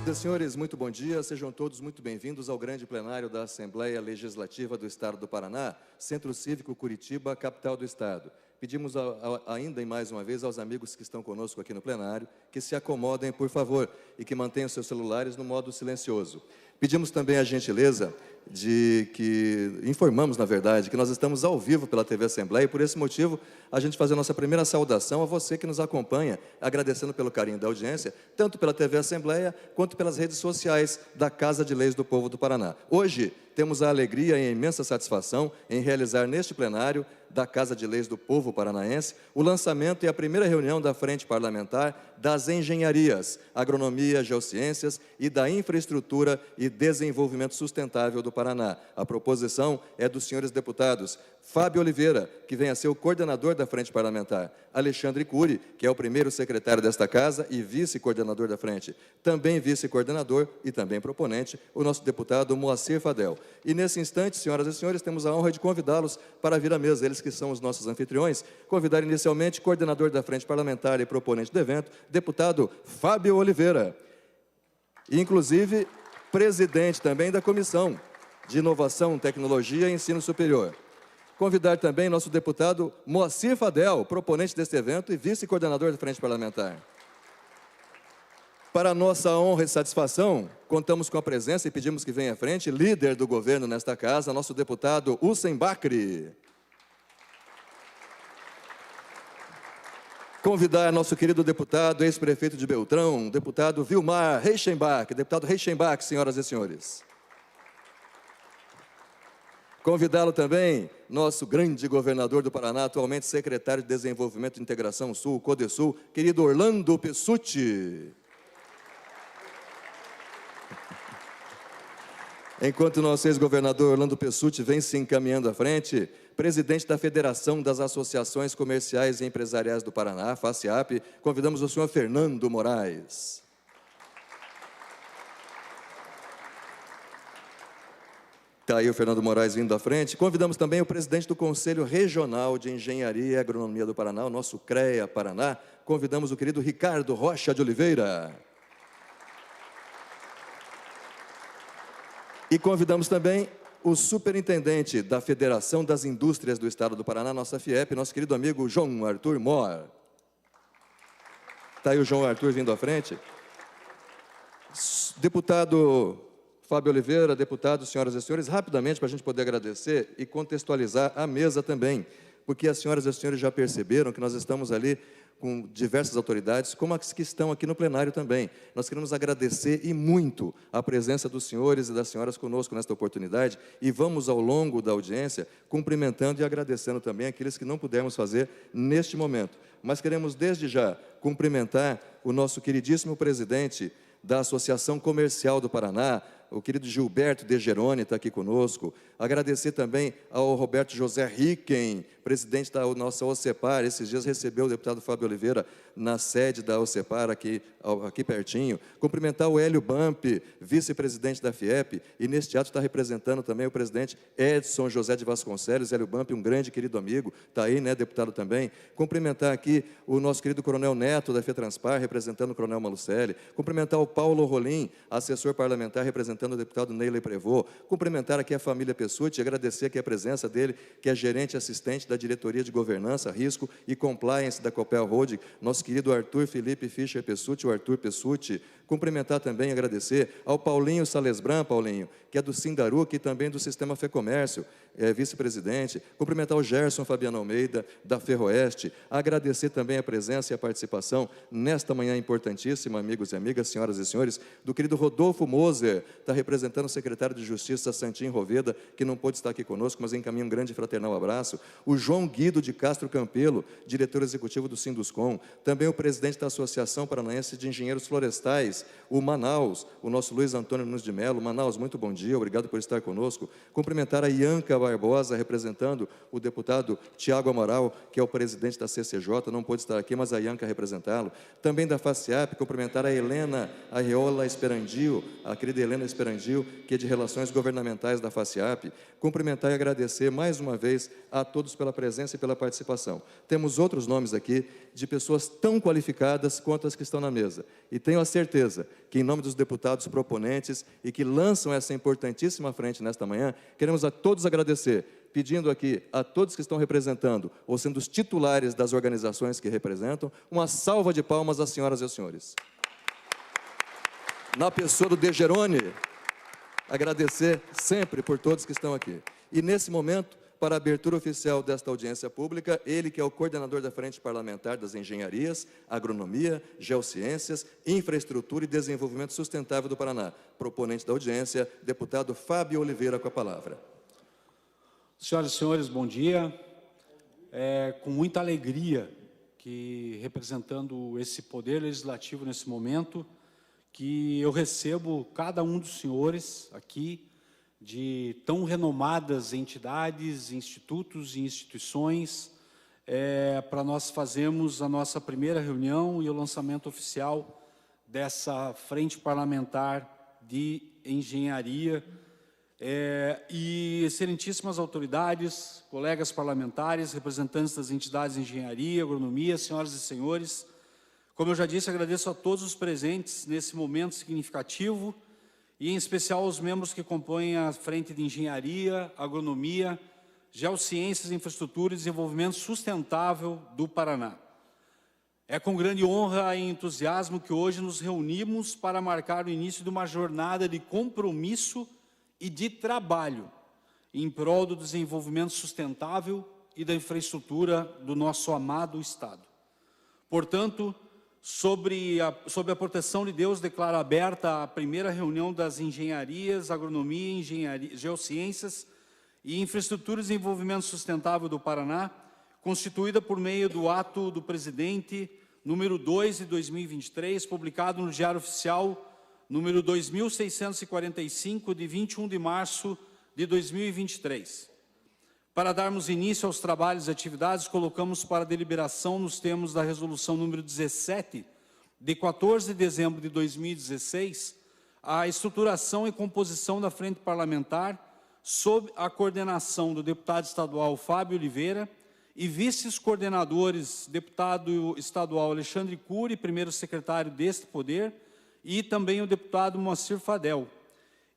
Senhoras e senhores, muito bom dia. Sejam todos muito bem-vindos ao grande plenário da Assembleia Legislativa do Estado do Paraná, Centro Cívico Curitiba, capital do Estado. Pedimos ainda e mais uma vez aos amigos que estão conosco aqui no plenário que se acomodem, por favor, e que mantenham seus celulares no modo silencioso. Pedimos também a gentileza informamos, na verdade, que nós estamos ao vivo pela TV Assembleia e, por esse motivo, a gente faz a nossa primeira saudação a você que nos acompanha, agradecendo pelo carinho da audiência, tanto pela TV Assembleia, quanto pelas redes sociais da Casa de Leis do Povo do Paraná. Hoje, temos a alegria e a imensa satisfação em realizar neste plenário da Casa de Leis do Povo Paranaense o lançamento e a primeira reunião da Frente Parlamentar das Engenharias, Agronomia, Geociências e da Infraestrutura e Desenvolvimento Sustentável do Paraná. A proposição é dos senhores deputados Fábio Oliveira, que vem a ser o coordenador da Frente Parlamentar, Alexandre Cury, que é o primeiro secretário desta casa e vice-coordenador da Frente, também vice-coordenador e também proponente, o nosso deputado Moacir Fadel. E nesse instante, senhoras e senhores, temos a honra de convidá-los para vir à mesa, eles que são os nossos anfitriões, convidar inicialmente o coordenador da Frente Parlamentar e proponente do evento, deputado Fábio Oliveira, e inclusive presidente também da Comissão de Inovação, Tecnologia e Ensino Superior. Convidar também nosso deputado Moacir Fadel, proponente deste evento e vice-coordenador da Frente Parlamentar. Para nossa honra e satisfação, contamos com a presença e pedimos que venha à frente, líder do governo nesta casa, nosso deputado Hussein Bakri. Convidar nosso querido deputado, ex-prefeito de Beltrão, deputado Vilmar Reichenbach, deputado Reichenbach, senhoras e senhores. Convidá-lo também, nosso grande governador do Paraná, atualmente secretário de Desenvolvimento e Integração Sul, Codesul, querido Orlando Pessutti. Enquanto nosso ex-governador Orlando Pessutti vem se encaminhando à frente, presidente da Federação das Associações Comerciais e Empresariais do Paraná, FACEAP, convidamos o senhor Fernando Moraes. Está aí o Fernando Moraes vindo à frente. Convidamos também o presidente do Conselho Regional de Engenharia e Agronomia do Paraná, o nosso CREA Paraná. Convidamos o querido Ricardo Rocha de Oliveira. E convidamos também o superintendente da Federação das Indústrias do Estado do Paraná, nossa FIEP, nosso querido amigo João Arthur Mor. Está aí o João Arthur vindo à frente. Deputado Fábio Oliveira, deputados, senhoras e senhores, rapidamente para a gente poder agradecer e contextualizar a mesa também, porque as senhoras e os senhores já perceberam que nós estamos ali com diversas autoridades, como as que estão aqui no plenário também. Nós queremos agradecer e muito a presença dos senhores e das senhoras conosco nesta oportunidade e vamos, ao longo da audiência, cumprimentando e agradecendo também aqueles que não pudermos fazer neste momento. Mas queremos, desde já, cumprimentar o nosso queridíssimo presidente da Associação Comercial do Paraná, o querido Gilberto De Geroni está aqui conosco. Agradecer também ao Roberto José Ricken, presidente da nossa OCEPAR. Esses dias recebeu o deputado Fábio Oliveira na sede da OCEPAR, aqui pertinho. Cumprimentar o Hélio Bump, vice-presidente da FIEP, e neste ato está representando também o presidente Edson José de Vasconcelos. Hélio Bump, um grande querido amigo, está aí, né, deputado também. Cumprimentar aqui o nosso querido Coronel Neto, da FETranspar, representando o Coronel Malucelli. Cumprimentar o Paulo Rolim, assessor parlamentar, representando o deputado Neyley Prevot. Cumprimentar aqui a família Pessutti e agradecer aqui a presença dele, que é gerente assistente da Diretoria de Governança, Risco e Compliance da Copel Holding, nosso querido Arthur Felipe Fischer Pessutti, o Arthur Pessutti. Cumprimentar também e agradecer ao Paulinho Salesbran, Paulinho, que é do Sindaruc e também do Sistema Fecomércio, vice-presidente. Cumprimentar o Gerson Fabiano Almeida, da Ferroeste. Agradecer também a presença e a participação nesta manhã importantíssima, amigos e amigas, senhoras e senhores, do querido Rodolfo Moser, está representando o secretário de Justiça, Santim Roveda, que não pôde estar aqui conosco, mas encaminha um grande fraternal abraço. O João Guido de Castro Campelo, diretor executivo do Sinduscom. Também o presidente da Associação Paranaense de Engenheiros Florestais, o Manaus, o nosso Luiz Antônio Nunes de Mello. Manaus, muito bom dia, obrigado por estar conosco. Cumprimentar a Ianca Barbosa, representando o deputado Tiago Amaral, que é o presidente da CCJ, não pôde estar aqui, mas a Ianca representá-lo. Também da FACEAP, cumprimentar a Helena Arreola Esperandio, a querida Helena Esperangil, que é de Relações Governamentais da FACIAP, cumprimentar e agradecer mais uma vez a todos pela presença e pela participação. Temos outros nomes aqui de pessoas tão qualificadas quanto as que estão na mesa. E tenho a certeza que, em nome dos deputados proponentes e que lançam essa importantíssima frente nesta manhã, queremos a todos agradecer, pedindo aqui a todos que estão representando, ou sendo os titulares das organizações que representam, uma salva de palmas às senhoras e aos senhores. Na pessoa do De Geroni, agradecer sempre por todos que estão aqui. E nesse momento, para a abertura oficial desta audiência pública, ele que é o coordenador da Frente Parlamentar das Engenharias, Agronomia, Geociências, Infraestrutura e Desenvolvimento Sustentável do Paraná. Proponente da audiência, deputado Fábio Oliveira, com a palavra. Senhoras e senhores, bom dia. É com muita alegria que, representando esse poder legislativo nesse momento, que eu recebo cada um dos senhores aqui, de tão renomadas entidades, institutos e instituições, para nós fazermos a nossa primeira reunião e o lançamento oficial dessa frente parlamentar de engenharia. E excelentíssimas autoridades, colegas parlamentares, representantes das entidades de engenharia, agronomia, senhoras e senhores, como eu já disse, agradeço a todos os presentes nesse momento significativo, e em especial aos membros que compõem a Frente de Engenharia, Agronomia, Geociências, Infraestrutura e Desenvolvimento Sustentável do Paraná. É com grande honra e entusiasmo que hoje nos reunimos para marcar o início de uma jornada de compromisso e de trabalho em prol do desenvolvimento sustentável e da infraestrutura do nosso amado Estado. Portanto, sob a proteção de Deus, declaro aberta a primeira reunião das engenharias, agronomia, geociências e infraestrutura e desenvolvimento sustentável do Paraná, constituída por meio do ato do presidente número 2 de 2023, publicado no Diário Oficial número 2645, de 21 de março de 2023. Para darmos início aos trabalhos e atividades, colocamos para deliberação nos termos da resolução número 17, de 14 de dezembro de 2016, a estruturação e composição da frente parlamentar, sob a coordenação do deputado estadual Fábio Oliveira e vices-coordenadores, deputado estadual Alexandre Cury, primeiro secretário deste poder, e também o deputado Moacir Fadel,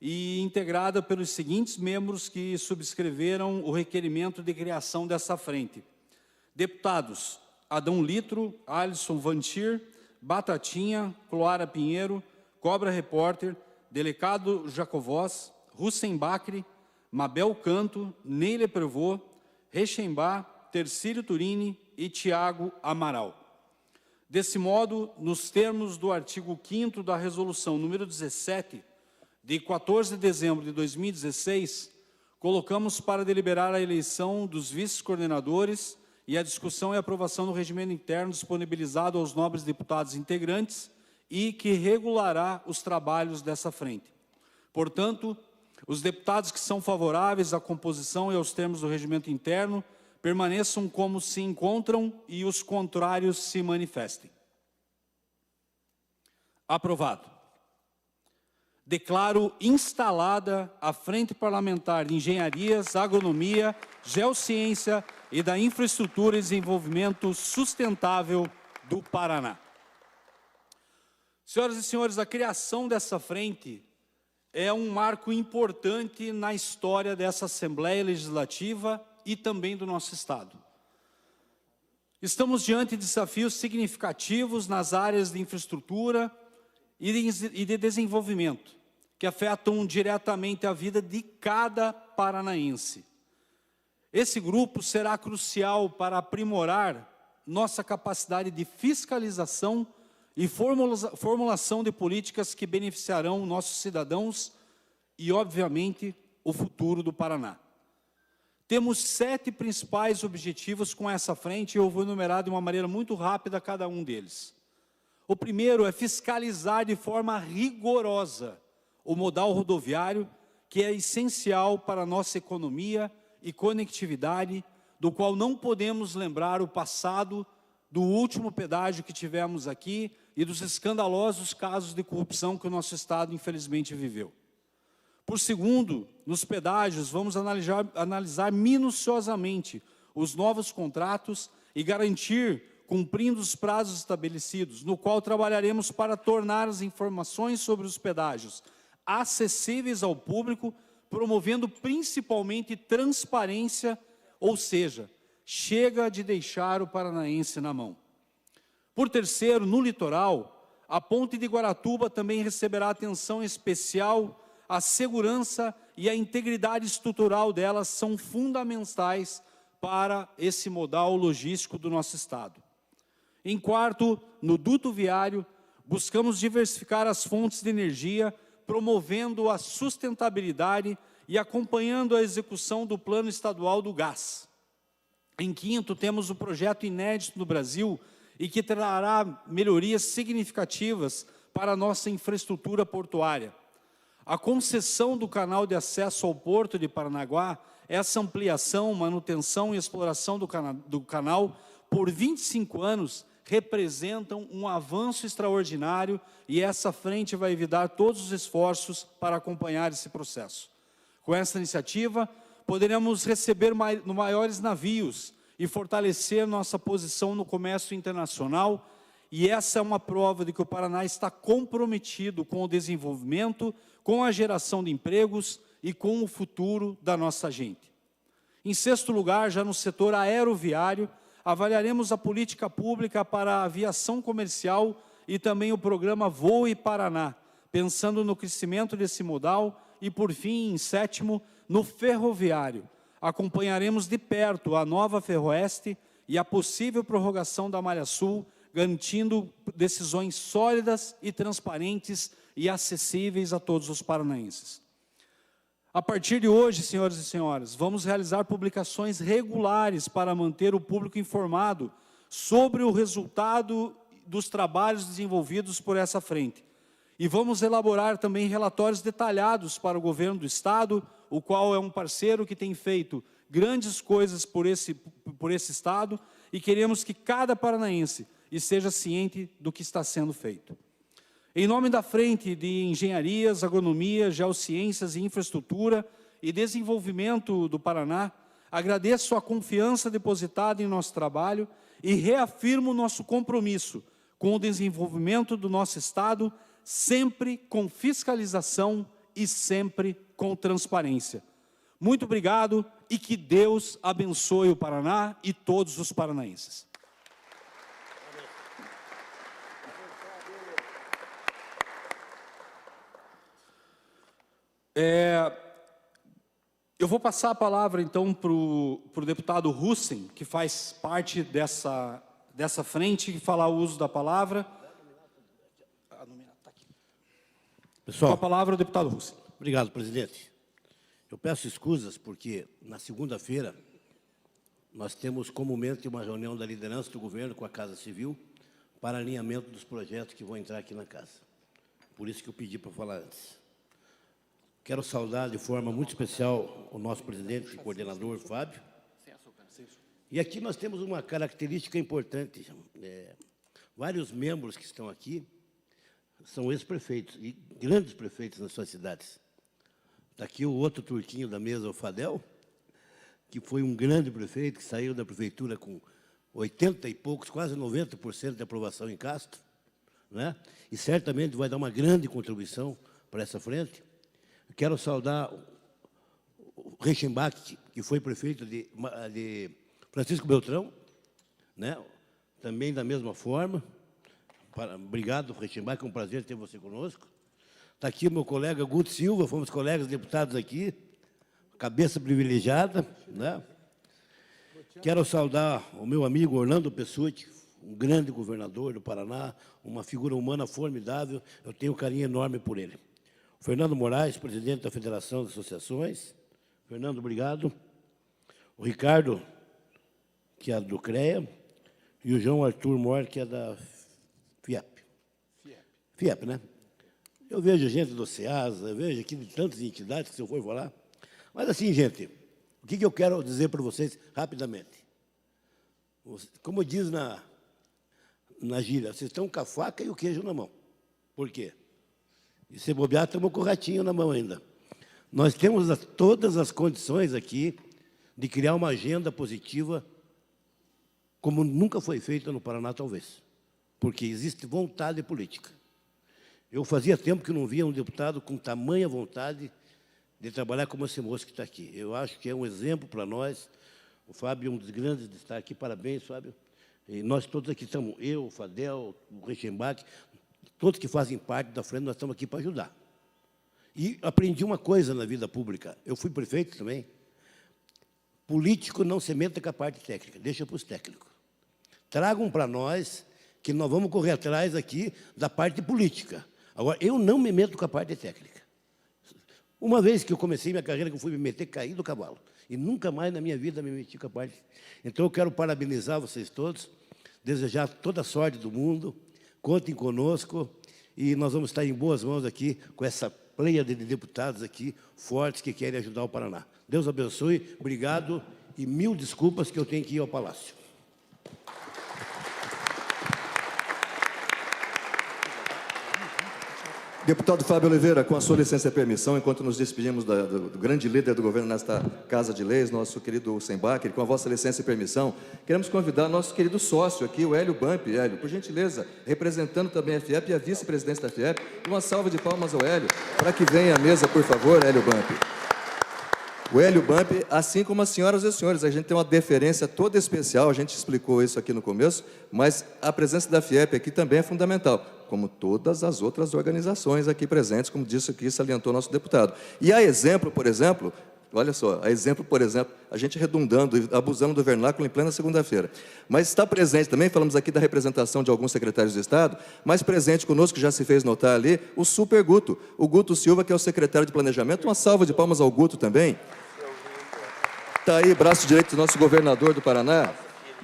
e integrada pelos seguintes membros que subscreveram o requerimento de criação dessa frente. Deputados Adão Litro, Alisson Vantir, Batatinha, Cloara Pinheiro, Cobra Repórter, Delecado Jacovós, Hussein Bacri, Mabel Canto, Neile Prevô, Rechembá, Tercílio Turini e Tiago Amaral. Desse modo, nos termos do artigo 5º da resolução número 17, de 14 de dezembro de 2016, colocamos para deliberar a eleição dos vice-coordenadores e a discussão e aprovação do regimento interno disponibilizado aos nobres deputados integrantes e que regulará os trabalhos dessa frente. Portanto, os deputados que são favoráveis à composição e aos termos do regimento interno permaneçam como se encontram e os contrários se manifestem. Aprovado. Declaro instalada a Frente Parlamentar de Engenharias, Agronomia, Geociência e da Infraestrutura e Desenvolvimento Sustentável do Paraná. Senhoras e senhores, a criação dessa frente é um marco importante na história dessa Assembleia Legislativa e também do nosso Estado. Estamos diante de desafios significativos nas áreas de infraestrutura e de desenvolvimento, que afetam diretamente a vida de cada paranaense. Esse grupo será crucial para aprimorar nossa capacidade de fiscalização e formulação de políticas que beneficiarão nossos cidadãos e, obviamente, o futuro do Paraná. Temos 7 principais objetivos com essa frente e eu vou enumerar de uma maneira muito rápida cada um deles. O primeiro é fiscalizar de forma rigorosa o modal rodoviário, que é essencial para a nossa economia e conectividade, do qual não podemos lembrar o passado do último pedágio que tivemos aqui e dos escandalosos casos de corrupção que o nosso Estado, infelizmente, viveu. Por segundo, nos pedágios, vamos analisar minuciosamente os novos contratos e garantir, cumprindo os prazos estabelecidos, no qual trabalharemos para tornar as informações sobre os pedágios acessíveis ao público, promovendo principalmente transparência, ou seja, chega de deixar o paranaense na mão. Por terceiro, no litoral, a ponte de Guaratuba também receberá atenção especial. A segurança e a integridade estrutural delas são fundamentais para esse modal logístico do nosso estado. Em quarto, no duto viário, buscamos diversificar as fontes de energia, promovendo a sustentabilidade e acompanhando a execução do Plano Estadual do Gás. Em quinto, temos o projeto inédito no Brasil e que trará melhorias significativas para a nossa infraestrutura portuária. A concessão do canal de acesso ao Porto de Paranaguá, essa ampliação, manutenção e exploração do canal por 25 anos representam um avanço extraordinário e essa frente vai evitar todos os esforços para acompanhar esse processo. Com essa iniciativa, poderemos receber maiores navios e fortalecer nossa posição no comércio internacional, e essa é uma prova de que o Paraná está comprometido com o desenvolvimento, com a geração de empregos e com o futuro da nossa gente. Em sexto lugar, já no setor aeroviário, avaliaremos a política pública para a aviação comercial e também o programa Voe Paraná, pensando no crescimento desse modal e, por fim, em sétimo, no ferroviário. Acompanharemos de perto a nova Ferroeste e a possível prorrogação da Malha Sul, garantindo decisões sólidas e transparentes e acessíveis a todos os paranaenses. A partir de hoje, senhoras e senhores, vamos realizar publicações regulares para manter o público informado sobre o resultado dos trabalhos desenvolvidos por essa frente. E vamos elaborar também relatórios detalhados para o governo do Estado, o qual é um parceiro que tem feito grandes coisas por esse Estado, e queremos que cada paranaense esteja ciente do que está sendo feito. Em nome da Frente de Engenharias, Agronomia, Geociências e Infraestrutura e Desenvolvimento do Paraná, agradeço a confiança depositada em nosso trabalho e reafirmo nosso compromisso com o desenvolvimento do nosso Estado, sempre com fiscalização e sempre com transparência. Muito obrigado e que Deus abençoe o Paraná e todos os paranaenses. Eu vou passar a palavra, então, para o deputado Hussen, que faz parte dessa frente, e falar o uso da palavra. Pessoal, com a palavra, o deputado Hussen. Obrigado, presidente. Eu peço escusas, porque na segunda-feira nós temos comumente uma reunião da liderança do governo com a Casa Civil para alinhamento dos projetos que vão entrar aqui na casa. Por isso que eu pedi para falar antes. Quero saudar de forma muito especial o nosso presidente e coordenador, Fábio. E aqui nós temos uma característica importante. Vários membros que estão aqui são ex-prefeitos e grandes prefeitos nas suas cidades. Está aqui o outro turquinho da mesa, o Fadel, que foi um grande prefeito, que saiu da prefeitura com 80 e poucos, quase 90% de aprovação em Castro, né? E certamente vai dar uma grande contribuição para essa frente. Quero saudar o Reichenbach, que foi prefeito de Francisco Beltrão, né? Também da mesma forma. Obrigado, Reichenbach, é um prazer ter você conosco. Está aqui o meu colega Guto Silva, fomos colegas deputados aqui, cabeça privilegiada, né? Quero saudar o meu amigo Orlando Pessutti, um grande governador do Paraná, uma figura humana formidável, eu tenho um carinho enorme por ele. Fernando Moraes, presidente da Federação de Associações. Fernando, obrigado. O Ricardo, que é do CREA, e o João Arthur Mor, que é da FIEP. FIEP, né? Eu vejo gente do SEASA, eu vejo aqui de tantas entidades que se eu for falar. Mas assim, gente, o que eu quero dizer para vocês rapidamente? Como diz na gíria, vocês estão com a faca e o queijo na mão. Por quê? E se bobear, estamos com o ratinho na mão ainda. Nós temos todas as condições aqui de criar uma agenda positiva, como nunca foi feita no Paraná, talvez, porque existe vontade política. Eu fazia tempo que não via um deputado com tamanha vontade de trabalhar como esse moço que está aqui. Eu acho que é um exemplo para nós. O Fábio é um dos grandes de estar aqui. Parabéns, Fábio. E nós todos aqui estamos, eu, o Fadel, o Reichenbach, todos que fazem parte da frente, nós estamos aqui para ajudar. E aprendi uma coisa na vida pública. Eu fui prefeito também. Político não se meta com a parte técnica, deixa para os técnicos. Tragam para nós, que nós vamos correr atrás aqui da parte política. Agora, eu não me meto com a parte técnica. Uma vez que eu comecei minha carreira, que eu fui me meter, caí do cavalo. E nunca mais na minha vida me meti com a parte. Então, eu quero parabenizar vocês todos, desejar toda a sorte do mundo, contem conosco, e nós vamos estar em boas mãos aqui, com essa pleia de deputados aqui, fortes, que querem ajudar o Paraná. Deus abençoe, obrigado, e 1000 desculpas que eu tenho que ir ao Palácio. Deputado Fábio Oliveira, com a sua licença e permissão, enquanto nos despedimos do grande líder do governo nesta Casa de Leis, nosso querido Sembacher, com a vossa licença e permissão, queremos convidar nosso querido sócio aqui, o Hélio Bump. Hélio, por gentileza, representando também a FIEP e a vice-presidência da FIEP, uma salva de palmas ao Hélio, para que venha à mesa, por favor, Hélio Bump. O Hélio Bump, assim como as senhoras e os senhores, a gente tem uma deferência toda especial, a gente explicou isso aqui no começo, mas a presença da FIEP aqui também é fundamental, como todas as outras organizações aqui presentes, como disse aqui, salientou nosso deputado. E a exemplo, por exemplo, olha só, a gente redundando e abusando do vernáculo em plena segunda-feira. Mas está presente também, falamos aqui da representação de alguns secretários de Estado, mas presente conosco, já se fez notar ali, o Super Guto, o Guto Silva, que é o secretário de Planejamento. Uma salva de palmas ao Guto também. Está aí, braço direito do nosso governador do Paraná.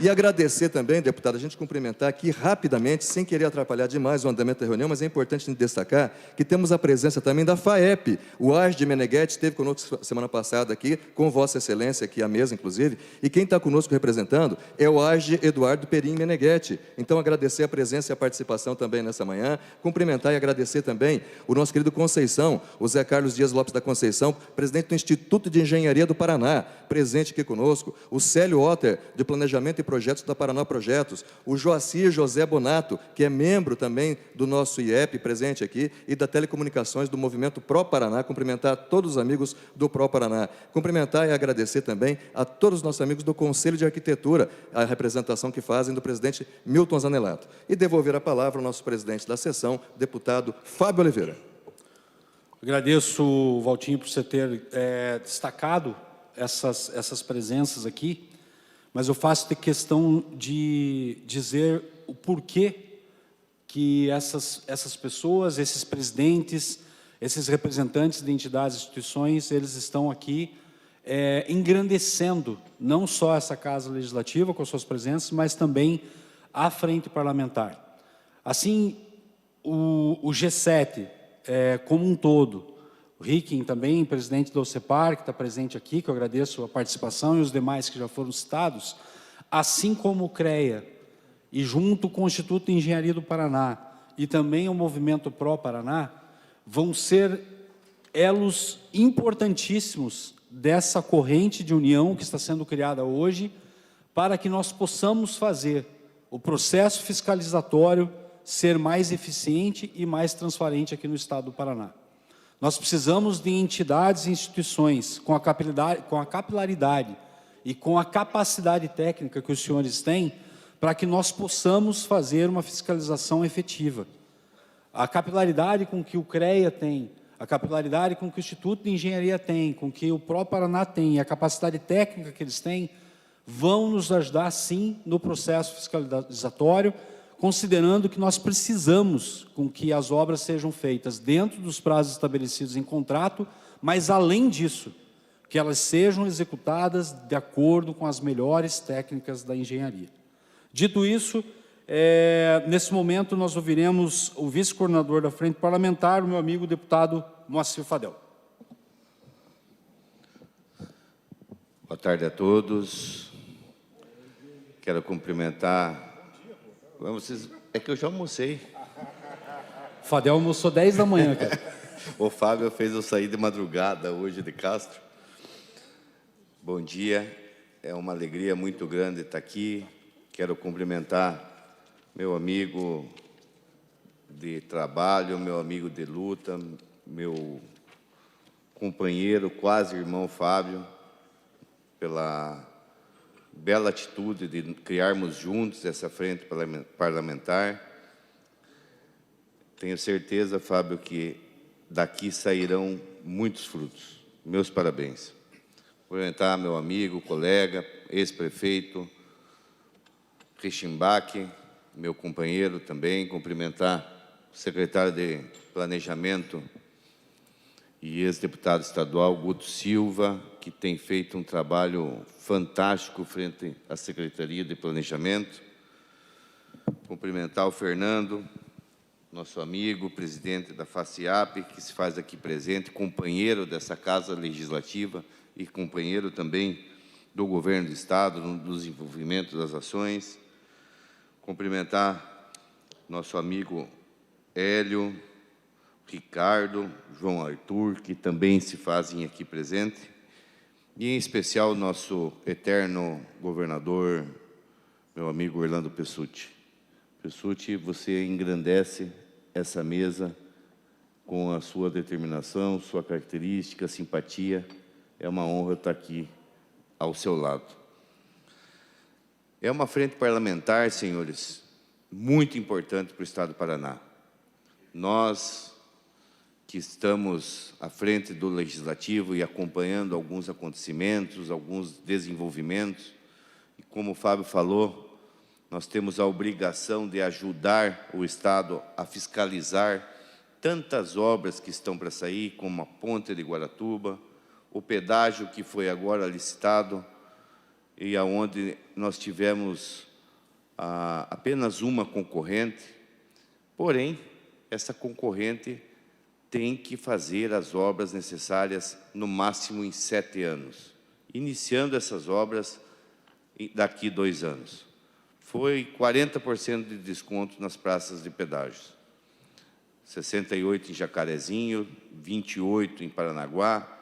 E agradecer também, deputado, a gente cumprimentar aqui rapidamente, sem querer atrapalhar demais o andamento da reunião, mas é importante a gente destacar que temos a presença também da FAEP. O Age de Meneghetti esteve conosco semana passada aqui, com Vossa Excelência, aqui à mesa, inclusive, e quem está conosco representando é o Age Eduardo Perim Meneghetti. Então, agradecer a presença e a participação também nessa manhã, cumprimentar e agradecer também o nosso querido Conceição, o Zé Carlos Dias Lopes da Conceição, presidente do Instituto de Engenharia do Paraná, presente aqui conosco, o Célio Otter, de Planejamento e Projetos da Paraná Projetos, o Joacir José Bonato, que é membro também do nosso IEP, presente aqui, e da Telecomunicações do Movimento Pró Paraná, cumprimentar todos os amigos do Pró Paraná, cumprimentar e agradecer também a todos os nossos amigos do Conselho de Arquitetura, a representação que fazem do presidente Milton Zanelato, e devolver a palavra ao nosso presidente da sessão, deputado Fábio Oliveira. Agradeço, Valtinho, por você ter destacado essas presenças aqui, mas eu faço questão de dizer o porquê que essas pessoas, esses presidentes, esses representantes de entidades e instituições, eles estão aqui engrandecendo não só essa Casa Legislativa com as suas presenças, mas também a frente parlamentar. Assim, o G7 como um todo, o Ricken também, presidente da OCEPAR, que está presente aqui, que eu agradeço a participação, e os demais que já foram citados, assim como o CREA, e junto com o Instituto de Engenharia do Paraná, e também o Movimento Pró Paraná, vão ser elos importantíssimos dessa corrente de união que está sendo criada hoje, para que nós possamos fazer o processo fiscalizatório ser mais eficiente e mais transparente aqui no Estado do Paraná. Nós precisamos de entidades e instituições com a capilaridade e com a capacidade técnica que os senhores têm para que nós possamos fazer uma fiscalização efetiva. A capilaridade com que o CREA tem, a capilaridade com que o Instituto de Engenharia tem, com que o Pró Paraná tem, e a capacidade técnica que eles têm, vão nos ajudar, sim, no processo fiscalizatório, considerando que nós precisamos com que as obras sejam feitas dentro dos prazos estabelecidos em contrato, mas, além disso, que elas sejam executadas de acordo com as melhores técnicas da engenharia. Dito isso, nesse momento nós ouviremos o vice-coordenador da Frente Parlamentar, o meu amigo deputado Moacir Fadel. Boa tarde a todos. Quero cumprimentar... É que eu já almocei. Fadel almoçou 10 da manhã, cara. O Fábio fez eu sair de madrugada hoje de Castro. Bom dia, é uma alegria muito grande estar aqui. Quero cumprimentar meu amigo de trabalho, meu amigo de luta, meu companheiro, quase irmão Fábio, pela bela atitude de criarmos juntos essa frente parlamentar. Tenho certeza, Fábio, que daqui sairão muitos frutos. Meus parabéns. Cumprimentar meu amigo, colega, ex-prefeito, Richimbach, meu companheiro também, cumprimentar o secretário de Planejamento e ex-deputado estadual, Guto Silva, que tem feito um trabalho fantástico frente à Secretaria de Planejamento. Cumprimentar o Fernando, nosso amigo, presidente da FACIAP, que se faz aqui presente, companheiro dessa Casa Legislativa e companheiro também do Governo do Estado, no desenvolvimento das ações. Cumprimentar nosso amigo Hélio, Ricardo, João Arthur, que também se fazem aqui presente, e em especial nosso eterno governador, meu amigo Orlando Pessutti. Pessutti, você engrandece essa mesa com a sua determinação, sua característica, simpatia. É uma honra estar aqui ao seu lado. É uma frente parlamentar, senhores, muito importante para o Estado do Paraná. Nós que estamos à frente do Legislativo e acompanhando alguns acontecimentos, alguns desenvolvimentos, e como o Fábio falou, nós temos a obrigação de ajudar o Estado a fiscalizar tantas obras que estão para sair, como a Ponte de Guaratuba, o pedágio que foi agora licitado, e aonde nós tivemos apenas uma concorrente, porém, essa concorrente tem que fazer as obras necessárias no máximo em 7 anos, iniciando essas obras daqui 2 anos. Foi 40% de desconto nas praças de pedágios, 68 em Jacarezinho, 28 em Paranaguá,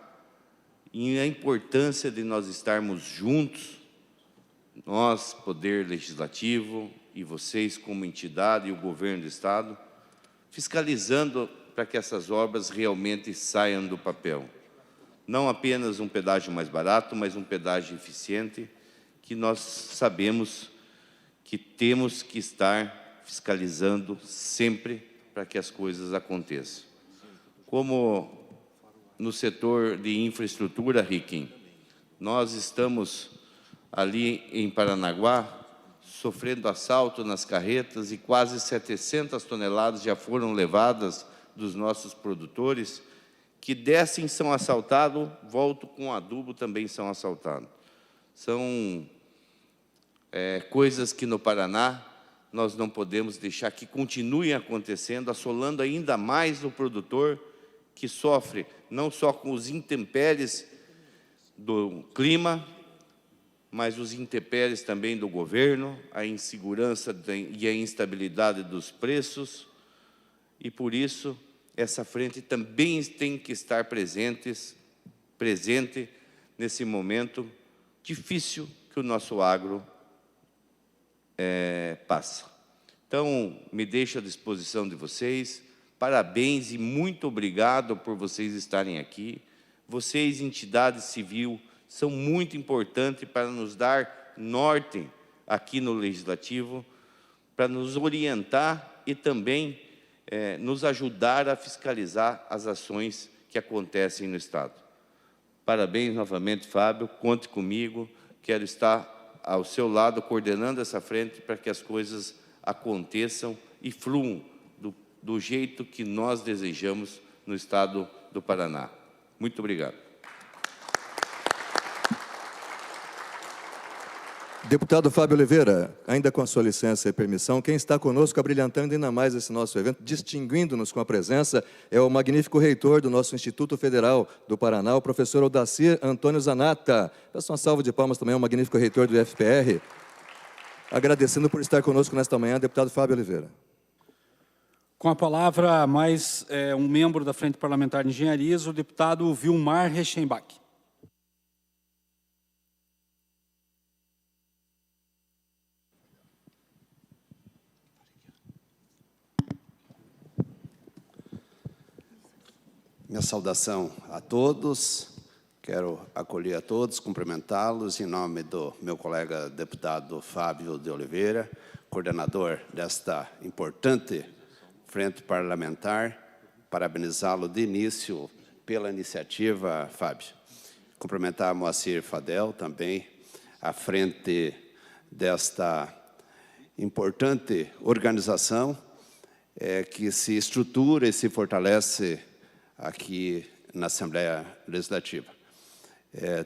e a importância de nós estarmos juntos, nós, Poder Legislativo, e vocês como entidade e o Governo do Estado, fiscalizando para que essas obras realmente saiam do papel. Não apenas um pedágio mais barato, mas um pedágio eficiente, que nós sabemos que temos que estar fiscalizando sempre para que as coisas aconteçam. Como no setor de infraestrutura, Riquim, nós estamos ali em Paranaguá, sofrendo assalto nas carretas e quase 700 toneladas já foram levadas dos nossos produtores, que descem, são assaltados, voltam com adubo, também são assaltados. São coisas que no Paraná nós não podemos deixar que continuem acontecendo, assolando ainda mais o produtor, que sofre não só com os intempéries do clima, mas os intempéries também do governo, a insegurança e a instabilidade dos preços, e por isso essa frente também tem que estar presente nesse momento difícil que o nosso agro passa. Então, me deixo à disposição de vocês. Parabéns e muito obrigado por vocês estarem aqui. Vocês, entidade civil, são muito importantes para nos dar norte aqui no Legislativo, para nos orientar e também nos ajudar a fiscalizar as ações que acontecem no Estado. Parabéns novamente, Fábio, conte comigo, quero estar ao seu lado, coordenando essa frente para que as coisas aconteçam e fluam do jeito que nós desejamos no Estado do Paraná. Muito obrigado. Deputado Fábio Oliveira, ainda com a sua licença e permissão, quem está conosco abrilhantando ainda mais esse nosso evento, distinguindo-nos com a presença, é o magnífico reitor do nosso Instituto Federal do Paraná, o professor Odacir Antônio Zanata. Peço uma salva de palmas também ao magnífico reitor do IFPR. Agradecendo por estar conosco nesta manhã, deputado Fábio Oliveira. Com a palavra, mais um membro da Frente Parlamentar de Engenharias, o deputado Vilmar Reichenbach. Minha saudação a todos. Quero acolher a todos, cumprimentá-los em nome do meu colega deputado Fábio de Oliveira, coordenador desta importante frente parlamentar, parabenizá-lo de início pela iniciativa, Fábio. Cumprimentar a Moacir Fadel também, à frente desta importante organização que se estrutura e se fortalece aqui na Assembleia Legislativa.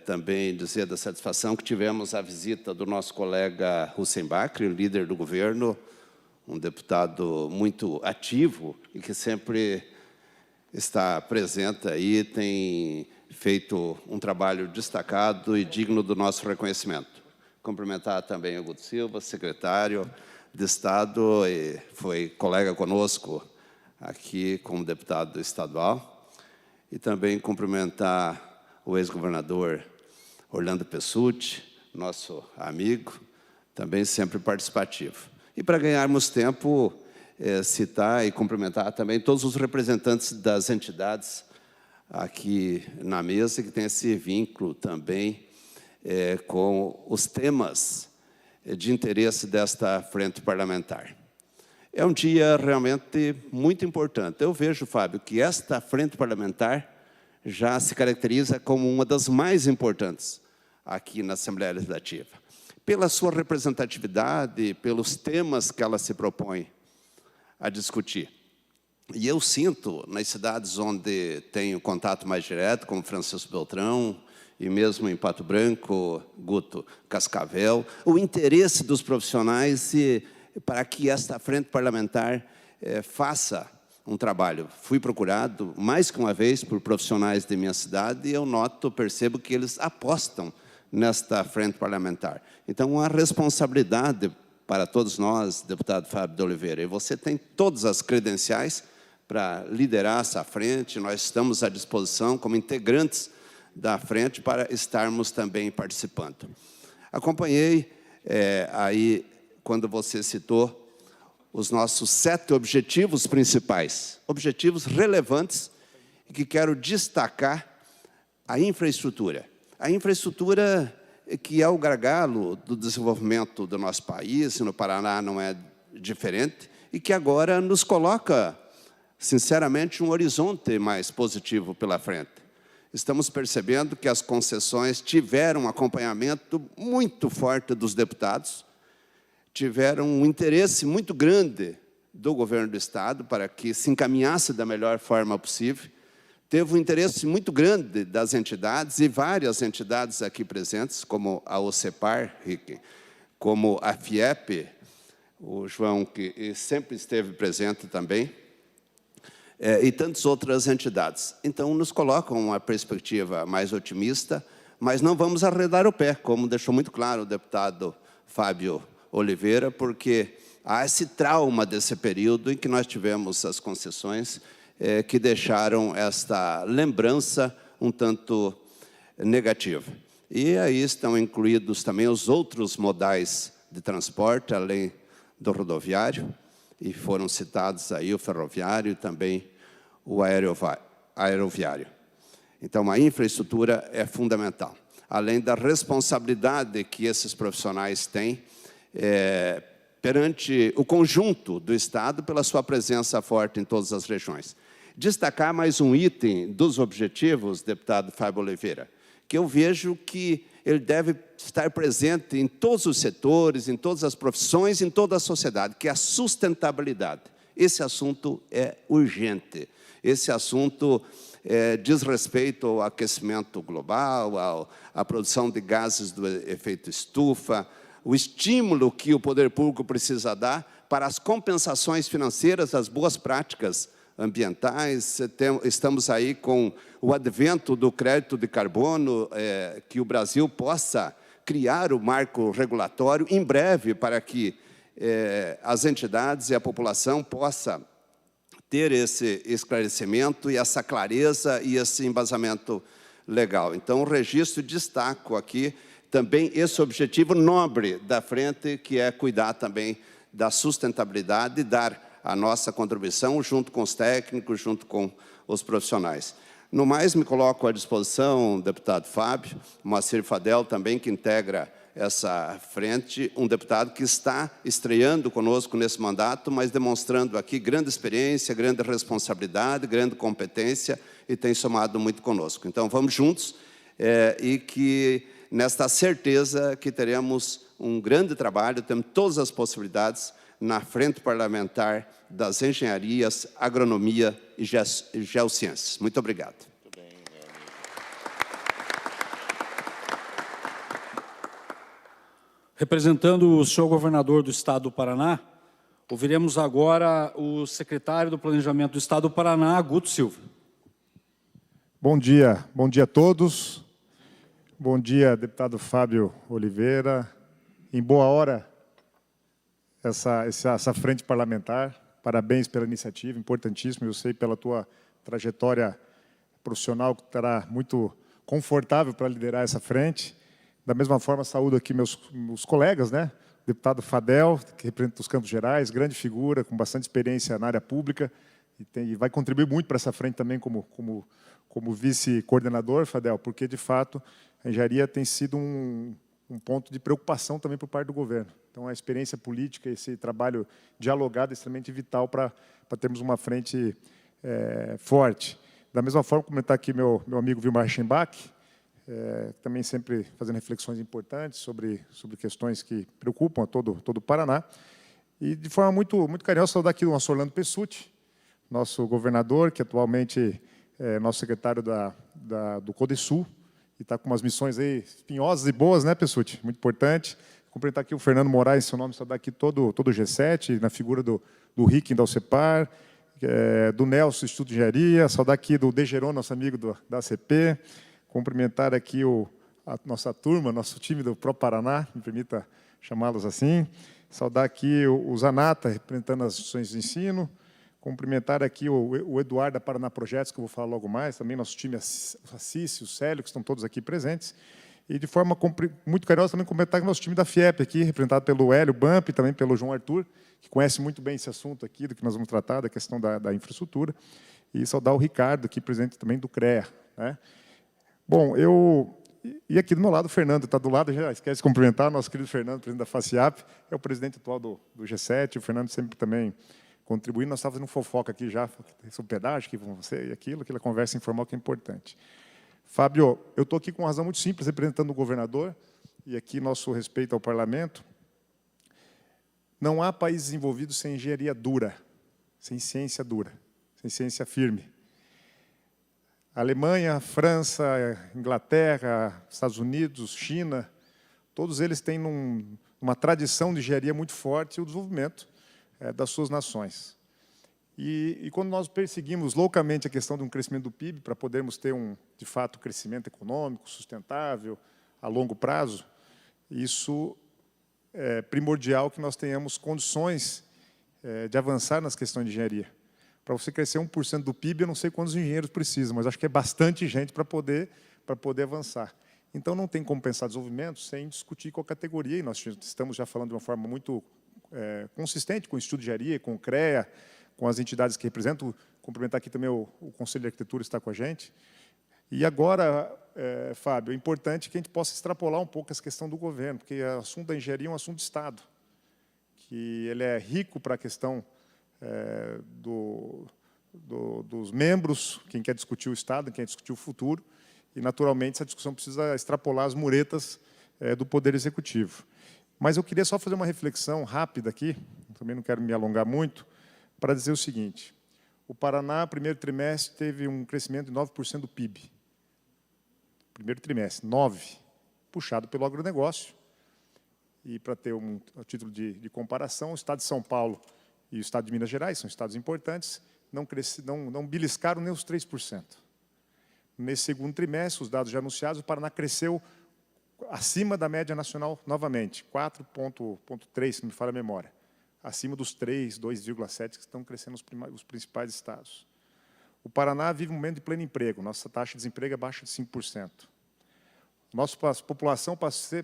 Também dizer da satisfação que tivemos a visita do nosso colega Hussein Bakri, líder do governo, um deputado muito ativo e que sempre está presente aí, tem feito um trabalho destacado e digno do nosso reconhecimento. Cumprimentar também o Guto Silva, secretário de Estado, e foi colega conosco aqui como deputado estadual. E também cumprimentar o ex-governador Orlando Pessutti, nosso amigo, também sempre participativo. E para ganharmos tempo, citar e cumprimentar também todos os representantes das entidades aqui na mesa, que têm esse vínculo também com os temas de interesse desta frente parlamentar. É um dia realmente muito importante. Eu vejo, Fábio, que esta frente parlamentar já se caracteriza como uma das mais importantes aqui na Assembleia Legislativa, pela sua representatividade, pelos temas que ela se propõe a discutir. E eu sinto, nas cidades onde tenho contato mais direto, como Francisco Beltrão, e mesmo em Pato Branco, Guto, Cascavel, o interesse dos profissionais para que esta frente parlamentar faça um trabalho. Fui procurado mais que uma vez por profissionais de minha cidade e eu percebo que eles apostam nesta frente parlamentar. Então, uma responsabilidade para todos nós, deputado Fábio de Oliveira. E você tem todas as credenciais para liderar essa frente. Nós estamos à disposição como integrantes da frente para estarmos também participando. Acompanhei aí, quando você citou, os nossos 7 objetivos principais, objetivos relevantes, e que quero destacar a infraestrutura. A infraestrutura que é o gargalo do desenvolvimento do nosso país, e no Paraná não é diferente, e que agora nos coloca, sinceramente, um horizonte mais positivo pela frente. Estamos percebendo que as concessões tiveram um acompanhamento muito forte dos deputados, tiveram um interesse muito grande do governo do Estado para que se encaminhasse da melhor forma possível. Teve um interesse muito grande das entidades, e várias entidades aqui presentes, como a OCEPAR, como a FIEP, o João, que sempre esteve presente também, e tantas outras entidades. Então, nos colocam uma perspectiva mais otimista, mas não vamos arredar o pé, como deixou muito claro o deputado Fábio Oliveira, porque há esse trauma desse período em que nós tivemos as concessões que deixaram esta lembrança um tanto negativa. E aí estão incluídos também os outros modais de transporte, além do rodoviário, e foram citados aí o ferroviário e também o aeroviário. Então, a infraestrutura é fundamental, além da responsabilidade que esses profissionais têm perante o conjunto do Estado pela sua presença forte em todas as regiões. Destacar mais um item dos objetivos, deputado Fábio Oliveira, que eu vejo que ele deve estar presente em todos os setores, em todas as profissões, em toda a sociedade, que é a sustentabilidade. Esse assunto é urgente. Esse assunto diz respeito ao aquecimento global, à produção de gases do efeito estufa, o estímulo que o poder público precisa dar para as compensações financeiras, as boas práticas ambientais. Estamos aí com o advento do crédito de carbono, que o Brasil possa criar o marco regulatório em breve para que as entidades e a população possa ter esse esclarecimento e essa clareza e esse embasamento legal. Então, o registro destaco aqui também esse objetivo nobre da frente, que é cuidar também da sustentabilidade e dar a nossa contribuição junto com os técnicos, junto com os profissionais. No mais, me coloco à disposição, deputado Fábio, Moacir Fadel também, que integra essa frente, um deputado que está estreando conosco nesse mandato, mas demonstrando aqui grande experiência, grande responsabilidade, grande competência e tem somado muito conosco. Então, vamos juntos e que, nesta certeza que teremos um grande trabalho, temos todas as possibilidades na frente parlamentar das engenharias, agronomia e geociências. Muito obrigado. Representando o senhor governador do Estado do Paraná, ouviremos agora o secretário do Planejamento do Estado do Paraná, Guto Silva. Bom dia a todos. Bom dia, deputado Fábio Oliveira. Em boa hora, essa frente parlamentar. Parabéns pela iniciativa, importantíssima. Eu sei pela tua trajetória profissional que estará muito confortável para liderar essa frente. Da mesma forma, saúdo aqui meus colegas, né? Deputado Fadel, que representa os Campos Gerais, grande figura, com bastante experiência na área pública, e vai contribuir muito para essa frente também como vice-coordenador, Fadel, porque, de fato, a engenharia tem sido um ponto de preocupação também por parte do governo. Então, a experiência política, esse trabalho dialogado é extremamente vital para termos uma frente forte. Da mesma forma, comentar aqui meu amigo Vilmar Schembach, também sempre fazendo reflexões importantes sobre questões que preocupam a todo o Paraná. E, de forma muito carinhosa, saudar aqui o nosso Orlando Pessutti, nosso governador, que atualmente é nosso secretário do Codesul, e está com umas missões aí espinhosas e boas, né, Pessutti? Muito importante. Cumprimentar aqui o Fernando Moraes, seu nome, saudar aqui todo o G7, na figura do Rick da UCEPAR, do Nelson, Instituto de Engenharia, saudar aqui do Degeron, nosso amigo da ACP, cumprimentar aqui a nossa turma, nosso time do Pro Paraná, me permita chamá-los assim. Saudar aqui o Zanata, representando as instituições de ensino. Cumprimentar aqui o Eduardo da Paraná Projetos, que eu vou falar logo mais. Também nosso time, a Cici, o Célio, que estão todos aqui presentes. E, de forma muito carinhosa, também cumprimentar o nosso time da FIEP, aqui, representado pelo Hélio Bump e também pelo João Arthur, que conhece muito bem esse assunto aqui, do que nós vamos tratar, da questão da infraestrutura. E saudar o Ricardo, aqui presente também do CREA, né? Bom, e aqui do meu lado o Fernando, está do lado, já esquece de cumprimentar, nosso querido Fernando, presidente da FACIAP, é o presidente atual do G7, o Fernando sempre também contribuindo, nós estávamos fazendo fofoca aqui já, sobre pedágio, que você e aquela conversa informal que é importante. Fábio, eu estou aqui com uma razão muito simples, representando o governador, e aqui nosso respeito ao parlamento. Não há país desenvolvido sem engenharia dura, sem ciência dura, sem ciência firme. Alemanha, França, Inglaterra, Estados Unidos, China, todos eles têm uma tradição de engenharia muito forte e o desenvolvimento das suas nações. E quando nós perseguimos loucamente a questão de um crescimento do PIB, para podermos ter, de fato, crescimento econômico, sustentável, a longo prazo, isso é primordial que nós tenhamos condições de avançar nas questões de engenharia. Para você crescer 1% do PIB, eu não sei quantos engenheiros precisam, mas acho que é bastante gente para poder avançar. Então, não tem como pensar desenvolvimento sem discutir com a categoria, e nós estamos já falando de uma forma muito consistente com o Instituto de Engenharia, com o CREA, com as entidades que representam. Cumprimentar aqui também o Conselho de Arquitetura está com a gente. E agora, Fábio, é importante que a gente possa extrapolar um pouco essa questão do governo, porque o assunto da engenharia é um assunto de Estado, que ele é rico para a questão dos membros, quem quer discutir o Estado, quem quer discutir o futuro, e, naturalmente, essa discussão precisa extrapolar as muretas do Poder Executivo. Mas eu queria só fazer uma reflexão rápida aqui, também não quero me alongar muito, para dizer o seguinte: o Paraná, primeiro trimestre, teve um crescimento de 9% do PIB. Primeiro trimestre, 9%, puxado pelo agronegócio. E, para ter a título de comparação, o Estado de São Paulo e o Estado de Minas Gerais, são estados importantes, não beliscaram nem os 3%. Nesse segundo trimestre, os dados já anunciados, o Paraná cresceu acima da média nacional novamente, 4,3%, se não me falha a memória. acima dos 3, 2,7, que estão crescendo os principais estados. O Paraná vive um momento de pleno emprego. Nossa taxa de desemprego é abaixo de 5%. Nossa população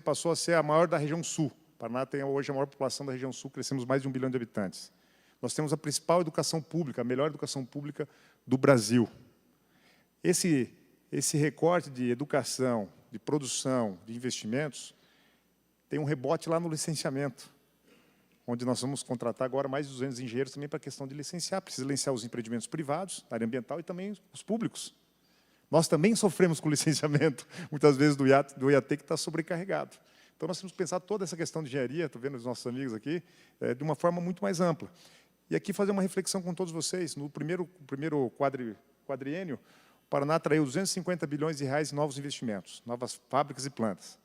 passou a ser a maior da região sul. O Paraná tem hoje a maior população da região sul, crescemos mais de 1 bilhão de habitantes. Nós temos a principal educação pública, a melhor educação pública do Brasil. Esse recorte de educação, de produção, de investimentos, tem um rebote lá no licenciamento, onde nós vamos contratar agora mais de 200 engenheiros também para a questão de licenciar. Precisa licenciar os empreendimentos privados, na área ambiental, e também os públicos. Nós também sofremos com o licenciamento, muitas vezes, do IAT que está sobrecarregado. Então, nós temos que pensar toda essa questão de engenharia, estou vendo os nossos amigos aqui, de uma forma muito mais ampla. E aqui fazer uma reflexão com todos vocês. No primeiro quadriênio, o Paraná atraiu 250 bilhões de reais em novos investimentos, novas fábricas e plantas.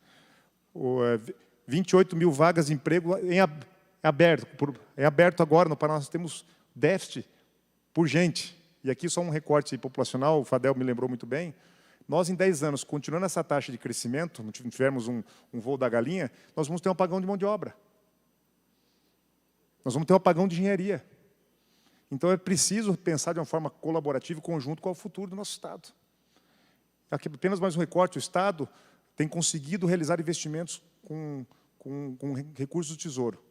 28 mil vagas de emprego em aberto agora. No Paraná nós temos déficit por gente. E aqui só um recorte populacional, o Fadel me lembrou muito bem. Nós, em 10 anos, continuando essa taxa de crescimento, não tivermos um voo da galinha, nós vamos ter um apagão de mão de obra. Nós vamos ter um apagão de engenharia. Então, é preciso pensar de uma forma colaborativa e conjunto com o futuro do nosso Estado. Aqui, apenas mais um recorte. O Estado tem conseguido realizar investimentos com recursos do Tesouro.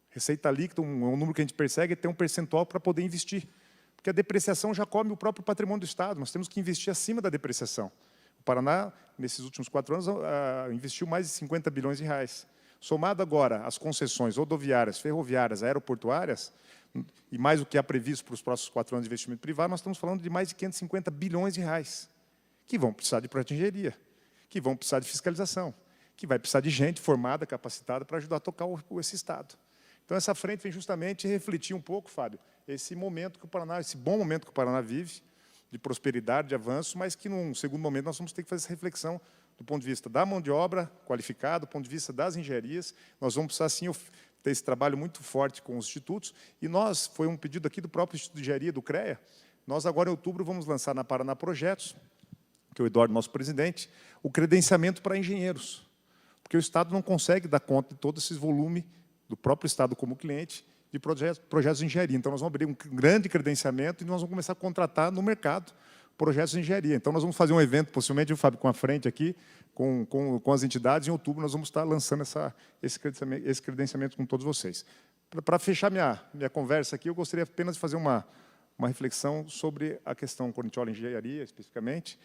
Receita líquida, um número que a gente persegue, é ter um percentual para poder investir. Porque a depreciação já come o próprio patrimônio do Estado. Nós temos que investir acima da depreciação. O Paraná, nesses últimos 4 anos, investiu mais de 50 bilhões de reais. Somado agora às concessões rodoviárias, ferroviárias, aeroportuárias, e mais o que há previsto para os próximos 4 anos de investimento privado, nós estamos falando de mais de 550 bilhões de reais, que vão precisar de projeto de engenharia, que vão precisar de fiscalização, que vai precisar de gente formada, capacitada, para ajudar a tocar esse Estado. Então, essa frente vem justamente refletir um pouco, Fábio, esse momento que o Paraná, esse bom momento que o Paraná vive, de prosperidade, de avanço, mas que, num segundo momento, nós vamos ter que fazer essa reflexão do ponto de vista da mão de obra qualificada, do ponto de vista das engenharias. Nós vamos precisar, sim, ter esse trabalho muito forte com os institutos. E nós, foi um pedido aqui do próprio Instituto de Engenharia, do CREA, nós agora, em outubro, vamos lançar na Paraná Projetos, que é o Eduardo, nosso presidente, o credenciamento para engenheiros. Porque o Estado não consegue dar conta de todo esse volume do próprio Estado como cliente de projetos de engenharia. Então, nós vamos abrir um grande credenciamento e nós vamos começar a contratar no mercado projetos de engenharia. Então, nós vamos fazer um evento, possivelmente, o Fábio, com a frente aqui, com as entidades. Em outubro, nós vamos estar lançando esse credenciamento com todos vocês. Para fechar minha conversa aqui, eu gostaria apenas de fazer uma reflexão sobre a questão Corinthians Engenharia, especificamente.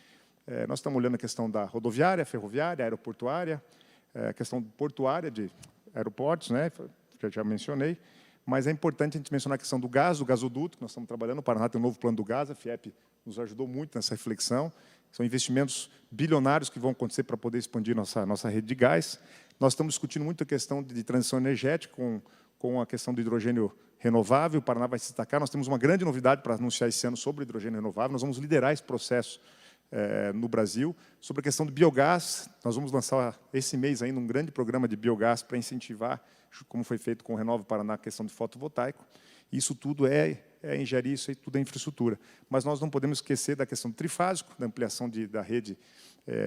Nós estamos olhando a questão da rodoviária, ferroviária, aeroportuária, a questão portuária de aeroportos, né, que eu já mencionei, mas é importante a gente mencionar a questão do gás, do gasoduto, que nós estamos trabalhando. O Paraná tem um novo plano do gás, a FIEP nos ajudou muito nessa reflexão. São investimentos bilionários que vão acontecer para poder expandir nossa rede de gás. Nós estamos discutindo muito a questão de transição energética com a questão do hidrogênio renovável. O Paraná vai se destacar. Nós temos uma grande novidade para anunciar esse ano sobre o hidrogênio renovável. Nós vamos liderar esse processo no Brasil. Sobre a questão do biogás, nós vamos lançar esse mês ainda um grande programa de biogás para incentivar, como foi feito com o Renova Paraná, a questão de fotovoltaico. Isso tudo é engenharia, isso aí tudo é infraestrutura. Mas nós não podemos esquecer da questão do trifásico, da ampliação da rede,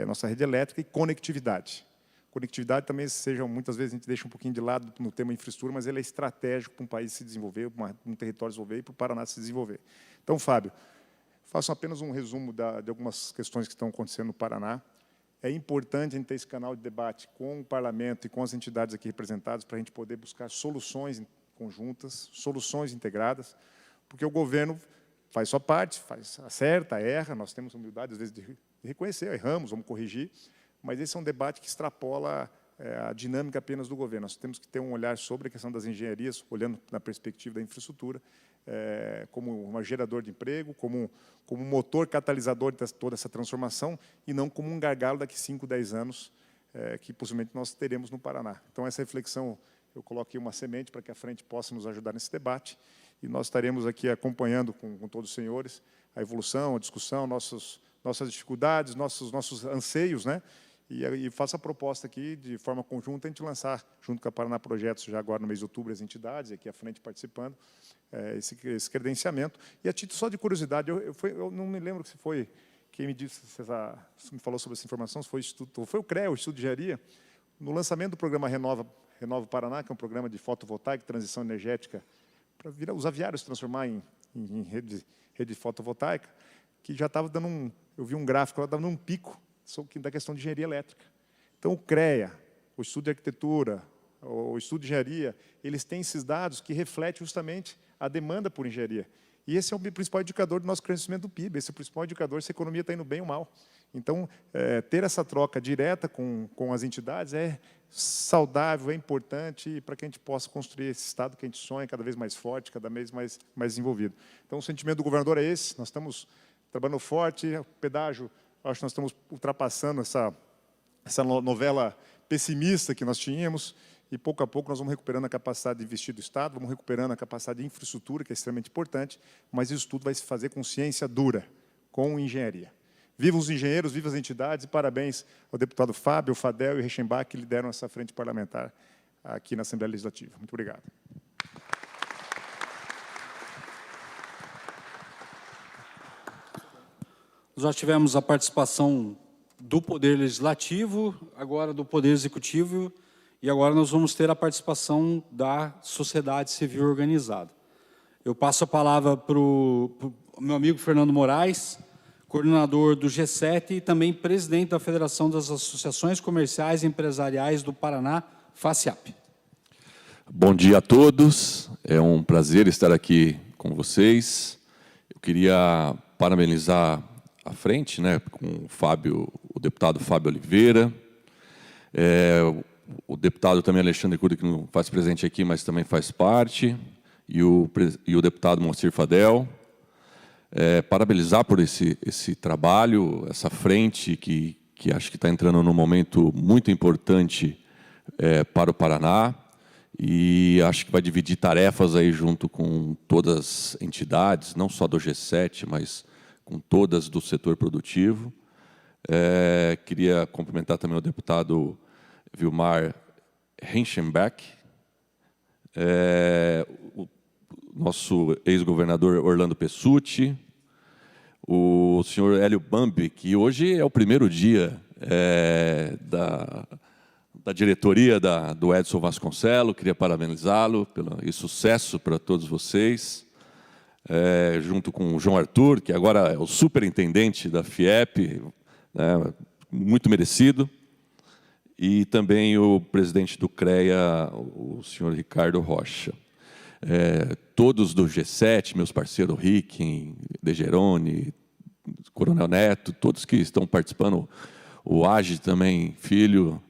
nossa rede elétrica, e conectividade. Conectividade também, muitas vezes a gente deixa um pouquinho de lado no tema infraestrutura, mas ele é estratégico para um país se desenvolver, para um território se desenvolver e para o Paraná se desenvolver. Então, Fábio, faço apenas um resumo de algumas questões que estão acontecendo no Paraná. É importante a gente ter esse canal de debate com o parlamento e com as entidades aqui representadas para a gente poder buscar soluções conjuntas, soluções integradas, porque o governo faz sua parte, acerta, erra, nós temos humildade, às vezes, de reconhecer, erramos, vamos corrigir, mas esse é um debate que extrapola a dinâmica apenas do governo. Nós temos que ter um olhar sobre a questão das engenharias, olhando na perspectiva da infraestrutura, como um gerador de emprego, como um motor catalisador de toda essa transformação, e não como um gargalo daqui 5, 10 anos, que possivelmente nós teremos no Paraná. Então, essa reflexão, eu coloquei uma semente para que a frente possa nos ajudar nesse debate, e nós estaremos aqui acompanhando com todos os senhores a evolução, a discussão, nossas dificuldades, nossos anseios, né? E faço a proposta aqui, de forma conjunta, a gente lançar, junto com a Paraná Projetos, já agora no mês de outubro, as entidades, aqui à frente participando, esse credenciamento. E a título só de curiosidade, eu não me lembro se foi quem me disse, me falou sobre essa informação, se foi o CREA, o Instituto de Engenharia, no lançamento do programa Renova o Paraná, que é um programa de fotovoltaica, transição energética, para os aviários se transformar em rede fotovoltaica, que já estava dando eu vi um gráfico, ela estava dando um pico da questão de engenharia elétrica. Então, o CREA, o estudo de arquitetura, o estudo de engenharia, eles têm esses dados que refletem justamente a demanda por engenharia. E esse é o principal indicador do nosso crescimento do PIB, esse é o principal indicador se a economia está indo bem ou mal. Então, ter essa troca direta com as entidades é saudável, é importante para que a gente possa construir esse Estado que a gente sonha, cada vez mais forte, cada vez mais desenvolvido. Então, o sentimento do governador é esse, nós estamos trabalhando forte, o pedágio, acho que nós estamos ultrapassando essa novela pessimista que nós tínhamos, e pouco a pouco nós vamos recuperando a capacidade de investir do Estado, vamos recuperando a capacidade de infraestrutura, que é extremamente importante, mas isso tudo vai se fazer com ciência dura, com engenharia. Viva os engenheiros, viva as entidades, e parabéns ao deputado Fábio, Fadel e Reichenbach, que lideram essa frente parlamentar aqui na Assembleia Legislativa. Muito obrigado. Nós já tivemos a participação do Poder Legislativo, agora do Poder Executivo, e agora nós vamos ter a participação da sociedade civil organizada. Eu passo a palavra para o meu amigo Fernando Moraes, coordenador do G7 e também presidente da Federação das Associações Comerciais e Empresariais do Paraná, FACIAP. Bom dia a todos, é um prazer estar aqui com vocês. Eu queria parabenizar à frente, com o deputado Fábio Oliveira, o deputado também Alexandre Cury, que não faz presente aqui, mas também faz parte, e o deputado Moacir Fadel. Parabenizar por esse trabalho, essa frente que acho que está entrando num momento muito importante para o Paraná, e acho que vai dividir tarefas aí junto com todas as entidades, não só do G7, mas com todas do setor produtivo. Queria cumprimentar também o deputado Vilmar Reichenbach, o nosso ex-governador Orlando Pessutti, o senhor Hélio Bambi, que hoje é o primeiro dia da diretoria do Edson Vasconcelos, queria parabenizá-lo e sucesso para todos vocês, junto com o João Arthur, que agora é o superintendente da FIEP, muito merecido, e também o presidente do CREA, o senhor Ricardo Rocha. Todos do G7, meus parceiros Ricken, De Geroni, Coronel Neto, todos que estão participando, o Age também, filho,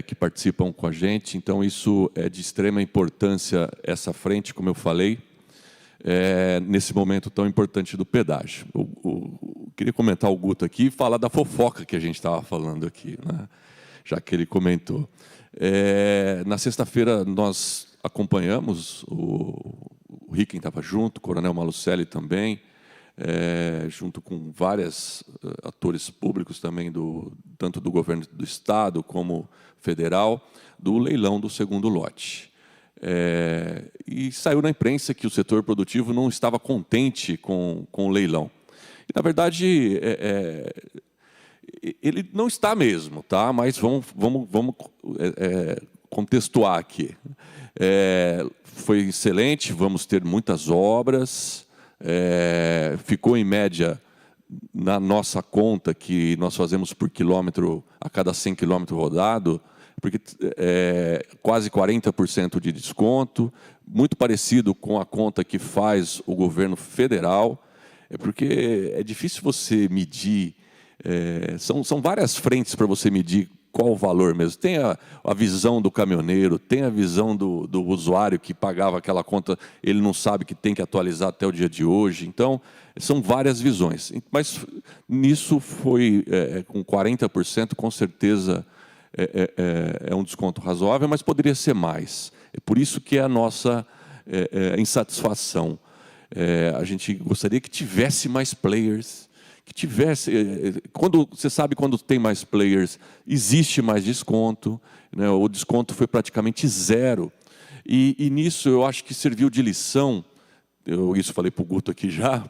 que participam com a gente. Então, isso é de extrema importância, essa frente, como eu falei, nesse momento tão importante do pedágio. Eu queria comentar o Guto aqui e falar da fofoca que a gente estava falando aqui, já que ele comentou. Na sexta-feira, nós acompanhamos, o Ricken estava junto, o Coronel Malucelli também, junto com vários atores públicos também, tanto do governo do Estado como federal, do leilão do segundo lote. E saiu na imprensa que o setor produtivo não estava contente com o leilão. E, na verdade, ele não está mesmo, tá? Mas vamos contextuar aqui. Foi excelente, vamos ter muitas obras, ficou em média na nossa conta que nós fazemos por quilômetro, a cada 100 quilômetros rodado, porque quase 40% de desconto, muito parecido com a conta que faz o governo federal, porque é difícil você medir, são várias frentes para você medir qual o valor mesmo. Tem a visão do caminhoneiro, tem a visão do usuário que pagava aquela conta, ele não sabe que tem que atualizar até o dia de hoje. Então, são várias visões. Mas nisso foi, com 40%, com certeza é um desconto razoável, mas poderia ser mais. É por isso que é a nossa insatisfação. A gente gostaria que tivesse mais players, que tivesse, você sabe, quando tem mais players, existe mais desconto, o desconto foi praticamente zero, e nisso eu acho que serviu de lição isso falei para o Guto aqui já,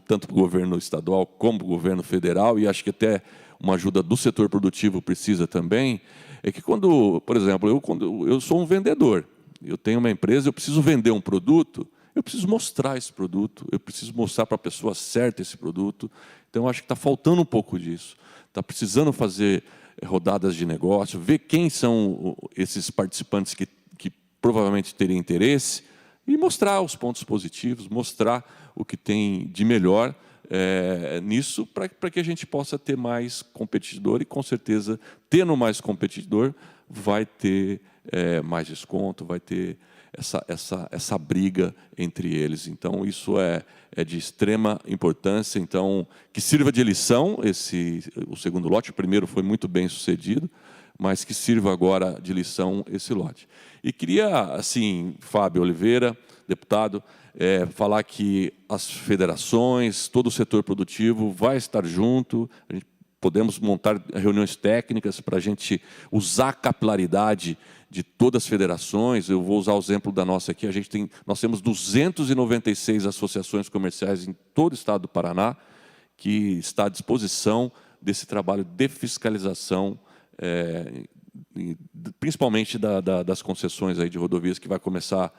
tanto para o governo estadual como para o governo federal, e acho que até uma ajuda do setor produtivo precisa também, é que quando, por exemplo, quando eu sou um vendedor, eu tenho uma empresa, eu preciso vender um produto, eu preciso mostrar esse produto, eu preciso mostrar para a pessoa certa esse produto. Então, acho que está faltando um pouco disso. Está precisando fazer rodadas de negócio, ver quem são esses participantes que provavelmente teriam interesse e mostrar os pontos positivos, mostrar o que tem de melhor nisso, para que a gente possa ter mais competidor e, com certeza, tendo mais competidor, vai ter mais desconto, vai ter essa briga entre eles. Então, isso é de extrema importância. Então, que sirva de lição o segundo lote. O primeiro foi muito bem sucedido, mas que sirva agora de lição esse lote. E queria, assim, Fábio Oliveira, deputado, falar que as federações, todo o setor produtivo vai estar junto. Podemos montar reuniões técnicas para a gente usar a capilaridade de todas as federações. Eu vou usar o exemplo da nossa aqui. Nós temos 296 associações comerciais em todo o estado do Paraná, que está à disposição desse trabalho de fiscalização, principalmente das concessões aí de rodovias, que vai começar,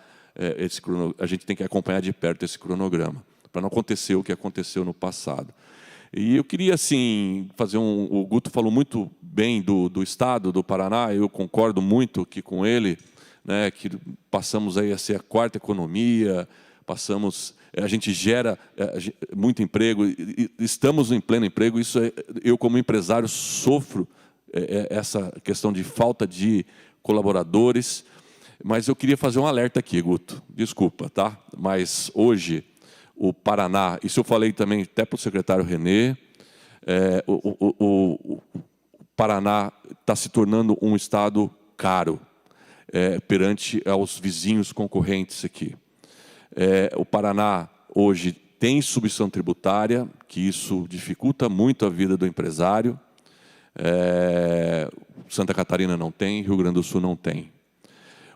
a gente tem que acompanhar de perto esse cronograma, para não acontecer o que aconteceu no passado. E eu queria, assim, fazer o Guto falou muito bem do Estado do Paraná, eu concordo muito aqui com ele, né, que passamos aí a ser a quarta economia, a gente gera muito emprego, estamos em pleno emprego, isso eu como empresário sofro essa questão de falta de colaboradores, mas eu queria fazer um alerta aqui, Guto, desculpa, tá? Mas hoje o Paraná, isso eu falei também até para o secretário Renê, o Paraná está se tornando um estado caro perante aos vizinhos concorrentes aqui. O Paraná hoje tem submissão tributária, que isso dificulta muito a vida do empresário. Santa Catarina não tem, Rio Grande do Sul não tem.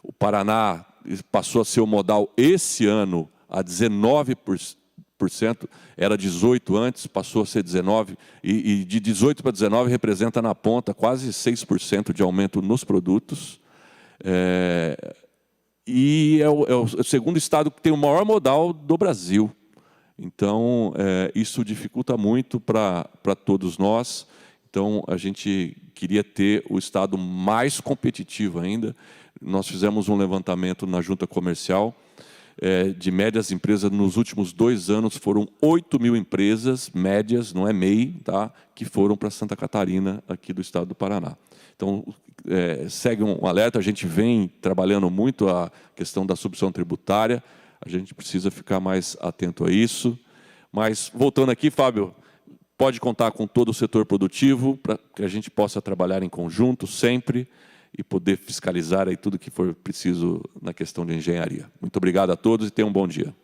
O Paraná passou a ser o modal esse ano a 19%, era 18% antes, passou a ser 19%, e de 18% para 19% representa na ponta quase 6% de aumento nos produtos. E é o segundo estado que tem o maior modal do Brasil. Então, isso dificulta muito para todos nós. Então, a gente queria ter o estado mais competitivo ainda. Nós fizemos um levantamento na junta comercial de médias empresas. Nos últimos 2 anos, foram 8.000 empresas médias, não é MEI, tá, que foram para Santa Catarina, aqui do estado do Paraná. Então, segue um alerta, a gente vem trabalhando muito a questão da submissão tributária, a gente precisa ficar mais atento a isso. Mas, voltando aqui, Fábio, pode contar com todo o setor produtivo para que a gente possa trabalhar em conjunto sempre e poder fiscalizar aí tudo que for preciso na questão de engenharia. Muito obrigado a todos e tenham um bom dia.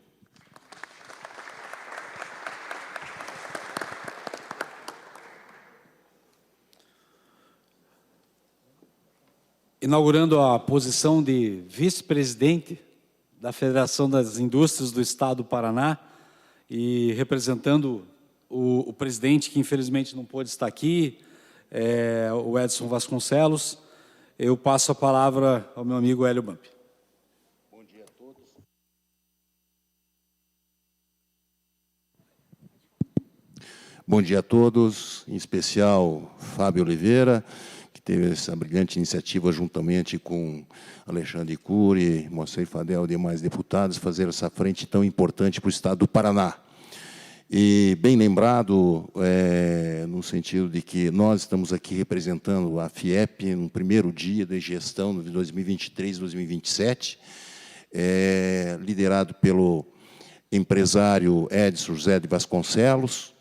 Inaugurando a posição de vice-presidente da Federação das Indústrias do Estado do Paraná e representando o presidente, que infelizmente não pôde estar aqui, o Edson Vasconcelos, eu passo a palavra ao meu amigo Hélio Bamp. Bom dia a todos. Bom dia a todos, em especial Fábio Oliveira, que teve essa brilhante iniciativa juntamente com Alexandre Cury, Moacir Fadel e demais deputados, fazer essa frente tão importante para o Estado do Paraná. E bem lembrado, no sentido de que nós estamos aqui representando a FIEP no primeiro dia de gestão de 2023-2027, liderado pelo empresário Edson José de Vasconcelos.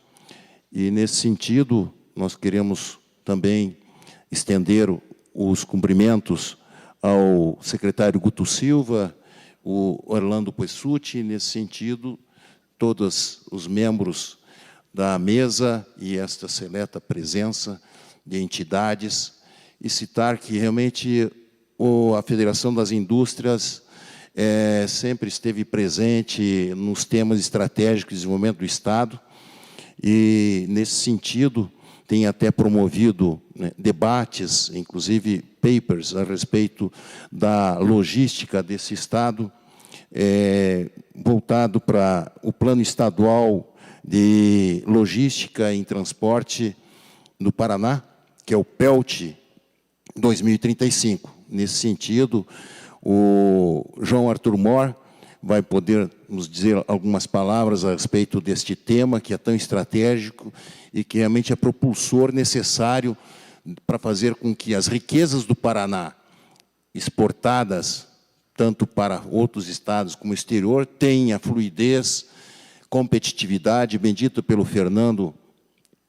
E, nesse sentido, nós queremos também estender os cumprimentos ao secretário Guto Silva, o Orlando Poessuti, nesse sentido, todos os membros da mesa e esta seleta presença de entidades, e citar que realmente a Federação das Indústrias sempre esteve presente nos temas estratégicos de desenvolvimento do Estado e, nesse sentido, tem até promovido, né, debates, inclusive papers, a respeito da logística desse Estado, voltado para o Plano Estadual de Logística em Transporte do Paraná, que é o PELT 2035. Nesse sentido, o João Arthur Mor vai poder nos dizer algumas palavras a respeito deste tema, que é tão estratégico e que realmente é propulsor necessário para fazer com que as riquezas do Paraná, exportadas tanto para outros estados como exterior, tenha fluidez, competitividade, bendito pelo Fernando,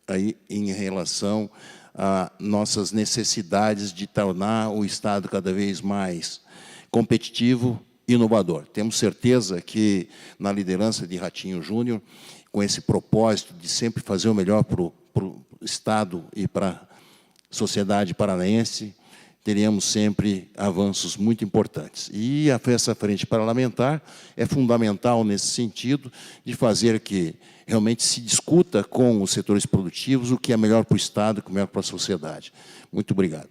aí, em relação a nossas necessidades de tornar o Estado cada vez mais competitivo e inovador. Temos certeza que, na liderança de Ratinho Júnior, com esse propósito de sempre fazer o melhor para o Estado e para a sociedade paranaense, teríamos sempre avanços muito importantes. E essa frente parlamentar é fundamental nesse sentido, de fazer que realmente se discuta com os setores produtivos o que é melhor para o Estado e o que é melhor para a sociedade. Muito obrigado.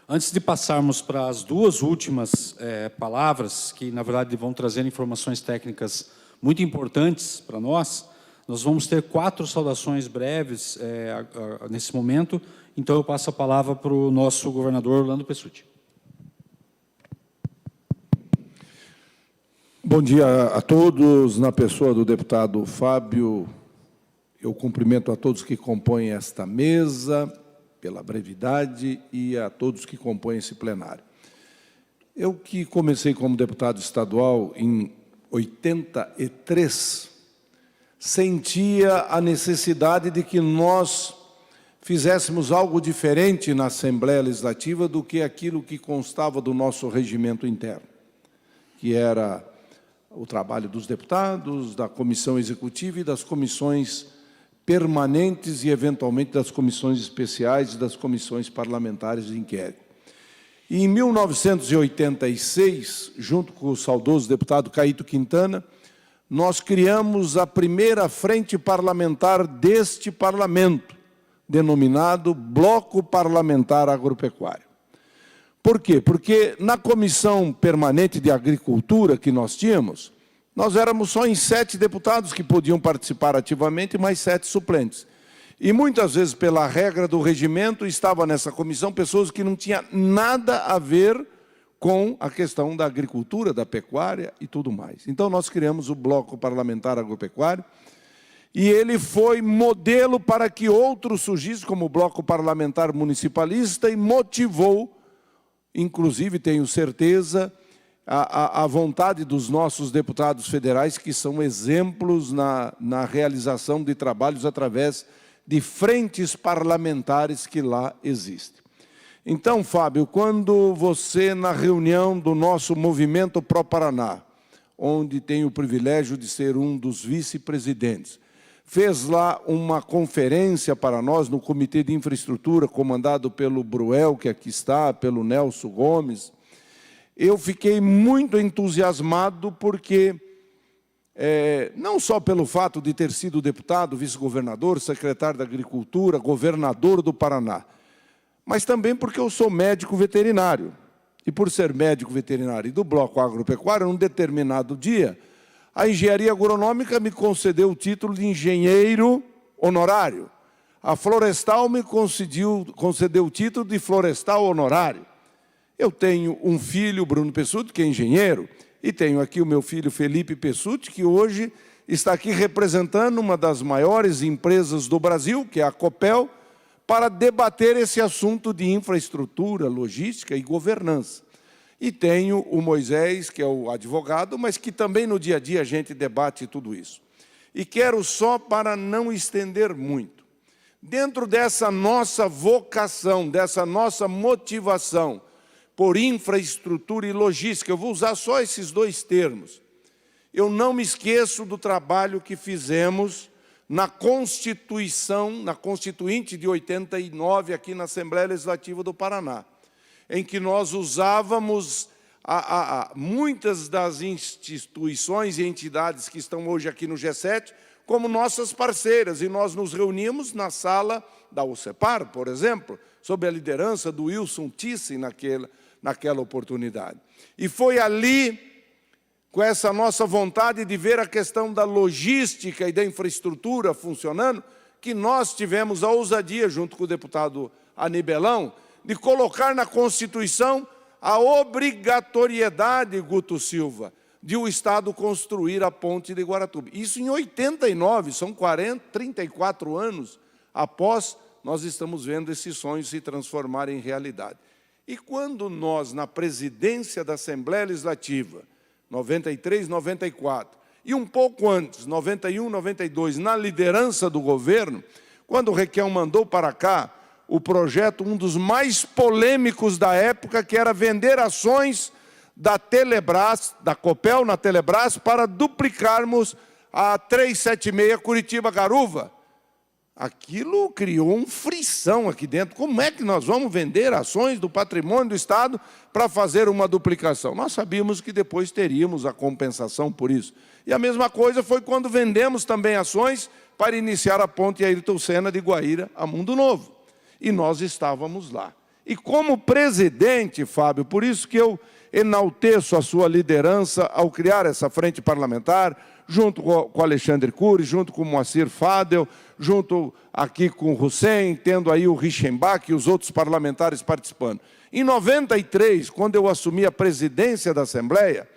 Antes de passarmos para as duas últimas palavras, que, na verdade, vão trazer informações técnicas muito importantes para nós vamos ter 4 saudações breves nesse momento. Então, eu passo a palavra para o nosso governador Orlando Pessutti. Bom dia a todos. Na pessoa do deputado Fábio, eu cumprimento a todos que compõem esta mesa, pela brevidade, e a todos que compõem esse plenário. Eu que comecei como deputado estadual em 83, sentia a necessidade de que nós fizéssemos algo diferente na Assembleia Legislativa do que aquilo que constava do nosso regimento interno, que era o trabalho dos deputados, da comissão executiva e das comissões permanentes e, eventualmente, das comissões especiais e das comissões parlamentares de inquérito. E, em 1986, junto com o saudoso deputado Caíto Quintana, nós criamos a primeira frente parlamentar deste parlamento, denominado Bloco Parlamentar Agropecuário. Por quê? Porque na Comissão Permanente de Agricultura que nós tínhamos, nós éramos só em 7 deputados que podiam participar ativamente, mais 7 suplentes. E muitas vezes, pela regra do regimento, estava nessa comissão pessoas que não tinham nada a ver com a questão da agricultura, da pecuária e tudo mais. Então, nós criamos o Bloco Parlamentar Agropecuário, e ele foi modelo para que outros surgissem, como o Bloco Parlamentar Municipalista, e motivou, inclusive, tenho certeza, a vontade dos nossos deputados federais, que são exemplos na realização de trabalhos através de frentes parlamentares que lá existem. Então, Fábio, quando você, na reunião do nosso Movimento Pro Paraná, onde tenho o privilégio de ser um dos vice-presidentes, fez lá uma conferência para nós no Comitê de Infraestrutura, comandado pelo Bruel, que aqui está, pelo Nelson Gomes, eu fiquei muito entusiasmado porque, não só pelo fato de ter sido deputado, vice-governador, secretário da Agricultura, governador do Paraná, mas também porque eu sou médico veterinário. E por ser médico veterinário e do Bloco Agropecuário, num determinado dia, a Engenharia Agronômica me concedeu o título de engenheiro honorário. A Florestal me concedeu o título de florestal honorário. Eu tenho um filho, Bruno Pessutti, que é engenheiro, e tenho aqui o meu filho Felipe Pessutti, que hoje está aqui representando uma das maiores empresas do Brasil, que é a Copel, para debater esse assunto de infraestrutura, logística e governança. E tenho o Moisés, que é o advogado, mas que também no dia a dia a gente debate tudo isso. E quero só, para não estender muito, dentro dessa nossa vocação, dessa nossa motivação por infraestrutura e logística, eu vou usar só esses 2 termos. Eu não me esqueço do trabalho que fizemos na Constituição, na Constituinte de 89, aqui na Assembleia Legislativa do Paraná, em que nós usávamos muitas das instituições e entidades que estão hoje aqui no G7 como nossas parceiras, e nós nos reuníamos na sala da UCEPAR, por exemplo, sob a liderança do Wilson Thyssen naquela oportunidade. E foi ali, com essa nossa vontade de ver a questão da logística e da infraestrutura funcionando, que nós tivemos a ousadia, junto com o deputado Anibelão, de colocar na Constituição a obrigatoriedade, Guto Silva, de o Estado construir a ponte de Guaratuba. Isso em 89, são 34 anos após nós estamos vendo esse sonho se transformar em realidade. E quando nós, na presidência da Assembleia Legislativa, 93, 94, e um pouco antes, 91, 92, na liderança do governo, quando o Requião mandou para cá o projeto, um dos mais polêmicos da época, que era vender ações da Telebrás, da Copel na Telebrás, para duplicarmos a 376 Curitiba-Garuva. Aquilo criou um frição aqui dentro. Como é que nós vamos vender ações do patrimônio do Estado para fazer uma duplicação? Nós sabíamos que depois teríamos a compensação por isso. E a mesma coisa foi quando vendemos também ações para iniciar a ponte Ayrton Senna de Guaíra a Mundo Novo. E nós estávamos lá. E como presidente, Fábio, por isso que eu enalteço a sua liderança ao criar essa frente parlamentar, junto com o Alexandre Cury, junto com o Moacir Fadel, junto aqui com o Hussein, tendo aí o Richenbach e os outros parlamentares participando. Em 93, quando eu assumi a presidência da Assembleia,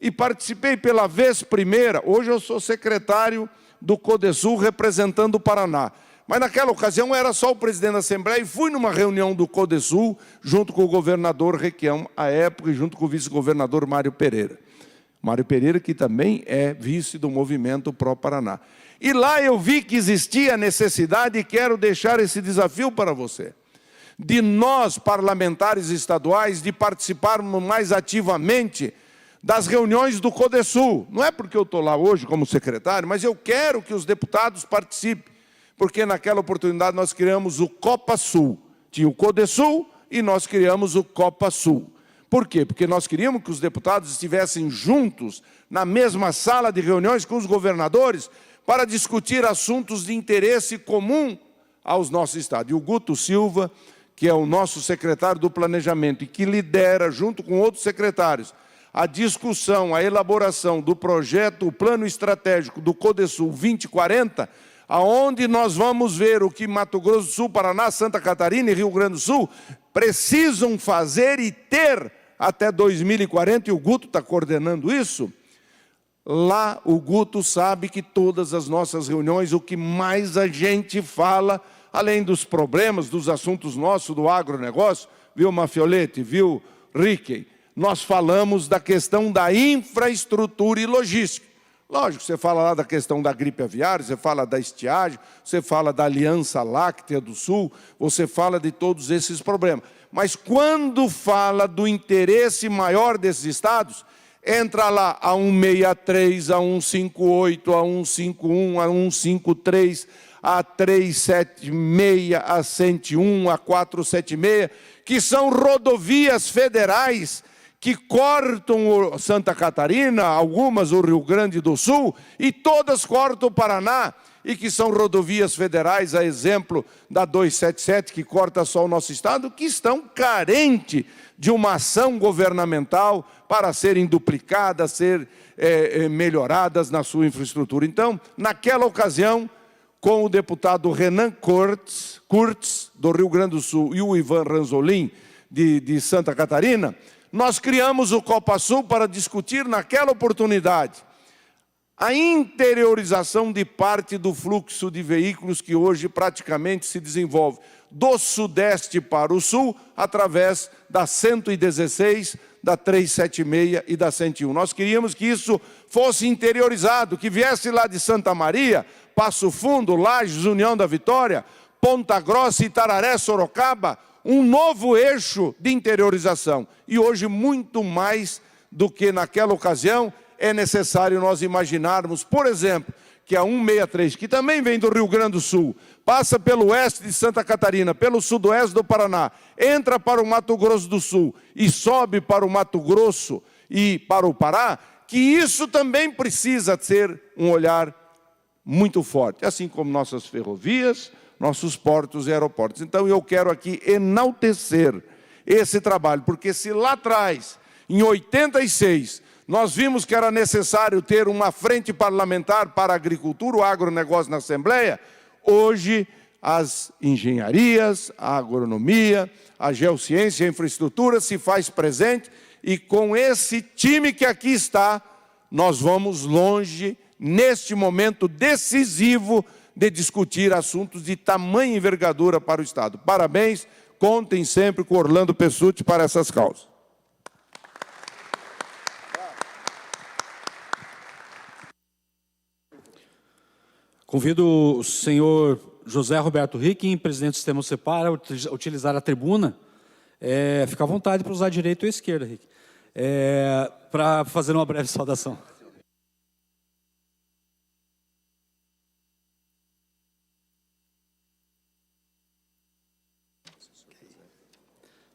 e participei pela vez primeira, hoje eu sou secretário do CODESUL representando o Paraná, mas naquela ocasião eu era só o presidente da Assembleia e fui numa reunião do CODESUL, junto com o governador Requião, à época, e junto com o vice-governador Mário Pereira. Mário Pereira, que também é vice do movimento Pró-Paraná. E lá eu vi que existia necessidade, e quero deixar esse desafio para você, de nós, parlamentares estaduais, de participarmos mais ativamente das reuniões do CODESUL. Não é porque eu estou lá hoje como secretário, mas eu quero que os deputados participem, porque naquela oportunidade nós criamos o Copa Sul. Tinha o CODESUL e nós criamos o Copa Sul. Por quê? Porque nós queríamos que os deputados estivessem juntos, na mesma sala de reuniões com os governadores, para discutir assuntos de interesse comum aos nossos estados. E o Guto Silva, que é o nosso secretário do Planejamento e que lidera, junto com outros secretários, a discussão, a elaboração do projeto, o plano estratégico do CODESUL 2040, aonde nós vamos ver o que Mato Grosso do Sul, Paraná, Santa Catarina e Rio Grande do Sul precisam fazer e ter até 2040, e o Guto está coordenando isso. Lá o Guto sabe que todas as nossas reuniões, o que mais a gente fala, além dos problemas, dos assuntos nossos, do agronegócio, viu, Mafiolete, viu, Rickey, nós falamos da questão da infraestrutura e logística. Lógico, você fala lá da questão da gripe aviária, você fala da estiagem, você fala da Aliança Láctea do Sul, você fala de todos esses problemas. Mas quando fala do interesse maior desses estados, entra lá a 163, a 158, a 151, a 153, a 376, a 101, a 476, que são rodovias federais que cortam Santa Catarina, algumas o Rio Grande do Sul, e todas cortam o Paraná, e que são rodovias federais, a exemplo da 277, que corta só o nosso estado, que estão carentes de uma ação governamental para serem duplicadas, melhoradas na sua infraestrutura. Então, naquela ocasião, com o deputado Renan Kurtz, do Rio Grande do Sul, e o Ivan Ranzolin, de Santa Catarina, nós criamos o Copa Sul para discutir, naquela oportunidade, a interiorização de parte do fluxo de veículos que hoje praticamente se desenvolve do Sudeste para o Sul, através da 116, da 376 e da 101. Nós queríamos que isso fosse interiorizado, que viesse lá de Santa Maria, Passo Fundo, Lages, União da Vitória, Ponta Grossa, Itararé, Sorocaba, um novo eixo de interiorização. E hoje, muito mais do que naquela ocasião, é necessário nós imaginarmos, por exemplo, que é a 163, que também vem do Rio Grande do Sul, passa pelo oeste de Santa Catarina, pelo sudoeste do Paraná, entra para o Mato Grosso do Sul e sobe para o Mato Grosso e para o Pará, que isso também precisa ter um olhar muito forte, assim como nossas ferrovias, nossos portos e aeroportos. Então, eu quero aqui enaltecer esse trabalho, porque se lá atrás, em 86, nós vimos que era necessário ter uma frente parlamentar para a agricultura, o agronegócio na Assembleia, hoje as engenharias, a agronomia, a geociência, a infraestrutura se faz presente e com esse time que aqui está, nós vamos longe neste momento decisivo de discutir assuntos de tamanha envergadura para o Estado. Parabéns, contem sempre com Orlando Pessutti para essas causas. Convido o senhor José Roberto Riquim, presidente do Sistema Separa, a utilizar a tribuna. Fica à vontade para usar a direita ou a esquerda, Riquim, para fazer uma breve saudação.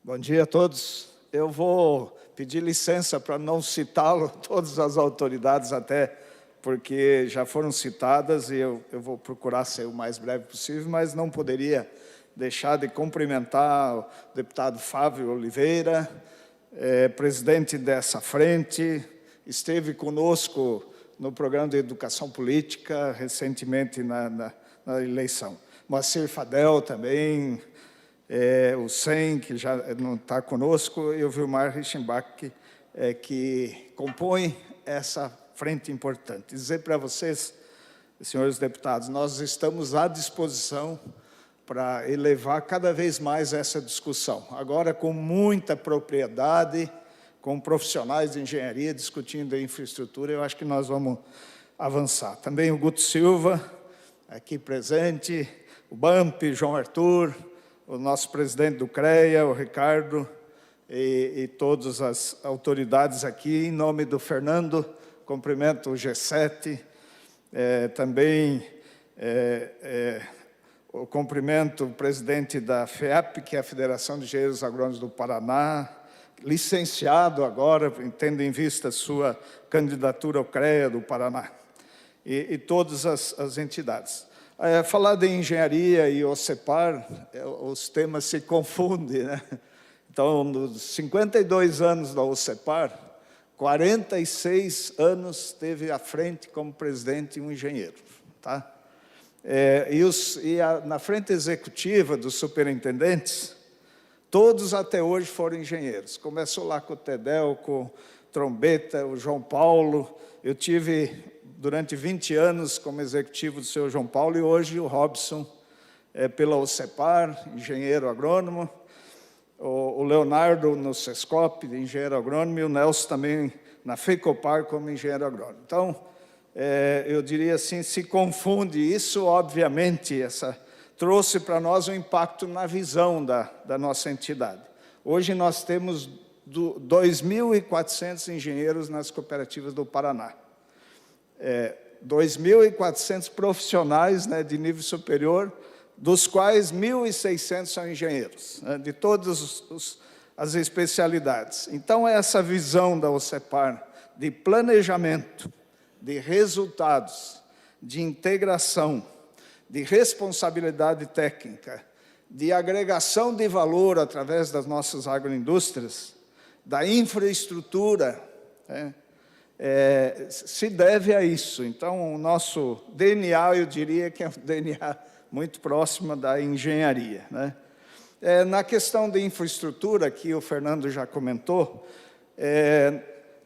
Bom dia a todos. Eu vou pedir licença para não citá-lo, todas as autoridades até, porque já foram citadas e eu vou procurar ser o mais breve possível, mas não poderia deixar de cumprimentar o deputado Fábio Oliveira, presidente dessa frente, esteve conosco no programa de educação política, recentemente na eleição. Moacir Fadel também, o SEM, que já não está conosco, e o Vilmar Reichenbach, que compõe essa frente importante. Dizer para vocês, senhores deputados, nós estamos à disposição para elevar cada vez mais essa discussão. Agora, com muita propriedade, com profissionais de engenharia discutindo a infraestrutura, eu acho que nós vamos avançar. Também o Guto Silva, aqui presente, o BAMP, João Arthur, o nosso presidente do CREA, o Ricardo, e todas as autoridades aqui, em nome do Fernando, cumprimento o G7, também o cumprimento o presidente da FEAP, que é a Federação de Engenheiros Agrônomos do Paraná, licenciado agora, tendo em vista a sua candidatura ao CREA do Paraná, e todas as entidades. Falar de engenharia e OCEPAR, os temas se confundem, né? Então, nos 52 anos da OCEPAR, 46 anos teve à frente como presidente um engenheiro. Tá? Na frente executiva dos superintendentes, todos até hoje foram engenheiros. Começou lá com o Tedel, com o Trombeta, o João Paulo. Eu tive, durante 20 anos, como executivo do seu João Paulo, e hoje o Robson, pela OCEPAR, engenheiro agrônomo, o Leonardo no SESCOP, engenheiro agrônomo, e o Nelson também na FECOPAR como engenheiro agrônomo. Então, eu diria assim, se confunde isso, obviamente, trouxe para nós um impacto na visão da nossa entidade. Hoje nós temos 2.400 engenheiros nas cooperativas do Paraná. 2.400 profissionais, né, de nível superior, dos quais 1.600 são engenheiros, né, de todas as especialidades. Então, essa visão da OCEPAR de planejamento, de resultados, de integração, de responsabilidade técnica, de agregação de valor através das nossas agroindústrias, da infraestrutura, né, se deve a isso. Então, o nosso DNA, eu diria que é um DNA muito próximo da engenharia, né? Na questão de infraestrutura, que o Fernando já comentou,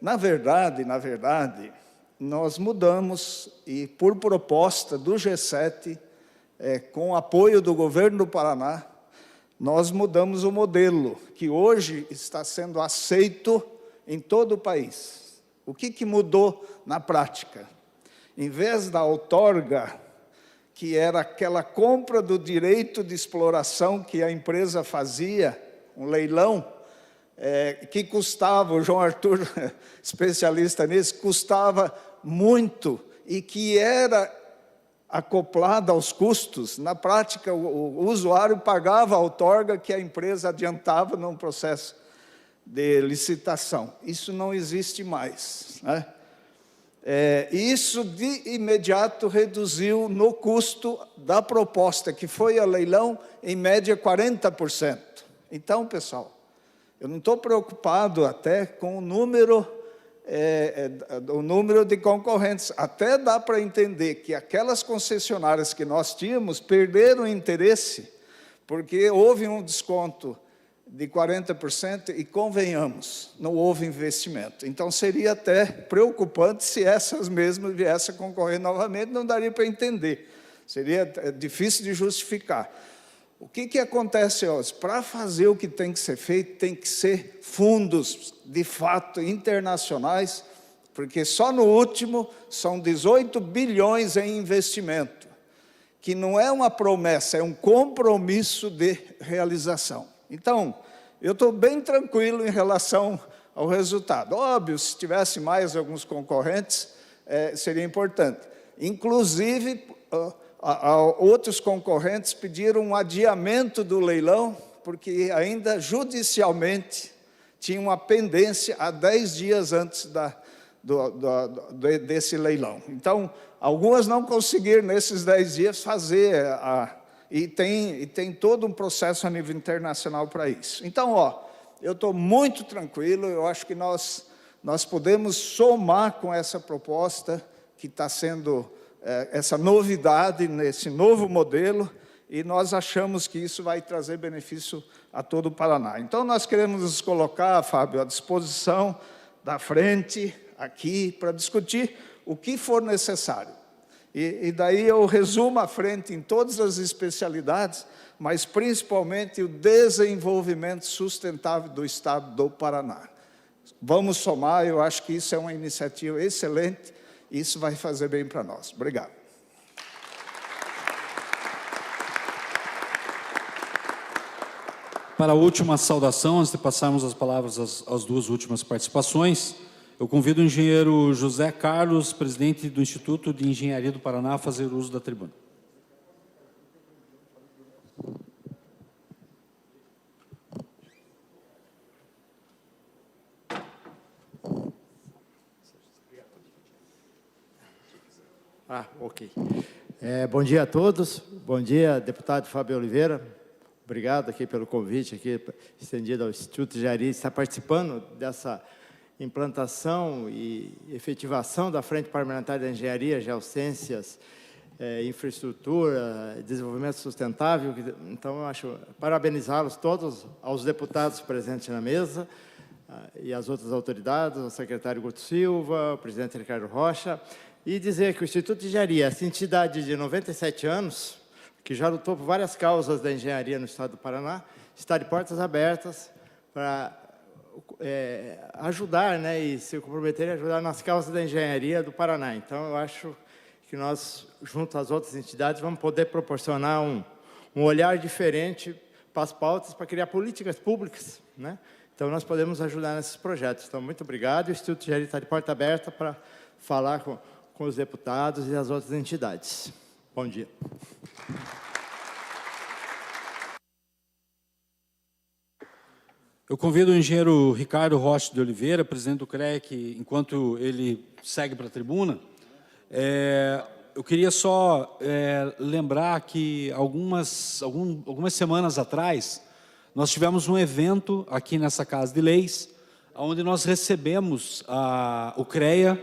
na verdade, nós mudamos, e por proposta do G7, com apoio do governo do Paraná, nós mudamos o modelo, que hoje está sendo aceito em todo o país. O que mudou na prática? Em vez da outorga, que era aquela compra do direito de exploração que a empresa fazia, um leilão, que custava, o João Arthur, especialista nisso, custava muito, e que era acoplada aos custos. Na prática, o usuário pagava a outorga que a empresa adiantava num processo de licitação. Isso não existe mais, né? Isso, de imediato, reduziu no custo da proposta, que foi a leilão, em média, 40%. Então, pessoal, eu não estou preocupado até com o número de concorrentes. Até dá para entender que aquelas concessionárias que nós tínhamos perderam interesse, porque houve um desconto de 40% e, convenhamos, não houve investimento. Então, seria até preocupante se essas mesmas viessem a concorrer novamente, não daria para entender. Seria difícil de justificar. O que acontece hoje? Para fazer o que tem que ser feito, tem que ser fundos, de fato, internacionais, porque só no último são 18 bilhões em investimento, que não é uma promessa, é um compromisso de realização. Então, eu estou bem tranquilo em relação ao resultado. Óbvio, se tivesse mais alguns concorrentes, seria importante. Inclusive, outros concorrentes pediram um adiamento do leilão, porque ainda judicialmente tinha uma pendência há 10 dias antes desse leilão. Então, algumas não conseguiram, nesses 10 dias, fazer e tem todo um processo a nível internacional para isso. Então, eu estou muito tranquilo, eu acho que nós podemos somar com essa proposta que está sendo, essa novidade, nesse novo modelo, e nós achamos que isso vai trazer benefício a todo o Paraná. Então, nós queremos nos colocar, Fábio, à disposição da frente, aqui, para discutir o que for necessário. E daí eu resumo a frente em todas as especialidades, mas principalmente o desenvolvimento sustentável do Estado do Paraná. Vamos somar, eu acho que isso é uma iniciativa excelente, e isso vai fazer bem para nós. Obrigado. Para a última saudação, antes de passarmos as palavras às duas últimas participações, eu convido o engenheiro José Carlos, presidente do Instituto de Engenharia do Paraná, a fazer uso da tribuna. Ok. Bom dia a todos. Bom dia, deputado Fábio Oliveira. Obrigado aqui pelo convite aqui estendido ao Instituto de Engenharia, estar participando dessa implantação e efetivação da Frente Parlamentar da Engenharia, Geociências, Infraestrutura, Desenvolvimento Sustentável. Então, eu acho, parabenizá-los todos, aos deputados presentes na mesa e às outras autoridades, ao secretário Guto Silva, ao presidente Ricardo Rocha, e dizer que o Instituto de Engenharia, essa entidade de 97 anos, que já lutou por várias causas da engenharia no estado do Paraná, está de portas abertas para ajudar, né, e se comprometer a ajudar nas causas da engenharia do Paraná. Então, eu acho que nós, junto às outras entidades, vamos poder proporcionar um olhar diferente para as pautas, para criar políticas públicas, né? Então, nós podemos ajudar nesses projetos. Então, muito obrigado. O Instituto de Engenharia está de porta aberta para falar com os deputados e as outras entidades. Bom dia. Eu convido o engenheiro Ricardo Rocha de Oliveira, presidente do CREA, que, enquanto ele segue para a tribuna, eu queria só lembrar que algumas semanas atrás, nós tivemos um evento aqui nessa Casa de Leis, onde nós recebemos o CREA,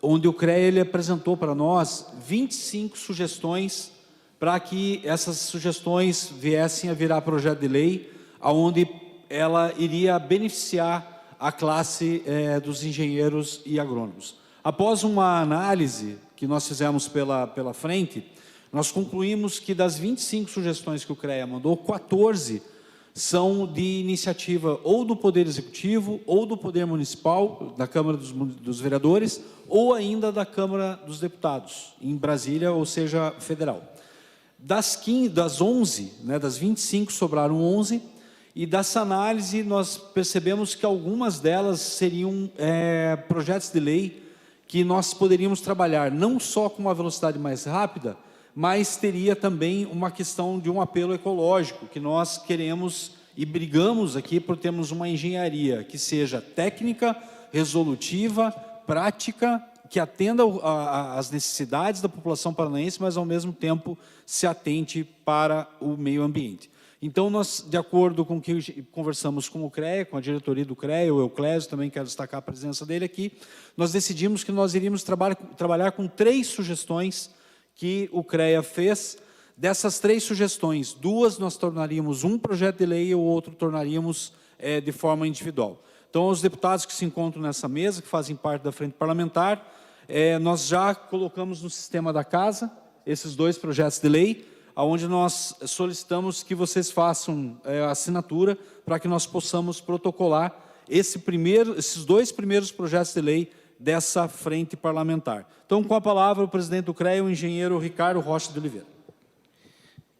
onde o CREA ele apresentou para nós 25 sugestões para que essas sugestões viessem a virar projeto de lei, onde ela iria beneficiar a classe dos engenheiros e agrônomos. Após uma análise que nós fizemos pela frente, nós concluímos que das 25 sugestões que o CREA mandou, 14 são de iniciativa ou do Poder Executivo, ou do Poder Municipal, da Câmara dos Vereadores, ou ainda da Câmara dos Deputados, em Brasília, ou seja, federal. Das 11, né, das 25 sobraram 11, e dessa análise nós percebemos que algumas delas seriam projetos de lei que nós poderíamos trabalhar não só com uma velocidade mais rápida, mas teria também uma questão de um apelo ecológico, que nós queremos e brigamos aqui por termos uma engenharia que seja técnica, resolutiva, prática, que atenda às necessidades da população paranaense, mas ao mesmo tempo se atente para o meio ambiente. Então, nós, de acordo com o que conversamos com o CREA, com a diretoria do CREA, o Euclésio, também quero destacar a presença dele aqui, nós decidimos que nós iríamos trabalhar com 3 sugestões que o CREA fez. Dessas 3 sugestões, 2 nós tornaríamos um projeto de lei e o outro tornaríamos de forma individual. Então, os deputados que se encontram nessa mesa, que fazem parte da frente parlamentar, nós já colocamos no sistema da casa esses 2 projetos de lei, onde nós solicitamos que vocês façam a assinatura para que nós possamos protocolar esses 2 primeiros projetos de lei dessa frente parlamentar. Então, com a palavra, o presidente do CREA, o engenheiro Ricardo Rocha de Oliveira.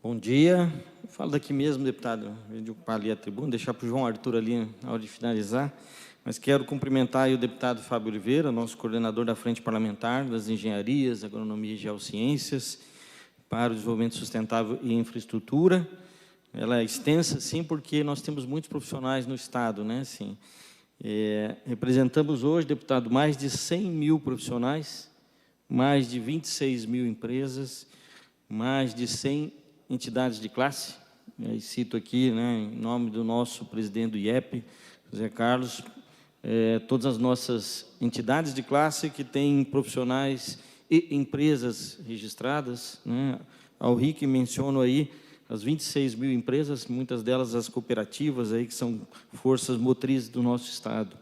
Bom dia. Eu falo daqui mesmo, deputado, de ocupar ali a tribuna, deixar para o João Arthur ali na hora de finalizar. Mas quero cumprimentar aí o deputado Fábio Oliveira, nosso coordenador da Frente Parlamentar das Engenharias, Agronomia e Geociências, para o Desenvolvimento Sustentável e Infraestrutura. Ela é extensa, sim, porque nós temos muitos profissionais no Estado, né? Assim, representamos hoje, deputado, mais de 100 mil profissionais, mais de 26 mil empresas, mais de 100 entidades de classe. E cito aqui, né, em nome do nosso presidente do IEP, José Carlos, todas as nossas entidades de classe que têm profissionais e empresas registradas, né? Ao RIC menciono aí as 26 mil empresas, muitas delas as cooperativas, aí, que são forças motrizes do nosso Estado.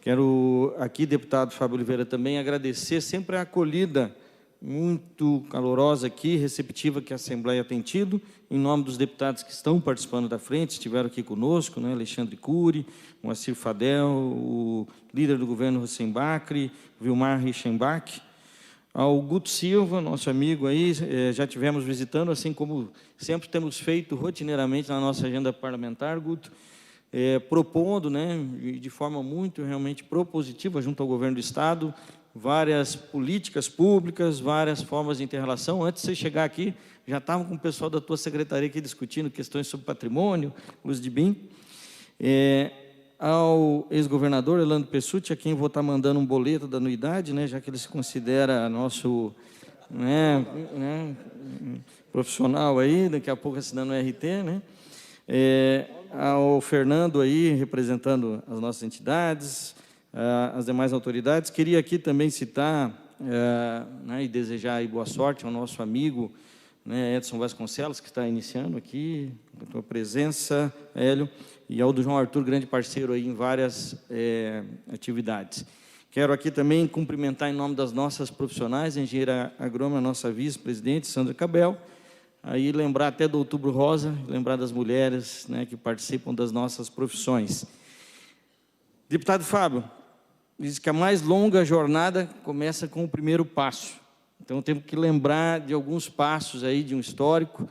Quero aqui, deputado Fábio Oliveira, também agradecer sempre a acolhida muito calorosa aqui, receptiva que a Assembleia tem tido, em nome dos deputados que estão participando da frente, estiveram aqui conosco, né, Alexandre Cury, Moacir Fadel, o líder do governo Hussein Bacri, Vilmar Reichenbach, ao Guto Silva, nosso amigo aí, já tivemos visitando, assim como sempre temos feito rotineiramente na nossa agenda parlamentar, Guto, propondo, né, de forma muito realmente propositiva junto ao governo do Estado, várias políticas públicas, várias formas de inter-relação. Antes de você chegar aqui, já estavam com o pessoal da tua secretaria aqui discutindo questões sobre patrimônio, luz de BIM. Ao ex-governador Elano Pessutti, a quem vou estar mandando um boleto da anuidade, né, já que ele se considera nosso profissional aí, daqui a pouco assinando o RT, né? Ao Fernando aí, representando as nossas entidades, as demais autoridades. Queria aqui também citar e desejar aí boa sorte ao nosso amigo, né, Edson Vasconcelos, que está iniciando aqui, com a tua presença, Hélio, e ao do João Arthur, grande parceiro aí em várias atividades. Quero aqui também cumprimentar em nome das nossas profissionais, a engenheira agrônoma, nossa vice-presidente, Sandra Cabel, aí lembrar até do Outubro Rosa, lembrar das mulheres, né, que participam das nossas profissões. Deputado Fábio, diz que a mais longa jornada começa com o primeiro passo. Então, temos que lembrar de alguns passos aí, de um histórico.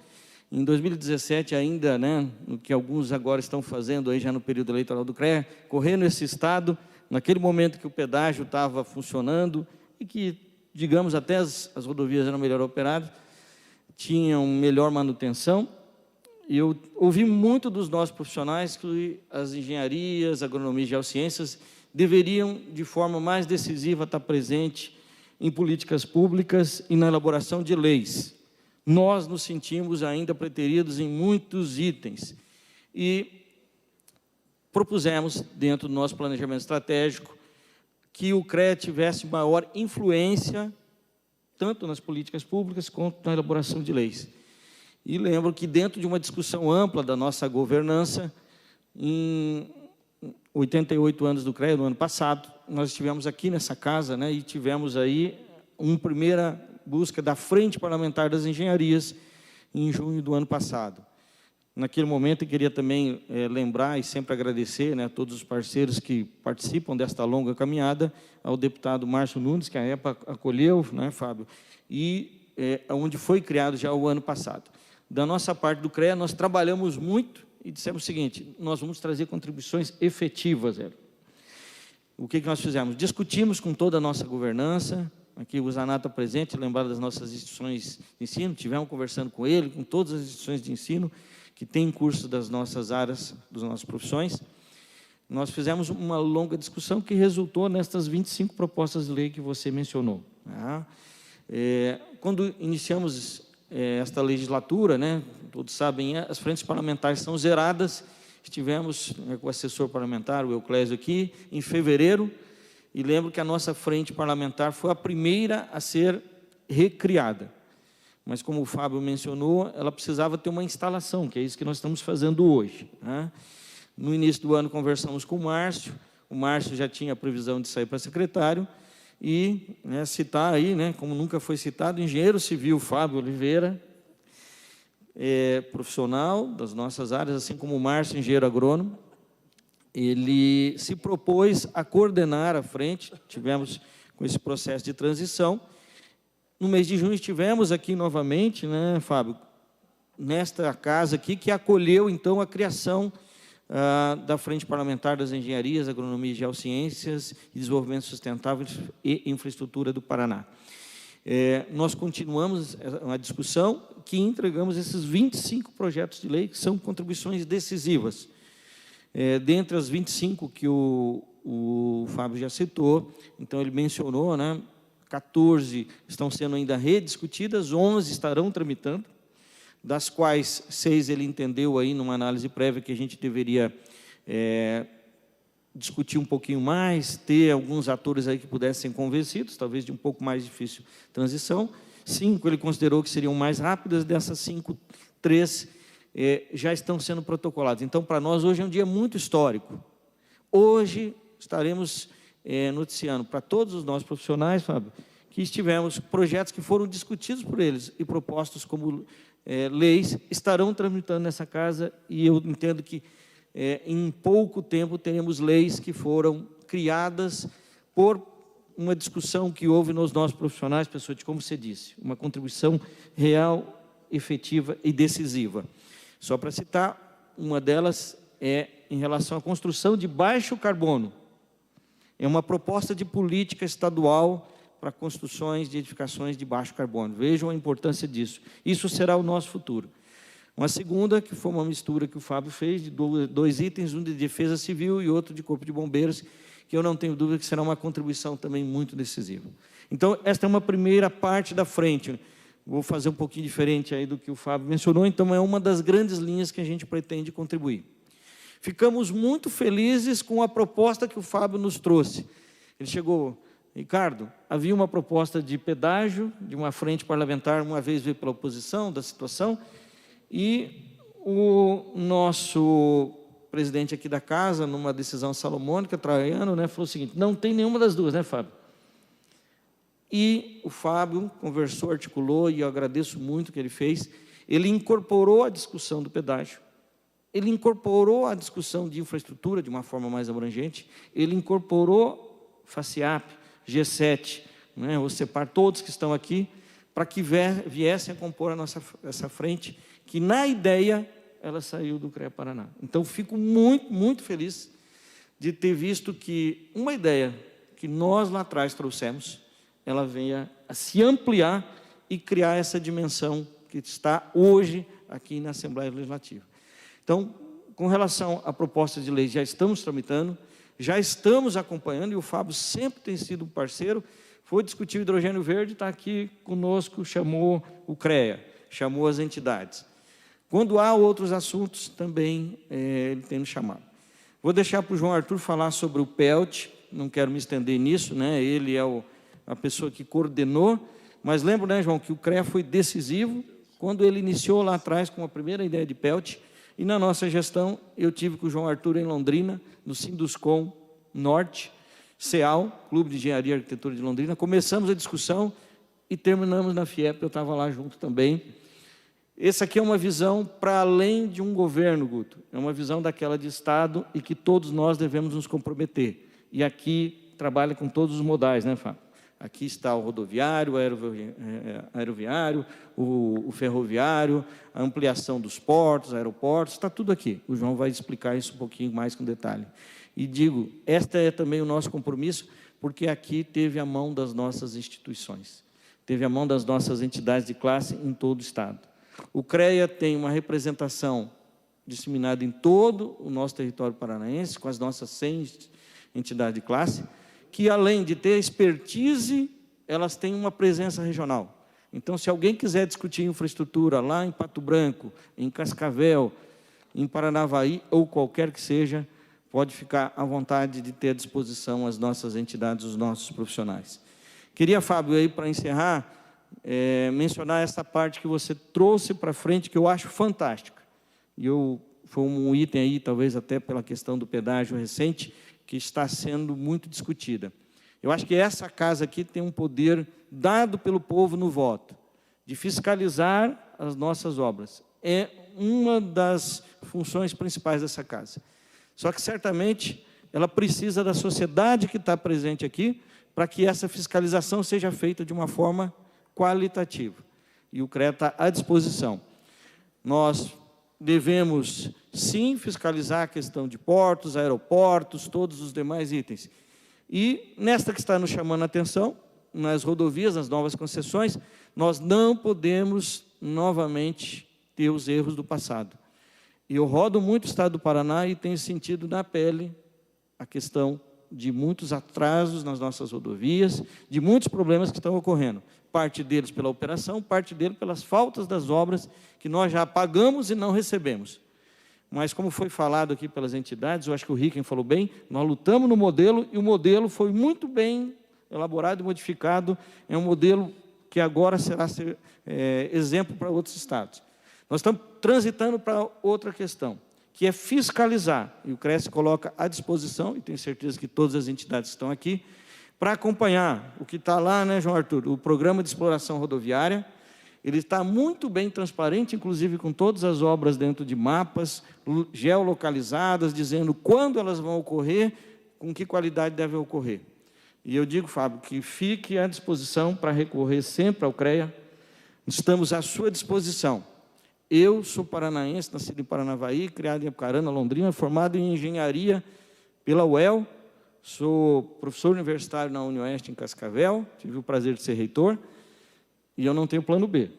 Em 2017, ainda, né, no que alguns agora estão fazendo aí já no período eleitoral do CREA, correndo esse estado, naquele momento que o pedágio estava funcionando e que, digamos, até as rodovias eram melhor operadas, tinham melhor manutenção. E eu ouvi muito dos nossos profissionais que as engenharias, agronomia e geociências deveriam, de forma mais decisiva, estar presente em políticas públicas e na elaboração de leis. Nós nos sentimos ainda preteridos em muitos itens e propusemos, dentro do nosso planejamento estratégico, que o CREA tivesse maior influência, tanto nas políticas públicas quanto na elaboração de leis. E lembro que, dentro de uma discussão ampla da nossa governança, em 88 anos do CREA, no ano passado, nós estivemos aqui nessa casa, né, e tivemos aí uma primeira busca da Frente Parlamentar das Engenharias, em junho do ano passado. Naquele momento, eu queria também lembrar e sempre agradecer, né, a todos os parceiros que participam desta longa caminhada, ao deputado Márcio Nunes, que a EPA acolheu, né, Fábio, e onde foi criado já o ano passado. Da nossa parte do CREA, nós trabalhamos muito e dissemos o seguinte: nós vamos trazer contribuições efetivas. O que nós fizemos? Discutimos com toda a nossa governança, aqui o Zanata presente, lembrar das nossas instituições de ensino, tivemos conversando com ele, com todas as instituições de ensino que têm curso das nossas áreas, das nossas profissões. Nós fizemos uma longa discussão que resultou nestas 25 propostas de lei que você mencionou. Tá? Quando iniciamos esta legislatura, né, todos sabem, as frentes parlamentares são zeradas. Estivemos com o assessor parlamentar, o Euclésio, aqui, em fevereiro, e lembro que a nossa frente parlamentar foi a primeira a ser recriada. Mas, como o Fábio mencionou, ela precisava ter uma instalação, que é isso que nós estamos fazendo hoje. Né? No início do ano, conversamos com o Márcio já tinha a previsão de sair para secretário, e citar aí, como nunca foi citado, o engenheiro civil Fábio Oliveira, profissional das nossas áreas, assim como o Márcio, engenheiro agrônomo. Ele se propôs a coordenar a frente, tivemos com esse processo de transição. No mês de junho estivemos aqui novamente, Fábio, nesta casa aqui, que acolheu, então, a criação da Frente Parlamentar das Engenharias, Agronomia e Geociências e Desenvolvimento Sustentável e Infraestrutura do Paraná. Nós continuamos a discussão que entregamos esses 25 projetos de lei, que são contribuições decisivas. Dentre as 25 que o Fábio já citou, então ele mencionou, 14 estão sendo ainda rediscutidas, 11 estarão tramitando, das quais 6 ele entendeu aí numa análise prévia que a gente deveria discutir um pouquinho mais, ter alguns atores aí que pudessem ser convencidos, talvez de um pouco mais difícil transição. 5 ele considerou que seriam mais rápidas, dessas 5, 3 já estão sendo protocolados. Então, para nós, hoje é um dia muito histórico. Hoje estaremos noticiando para todos os nossos profissionais, Fábio, que tivemos projetos que foram discutidos por eles e propostos como leis, estarão tramitando nessa casa, e eu entendo que em pouco tempo teremos leis que foram criadas por uma discussão que houve nos nossos profissionais, pessoal, de como você disse, uma contribuição real, efetiva e decisiva. Só para citar, uma delas é em relação à construção de baixo carbono. É uma proposta de política estadual para construções de edificações de baixo carbono. Vejam a importância disso. Isso será o nosso futuro. Uma segunda, que foi uma mistura que o Fábio fez, de 2 itens, um de defesa civil e outro de corpo de bombeiros, que eu não tenho dúvida que será uma contribuição também muito decisiva. Então, esta é uma primeira parte da frente. Vou fazer um pouquinho diferente aí do que o Fábio mencionou, então é uma das grandes linhas que a gente pretende contribuir. Ficamos muito felizes com a proposta que o Fábio nos trouxe. Ele chegou, Ricardo, havia uma proposta de pedágio, de uma frente parlamentar, uma vez veio pela oposição da situação, e o nosso presidente aqui da casa, numa decisão salomônica, Traiano, falou o seguinte: não tem nenhuma das duas, Fábio? E o Fábio conversou, articulou, e eu agradeço muito o que ele fez. Ele incorporou a discussão do pedágio, ele incorporou a discussão de infraestrutura de uma forma mais abrangente, ele incorporou FACIAP, G7, o CEPAR, todos que estão aqui, para que viessem a compor essa frente, que na ideia ela saiu do CREA Paraná. Então, fico muito, muito feliz de ter visto que uma ideia que nós lá atrás trouxemos, ela venha a se ampliar e criar essa dimensão que está hoje aqui na Assembleia Legislativa. Então, com relação à proposta de lei, já estamos tramitando, já estamos acompanhando, e o Fábio sempre tem sido um parceiro. Foi discutir o hidrogênio verde, está aqui conosco, chamou o CREA, chamou as entidades. Quando há outros assuntos, também ele tem nos chamado. Vou deixar para o João Arthur falar sobre o PELT, não quero me estender nisso, ele é a pessoa que coordenou, mas lembro, João, que o CREA foi decisivo quando ele iniciou lá atrás com a primeira ideia de PELT, e na nossa gestão eu tive com o João Arthur em Londrina, no Sinduscom Norte, CEAL, Clube de Engenharia e Arquitetura de Londrina, começamos a discussão e terminamos na FIEP, eu estava lá junto também. Essa aqui é uma visão para além de um governo, Guto, é uma visão daquela de Estado e que todos nós devemos nos comprometer. E aqui trabalha com todos os modais, Fábio? Aqui está o rodoviário, o aeroviário, o ferroviário, a ampliação dos portos, aeroportos, está tudo aqui. O João vai explicar isso um pouquinho mais com detalhe. E digo, este é também o nosso compromisso porque aqui teve a mão das nossas instituições, teve a mão das nossas entidades de classe em todo o Estado. O CREA tem uma representação disseminada em todo o nosso território paranaense, com as nossas 100 entidades de classe, que, além de ter expertise, elas têm uma presença regional. Então, se alguém quiser discutir infraestrutura lá em Pato Branco, em Cascavel, em Paranavaí, ou qualquer que seja, pode ficar à vontade de ter à disposição as nossas entidades, os nossos profissionais. Queria, Fábio, aí para encerrar, mencionar essa parte que você trouxe para frente, que eu acho fantástica. Foi um item aí, talvez até pela questão do pedágio recente, que está sendo muito discutida. Eu acho que essa casa aqui tem um poder dado pelo povo no voto, de fiscalizar as nossas obras. É uma das funções principais dessa casa. Só que, certamente, ela precisa da sociedade que está presente aqui para que essa fiscalização seja feita de uma forma qualitativa. E o CREA está à disposição. Nós devemos, sim, fiscalizar a questão de portos, aeroportos, todos os demais itens. E, nesta que está nos chamando a atenção, nas rodovias, nas novas concessões, nós não podemos, novamente, ter os erros do passado. E eu rodo muito o Estado do Paraná e tenho sentido na pele a questão de muitos atrasos nas nossas rodovias, de muitos problemas que estão ocorrendo. Parte deles pela operação, parte deles pelas faltas das obras que nós já pagamos e não recebemos. Mas, como foi falado aqui pelas entidades, eu acho que o Ricken falou bem, nós lutamos no modelo e o modelo foi muito bem elaborado e modificado. É um modelo que agora será exemplo para outros estados. Nós estamos transitando para outra questão, que é fiscalizar. E o CREA se coloca à disposição, e tenho certeza que todas as entidades estão aqui, para acompanhar o que está lá, né, João Arthur? O Programa de Exploração Rodoviária. Ele está muito bem transparente, inclusive com todas as obras dentro de mapas, geolocalizadas, dizendo quando elas vão ocorrer, com que qualidade devem ocorrer. E eu digo, Fábio, que fique à disposição para recorrer sempre ao CREA. Estamos à sua disposição. Eu sou paranaense, nascido em Paranavaí, criado em Apucarana, Londrina, formado em engenharia pela UEL, sou professor universitário na UniOeste em Cascavel, tive o prazer de ser reitor, e eu não tenho plano B.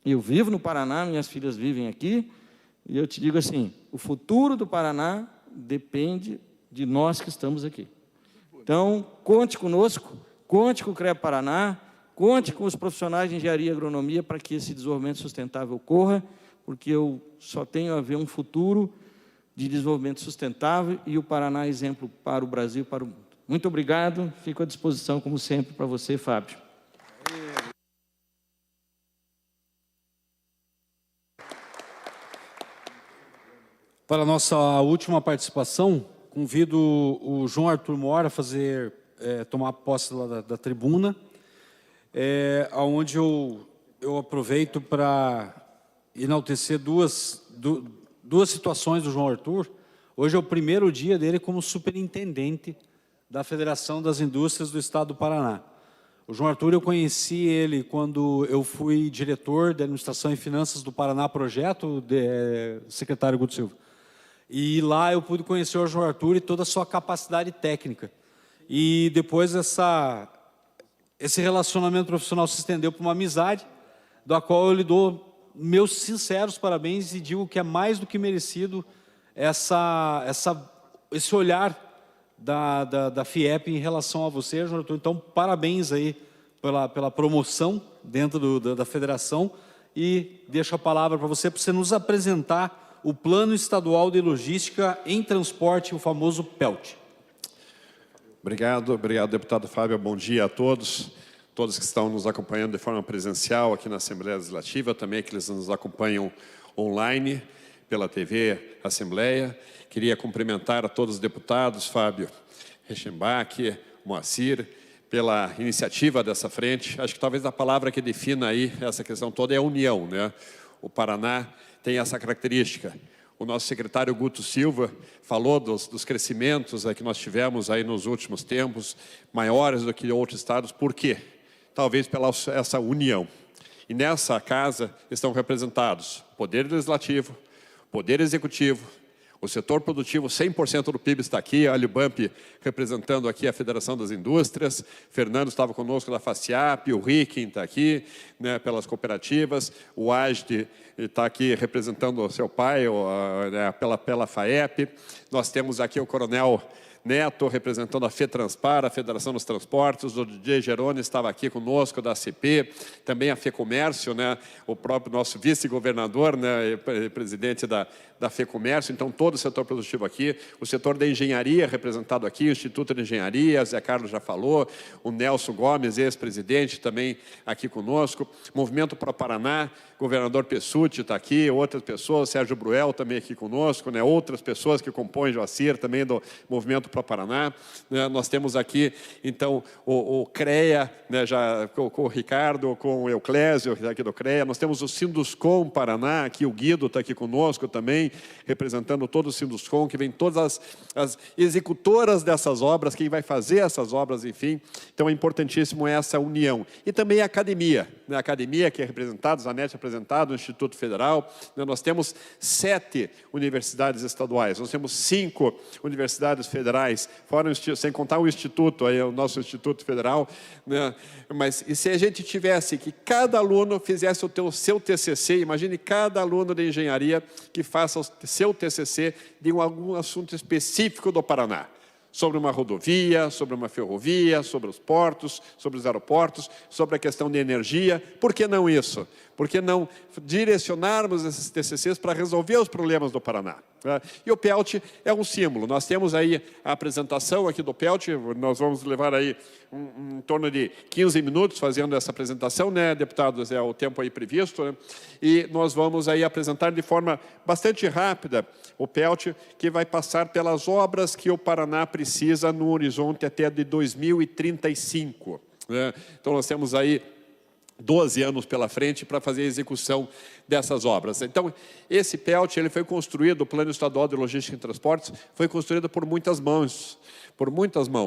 Eu vivo no Paraná, minhas filhas vivem aqui, e eu te digo assim, o futuro do Paraná depende de nós que estamos aqui. Então, conte conosco, conte com o CREA Paraná, conte com os profissionais de engenharia e agronomia para que esse desenvolvimento sustentável ocorra, porque eu só tenho a ver um futuro de desenvolvimento sustentável e o Paraná é exemplo para o Brasil e para o mundo. Muito obrigado, fico à disposição, como sempre, para você, Fábio. Para a nossa última participação, convido o João Arthur Mora a tomar posse lá da tribuna, onde eu aproveito para enaltecer duas situações do João Arthur. Hoje é o primeiro dia dele como superintendente da Federação das Indústrias do Estado do Paraná. O João Arthur, eu conheci ele quando eu fui diretor de Administração e Finanças do Paraná Projeto, secretário Guto Silva. E lá eu pude conhecer o João Arthur e toda a sua capacidade técnica. E depois esse relacionamento profissional se estendeu para uma amizade, da qual eu lhe dou meus sinceros parabéns e digo que é mais do que merecido esse olhar da FIEP em relação a você, João Arthur. Então, parabéns aí pela promoção dentro da federação e deixo a palavra para você nos apresentar o Plano Estadual de Logística em Transporte, o famoso PELT. Obrigado, deputado Fábio. Bom dia a todos que estão nos acompanhando de forma presencial aqui na Assembleia Legislativa, também aqueles que nos acompanham online pela TV Assembleia. Queria cumprimentar a todos os deputados, Fábio Reichenbach, Moacir, pela iniciativa dessa frente. Acho que talvez a palavra que defina aí essa questão toda é a união, né? O Paraná tem essa característica. O nosso secretário Guto Silva falou dos crescimentos que nós tivemos aí nos últimos tempos, maiores do que outros estados. Por quê? Talvez pela essa união. E nessa casa estão representados o Poder Legislativo, o Poder Executivo, O setor produtivo, 100% do PIB está aqui, a Bump representando aqui a Federação das Indústrias, Fernando estava conosco da FACIAP, o Ricken está aqui, né, pelas cooperativas, o AGD está aqui representando o seu pai, né, pela FAEP, nós temos aqui o Coronel Neto, representando a FETranspar, a Federação dos Transportes, o DJ Geroni estava aqui conosco, da ACP, também a FEComércio, né, o próprio nosso vice-governador, né, presidente da FEComércio, então todo o setor produtivo aqui, o setor da engenharia representado aqui, o Instituto de Engenharia, Zé Carlos já falou, o Nelson Gomes, ex-presidente, também aqui conosco, Movimento Pro Paraná, governador Pessutti está aqui, outras pessoas, Sérgio Bruel também aqui conosco, né, outras pessoas que compõem Joacir, também do Movimento Pro Paraná, né, nós temos aqui, então, o CREA, né, já, com o Ricardo, com o Euclésio, aqui do CREA, nós temos o Sinduscom Paraná, aqui o Guido está aqui conosco também, representando todo o Sinduscom, que vem todas as executoras dessas obras, quem vai fazer essas obras, enfim. Então, é importantíssimo essa união. E também a academia, né? A academia que é representada, Zanetti apresentado, o Instituto Federal. Né? Nós temos 7 universidades estaduais, nós temos 5 universidades federais, fora sem contar o Instituto, aí, o nosso Instituto Federal. Né? Mas e se a gente tivesse que cada aluno fizesse o seu TCC, imagine cada aluno de engenharia que faça o seu TCC de algum assunto específico do Paraná, sobre uma rodovia, sobre uma ferrovia, sobre os portos, sobre os aeroportos, sobre a questão de energia. Por que não isso? Por que não direcionarmos esses TCCs para resolver os problemas do Paraná? E o PELT é um símbolo. Nós temos aí a apresentação aqui do PELT, nós vamos levar aí em torno de 15 minutos fazendo essa apresentação, né, deputados? É o tempo aí previsto, né? E nós vamos aí apresentar de forma bastante rápida o PELT, que vai passar pelas obras que o Paraná precisa no horizonte até de 2035. Né? Então, nós temos aí 12 anos pela frente para fazer a execução dessas obras. Então, esse PELT ele foi construído, o Plano Estadual de Logística e Transportes, foi construído por muitas mãos,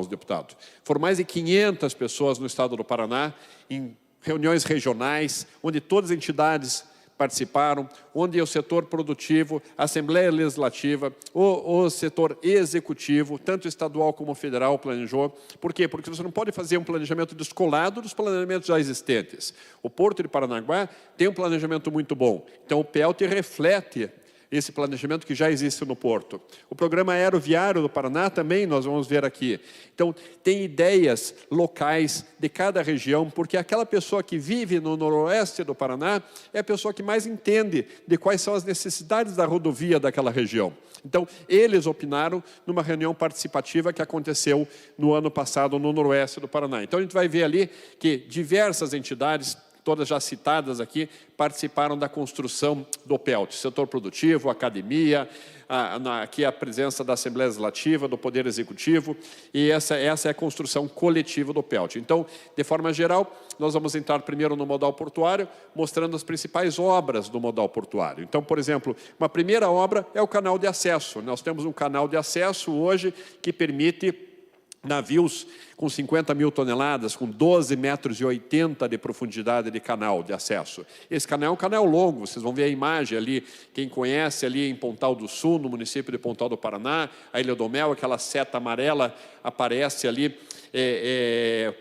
deputado. Foram mais de 500 pessoas no estado do Paraná, em reuniões regionais, onde todas as entidades participaram, onde o setor produtivo, a Assembleia Legislativa, o setor executivo, tanto estadual como federal, planejou. Por quê? Porque você não pode fazer um planejamento descolado dos planejamentos já existentes. O Porto de Paranaguá tem um planejamento muito bom. Então, o PELT reflete esse planejamento que já existe no Porto. O Programa Aeroviário do Paraná também nós vamos ver aqui. Então, tem ideias locais de cada região, porque aquela pessoa que vive no noroeste do Paraná é a pessoa que mais entende de quais são as necessidades da rodovia daquela região. Então, eles opinaram numa reunião participativa que aconteceu no ano passado no noroeste do Paraná. Então, a gente vai ver ali que diversas entidades, todas já citadas aqui, participaram da construção do PELT, setor produtivo, academia, aqui a presença da Assembleia Legislativa, do Poder Executivo, e essa é a construção coletiva do PELT. Então, de forma geral, nós vamos entrar primeiro no modal portuário, mostrando as principais obras do modal portuário. Então, por exemplo, uma primeira obra é o canal de acesso. Nós temos um canal de acesso hoje que permite navios com 50 mil toneladas, com 12,80 metros de profundidade de canal de acesso. Esse canal é um canal longo, vocês vão ver a imagem ali, quem conhece ali em Pontal do Sul, no município de Pontal do Paraná, a Ilha do Mel, aquela seta amarela aparece ali,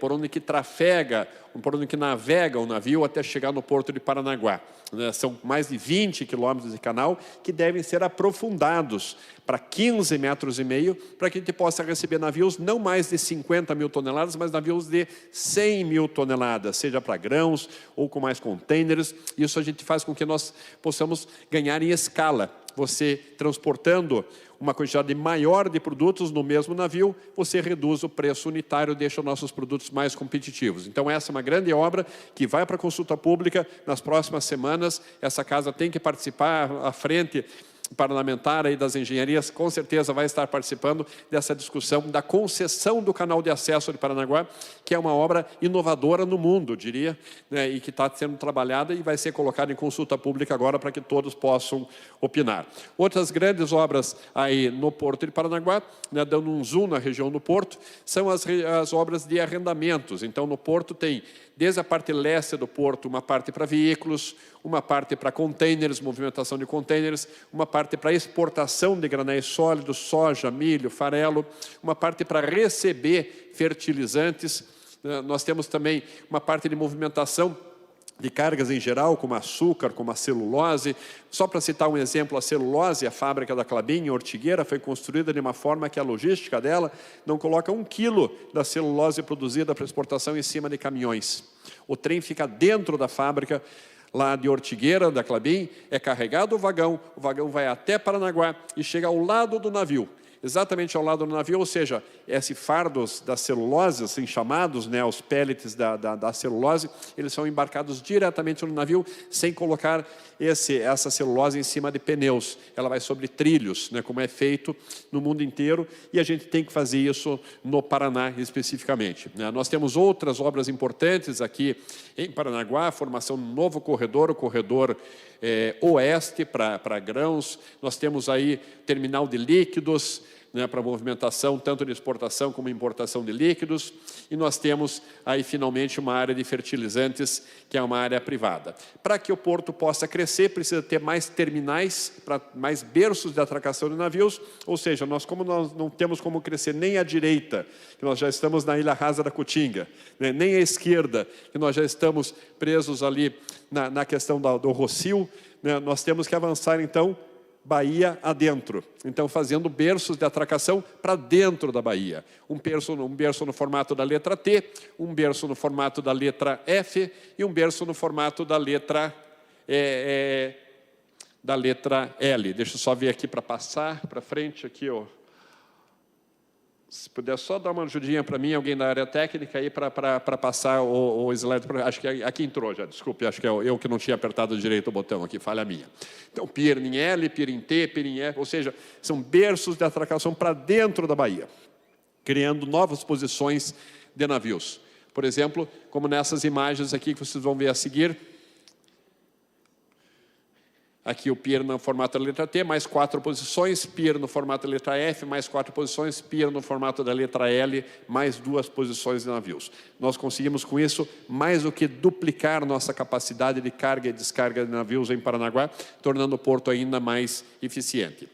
por onde que trafega, por onde que navega o navio até chegar no Porto de Paranaguá. São mais de 20 quilômetros de canal que devem ser aprofundados para 15,5 metros, para que a gente possa receber navios não mais de 50 mil toneladas, mas navios de 100 mil toneladas, seja para grãos ou com mais contêineres. Isso a gente faz com que nós possamos ganhar em escala. Você transportando uma quantidade maior de produtos no mesmo navio, você reduz o preço unitário, deixa os nossos produtos mais competitivos. Então, essa é uma grande obra que vai para a consulta pública nas próximas semanas. Essa casa tem que participar à frente parlamentar aí das engenharias, com certeza vai estar participando dessa discussão da concessão do canal de acesso de Paranaguá, que é uma obra inovadora no mundo, eu diria, né, e que está sendo trabalhada e vai ser colocada em consulta pública agora para que todos possam opinar. Outras grandes obras aí no Porto de Paranaguá, né, dando um zoom na região do Porto, são as obras de arrendamentos. Então, no Porto tem desde a parte leste do porto, uma parte para veículos, uma parte para containers, movimentação de containers, uma parte para exportação de granéis sólidos, soja, milho, farelo, uma parte para receber fertilizantes. Nós temos também uma parte de movimentação de cargas em geral, como açúcar, como a celulose. Só para citar um exemplo, a celulose, a fábrica da Klabin, em Ortigueira, foi construída de uma forma que a logística dela não coloca 1 quilo da celulose produzida para exportação em cima de caminhões. O trem fica dentro da fábrica, lá de Ortigueira, da Klabin, é carregado o vagão vai até Paranaguá e chega ao lado do navio. Exatamente ao lado do navio, ou seja, esses fardos da celulose, assim chamados, né, os pellets da celulose, eles são embarcados diretamente no navio, sem colocar essa celulose em cima de pneus. Ela vai sobre trilhos, né, como é feito no mundo inteiro, e a gente tem que fazer isso no Paraná especificamente, né. Nós temos outras obras importantes aqui em Paranaguá, a formação de um novo corredor, o corredor oeste para grãos. Nós temos aí terminal de líquidos, né, para movimentação tanto de exportação como importação de líquidos, e nós temos aí finalmente uma área de fertilizantes, que é uma área privada. Para que o porto possa crescer, precisa ter mais terminais, mais berços de atracação de navios, ou seja, nós não temos como crescer nem à direita, que nós já estamos na Ilha Rasa da Cutinga, né, nem à esquerda, que nós já estamos presos ali na questão do Rossio, né, nós temos que avançar então Bahia adentro, então fazendo berços de atracação para dentro da Bahia. Um berço no formato da letra T, um berço no formato da letra F e um berço no formato da letra L. Deixa eu só ver aqui para passar para frente aqui, ó. Se puder só dar uma ajudinha para mim, alguém da área técnica, aí para passar o slide. Acho que aqui entrou já, desculpe, acho que é eu que não tinha apertado direito o botão aqui, falha minha. Então, pier em L, pier em T, pier em F, ou seja, são berços de atracação para dentro da Bahia, criando novas posições de navios. Por exemplo, como nessas imagens aqui que vocês vão ver a seguir. Aqui o pier no formato da letra T, mais 4 posições, pier no formato da letra F, mais 4 posições, pier no formato da letra L, mais 2 posições de navios. Nós conseguimos com isso mais do que duplicar nossa capacidade de carga e descarga de navios em Paranaguá, tornando o porto ainda mais eficiente.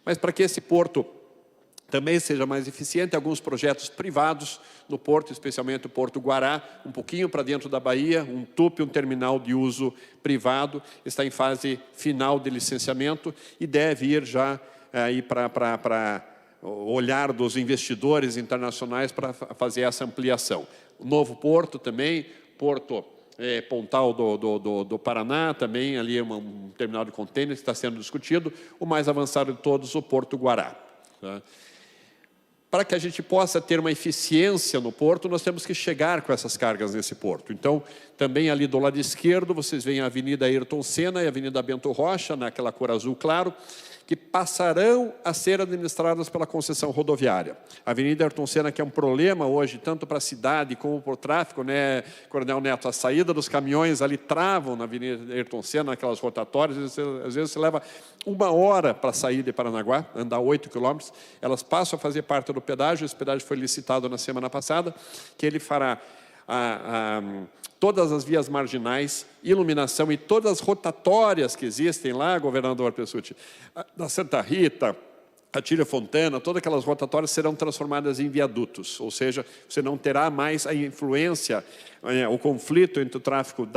Mas para que esse porto também seja mais eficiente, alguns projetos privados no porto, especialmente o Porto Guará, um pouquinho para dentro da Bahia, um TUP, um terminal de uso privado, está em fase final de licenciamento e deve ir já para olhar dos investidores internacionais para fazer essa ampliação. O novo porto também, Porto Pontal do Paraná, também ali um terminal de contêineres que está sendo discutido, o mais avançado de todos, o Porto Guará. Tá? Para que a gente possa ter uma eficiência no porto, nós temos que chegar com essas cargas nesse porto. Então, também ali do lado esquerdo, vocês veem a Avenida Ayrton Senna e a Avenida Bento Rocha, naquela cor azul claro, que passarão a ser administradas pela concessão rodoviária. A Avenida Ayrton Senna, que é um problema hoje, tanto para a cidade como para o tráfego, né, Coronel Neto? A saída dos caminhões ali travam na Avenida Ayrton Senna, naquelas rotatórias, às vezes você leva 1 hora para sair de Paranaguá, andar 8 quilômetros, elas passam a fazer parte do pedágio, esse pedágio foi licitado na semana passada, que ele fará todas as vias marginais, iluminação e todas as rotatórias que existem lá, governador Pessutti, da Santa Rita, a Tília Fontana, todas aquelas rotatórias serão transformadas em viadutos, ou seja, você não terá mais a influência, o conflito entre o tráfego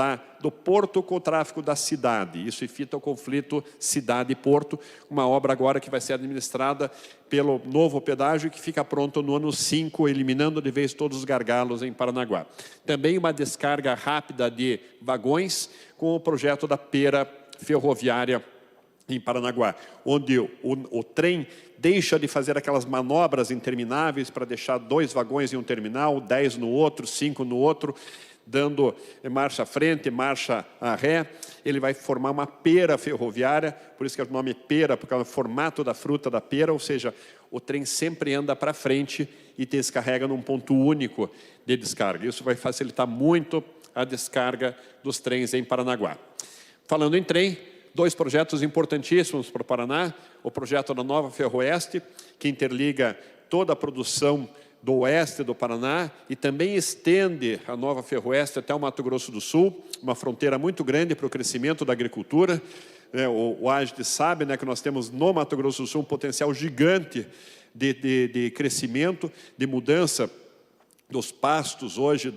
do porto com o tráfego da cidade. Isso evita o conflito cidade-porto, uma obra agora que vai ser administrada pelo novo pedágio que fica pronto no ano 5, eliminando de vez todos os gargalos em Paranaguá. Também uma descarga rápida de vagões com o projeto da pera ferroviária em Paranaguá, onde o trem deixa de fazer aquelas manobras intermináveis para deixar 2 vagões em um terminal, 10 no outro, 5 no outro, dando marcha à frente, marcha à ré. Ele vai formar uma pera ferroviária, por isso que é o nome pera, porque é o formato da fruta da pera, ou seja, o trem sempre anda para frente e descarrega num ponto único de descarga. Isso vai facilitar muito a descarga dos trens em Paranaguá. Falando em trem, 2 projetos importantíssimos para o Paraná, o projeto da Nova Ferroeste, que interliga toda a produção do oeste do Paraná e também estende a nova Ferroeste até o Mato Grosso do Sul, uma fronteira muito grande para o crescimento da agricultura. O Agde sabe, né, que nós temos no Mato Grosso do Sul um potencial gigante de crescimento, de mudança dos pastos hoje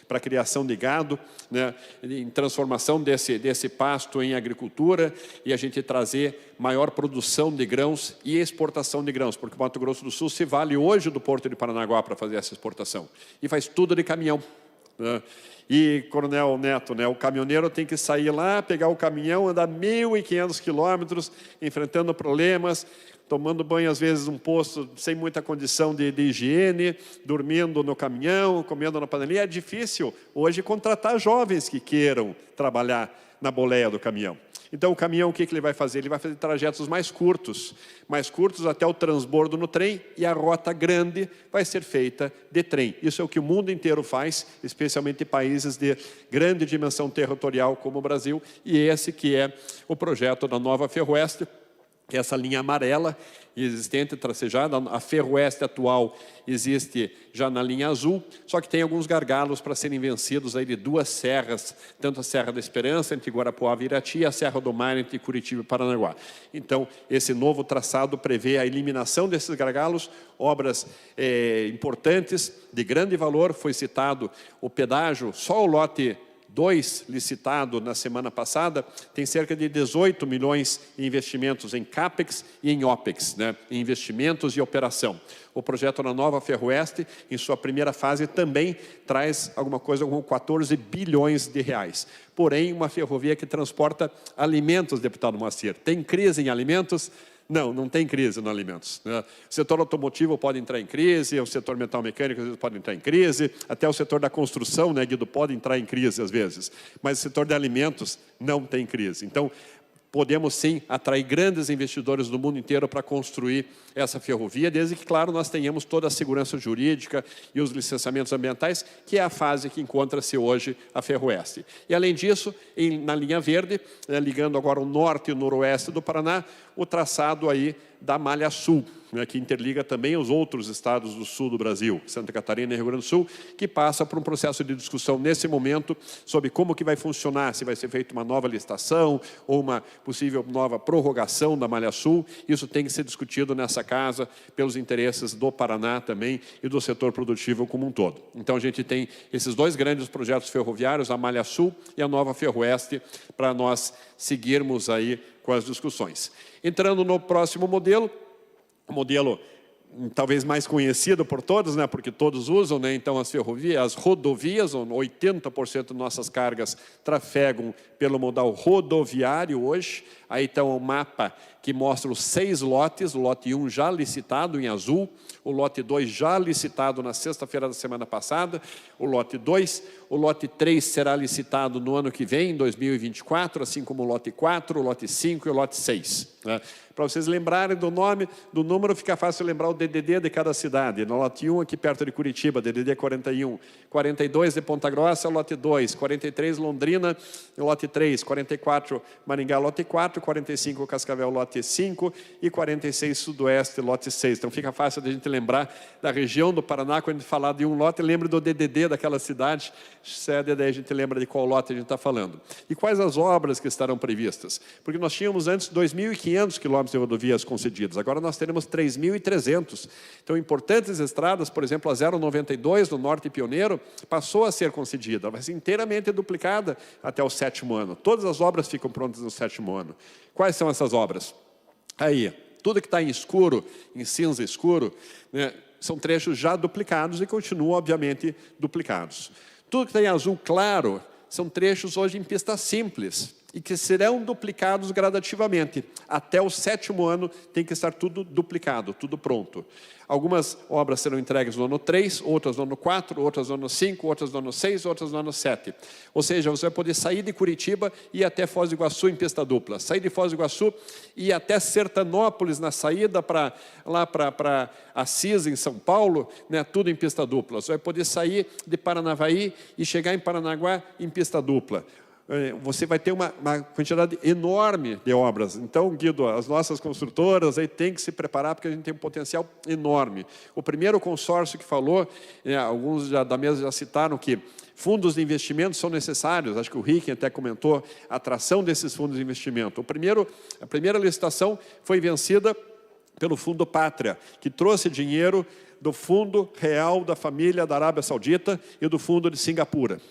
para a criação de gado, né, em transformação desse pasto em agricultura e a gente trazer maior produção de grãos e exportação de grãos, porque o Mato Grosso do Sul se vale hoje do Porto de Paranaguá para fazer essa exportação e faz tudo de caminhão, né? E, Coronel Neto, né, o caminhoneiro tem que sair lá, pegar o caminhão, andar 1.500 quilômetros, enfrentando problemas, tomando banho, às vezes, num posto sem muita condição de higiene, dormindo no caminhão, comendo na panelinha. É difícil hoje contratar jovens que queiram trabalhar na boleia do caminhão. Então, o caminhão, o que ele vai fazer? Ele vai fazer trajetos mais curtos até o transbordo no trem, e a rota grande vai ser feita de trem. Isso é o que o mundo inteiro faz, especialmente países de grande dimensão territorial como o Brasil, e esse que é o projeto da nova Ferroeste, que é essa linha amarela existente, tracejada. A Ferroeste atual existe já na linha azul, só que tem alguns gargalos para serem vencidos aí de duas serras, tanto a Serra da Esperança, entre Guarapuava e Irati, e a Serra do Mar, entre Curitiba e Paranaguá. Então, esse novo traçado prevê a eliminação desses gargalos, obras importantes, de grande valor. Foi citado o pedágio, só o lote 2, licitado na semana passada, tem cerca de 18 milhões em investimentos em CAPEX e em OPEX, né, em investimentos e operação. O projeto na nova Ferroeste, em sua primeira fase, também traz alguma coisa como 14 bilhões de reais. Porém, uma ferrovia que transporta alimentos, deputado Moacir. Tem crise em alimentos? Não, não tem crise nos alimentos, né? O setor automotivo pode entrar em crise, o setor metal mecânico às vezes pode entrar em crise, até o setor da construção, né, Guido, pode entrar em crise às vezes, mas o setor de alimentos não tem crise. Então, podemos sim atrair grandes investidores do mundo inteiro para construir essa ferrovia, desde que, claro, nós tenhamos toda a segurança jurídica e os licenciamentos ambientais, que é a fase que encontra-se hoje a Ferroeste. E, além disso, na linha verde, né, ligando agora o norte e o noroeste do Paraná, o traçado aí da Malha Sul, né, que interliga também os outros estados do sul do Brasil, Santa Catarina e Rio Grande do Sul, que passa por um processo de discussão nesse momento sobre como que vai funcionar, se vai ser feita uma nova licitação ou uma possível nova prorrogação da Malha Sul. Isso tem que ser discutido nessa casa pelos interesses do Paraná também e do setor produtivo como um todo. Então, a gente tem esses dois grandes projetos ferroviários, a Malha Sul e a nova Ferroeste, para nós seguirmos aí com as discussões. Entrando no próximo modelo, o modelo talvez mais conhecido por todos, né, porque todos usam, né, então as ferrovias, as rodovias, 80% de nossas cargas trafegam pelo modal rodoviário hoje. Aí está o mapa que mostra os 6 lotes, o lote 1 já licitado em azul, o lote 2 já licitado na sexta-feira da semana passada, o lote 2, o lote 3 será licitado no ano que vem, em 2024, assim como o lote 4, o lote 5 e o lote 6. Né? Para vocês lembrarem do nome, do número, fica fácil lembrar o DDD de cada cidade. No lote 1, aqui perto de Curitiba, DDD 41, 42 de Ponta Grossa, lote 2, 43 Londrina, lote 3, 44 Maringá, lote 4, 45 Cascavel, lote 5 e 46 Sudoeste, lote 6. Então fica fácil de a gente lembrar da região do Paraná, quando a gente falar de um lote, lembre do DDD daquela cidade, daí a gente lembra de qual lote a gente está falando. E quais as obras que estarão previstas? Porque nós tínhamos antes 2.500 quilômetros de rodovias concedidas, agora nós teremos 3.300. Então, importantes estradas, por exemplo, a 092 do Norte Pioneiro, passou a ser concedida, vai ser inteiramente duplicada até o 7º ano. Todas as obras ficam prontas no 7º ano. Quais são essas obras? Aí, tudo que está em escuro, em cinza escuro, né, são trechos já duplicados e continuam, obviamente, duplicados. Tudo que está em azul claro são trechos hoje em pista simples e que serão duplicados gradativamente. Até o 7º ano tem que estar tudo duplicado, tudo pronto. Algumas obras serão entregues no ano 3, outras no ano 4, outras no ano 5, outras no ano 6, outras no ano 7. Ou seja, você vai poder sair de Curitiba e ir até Foz do Iguaçu em pista dupla. Sair de Foz do Iguaçu e ir até Sertanópolis na saída para Assis, em São Paulo, né, tudo em pista dupla. Você vai poder sair de Paranavaí e chegar em Paranaguá em pista dupla. você vai ter uma quantidade enorme de obras. Então, Guido, as nossas construtoras aí têm que se preparar, porque a gente tem um potencial enorme. O primeiro consórcio que falou, alguns da mesa já citaram que fundos de investimento são necessários, acho que o Rick até comentou a atração desses fundos de investimento. A primeira licitação foi vencida pelo Fundo Pátria, que trouxe dinheiro do Fundo Real da Família da Arábia Saudita e do Fundo de Singapura.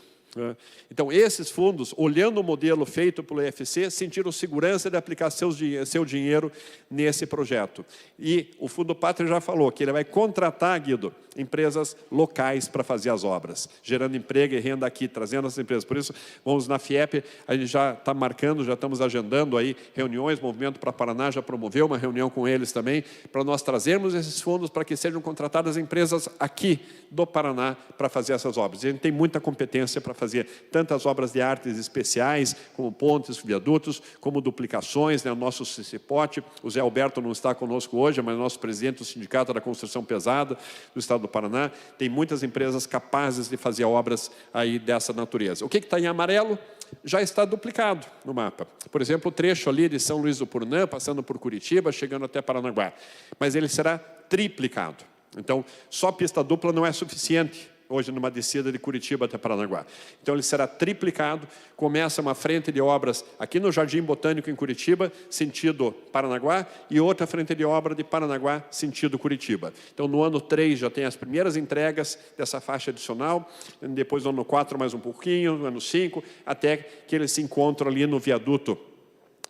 Então, esses fundos, olhando o modelo feito pelo IFC, sentiram segurança de aplicar seu dinheiro nesse projeto. E o Fundo Pátria já falou que ele vai contratar, Guido, empresas locais para fazer as obras, gerando emprego e renda aqui, trazendo essas empresas. Por isso, vamos na FIEP, a gente já está marcando, já estamos agendando aí reuniões, Movimento para Paraná já promoveu uma reunião com eles também, para nós trazermos esses fundos para que sejam contratadas empresas aqui do Paraná para fazer essas obras. E a gente tem muita competência para fazer tantas obras de artes especiais, como pontes, viadutos, como duplicações, né? O nosso CICIPOT, o Zé Alberto não está conosco hoje, mas nosso presidente do Sindicato da Construção Pesada do Estado do Paraná, tem muitas empresas capazes de fazer obras aí dessa natureza. O que está em amarelo já está duplicado no mapa. Por exemplo, o trecho ali de São Luís do Purunã, passando por Curitiba, chegando até Paranaguá. Mas ele será triplicado. Então, só pista dupla não é suficiente hoje numa descida de Curitiba até Paranaguá. Então, ele será triplicado, começa uma frente de obras aqui no Jardim Botânico, em Curitiba, sentido Paranaguá, e outra frente de obra de Paranaguá, sentido Curitiba. Então, no ano 3 já tem as primeiras entregas dessa faixa adicional, depois no ano 4 mais um pouquinho, no ano 5, até que eles se encontram ali no viaduto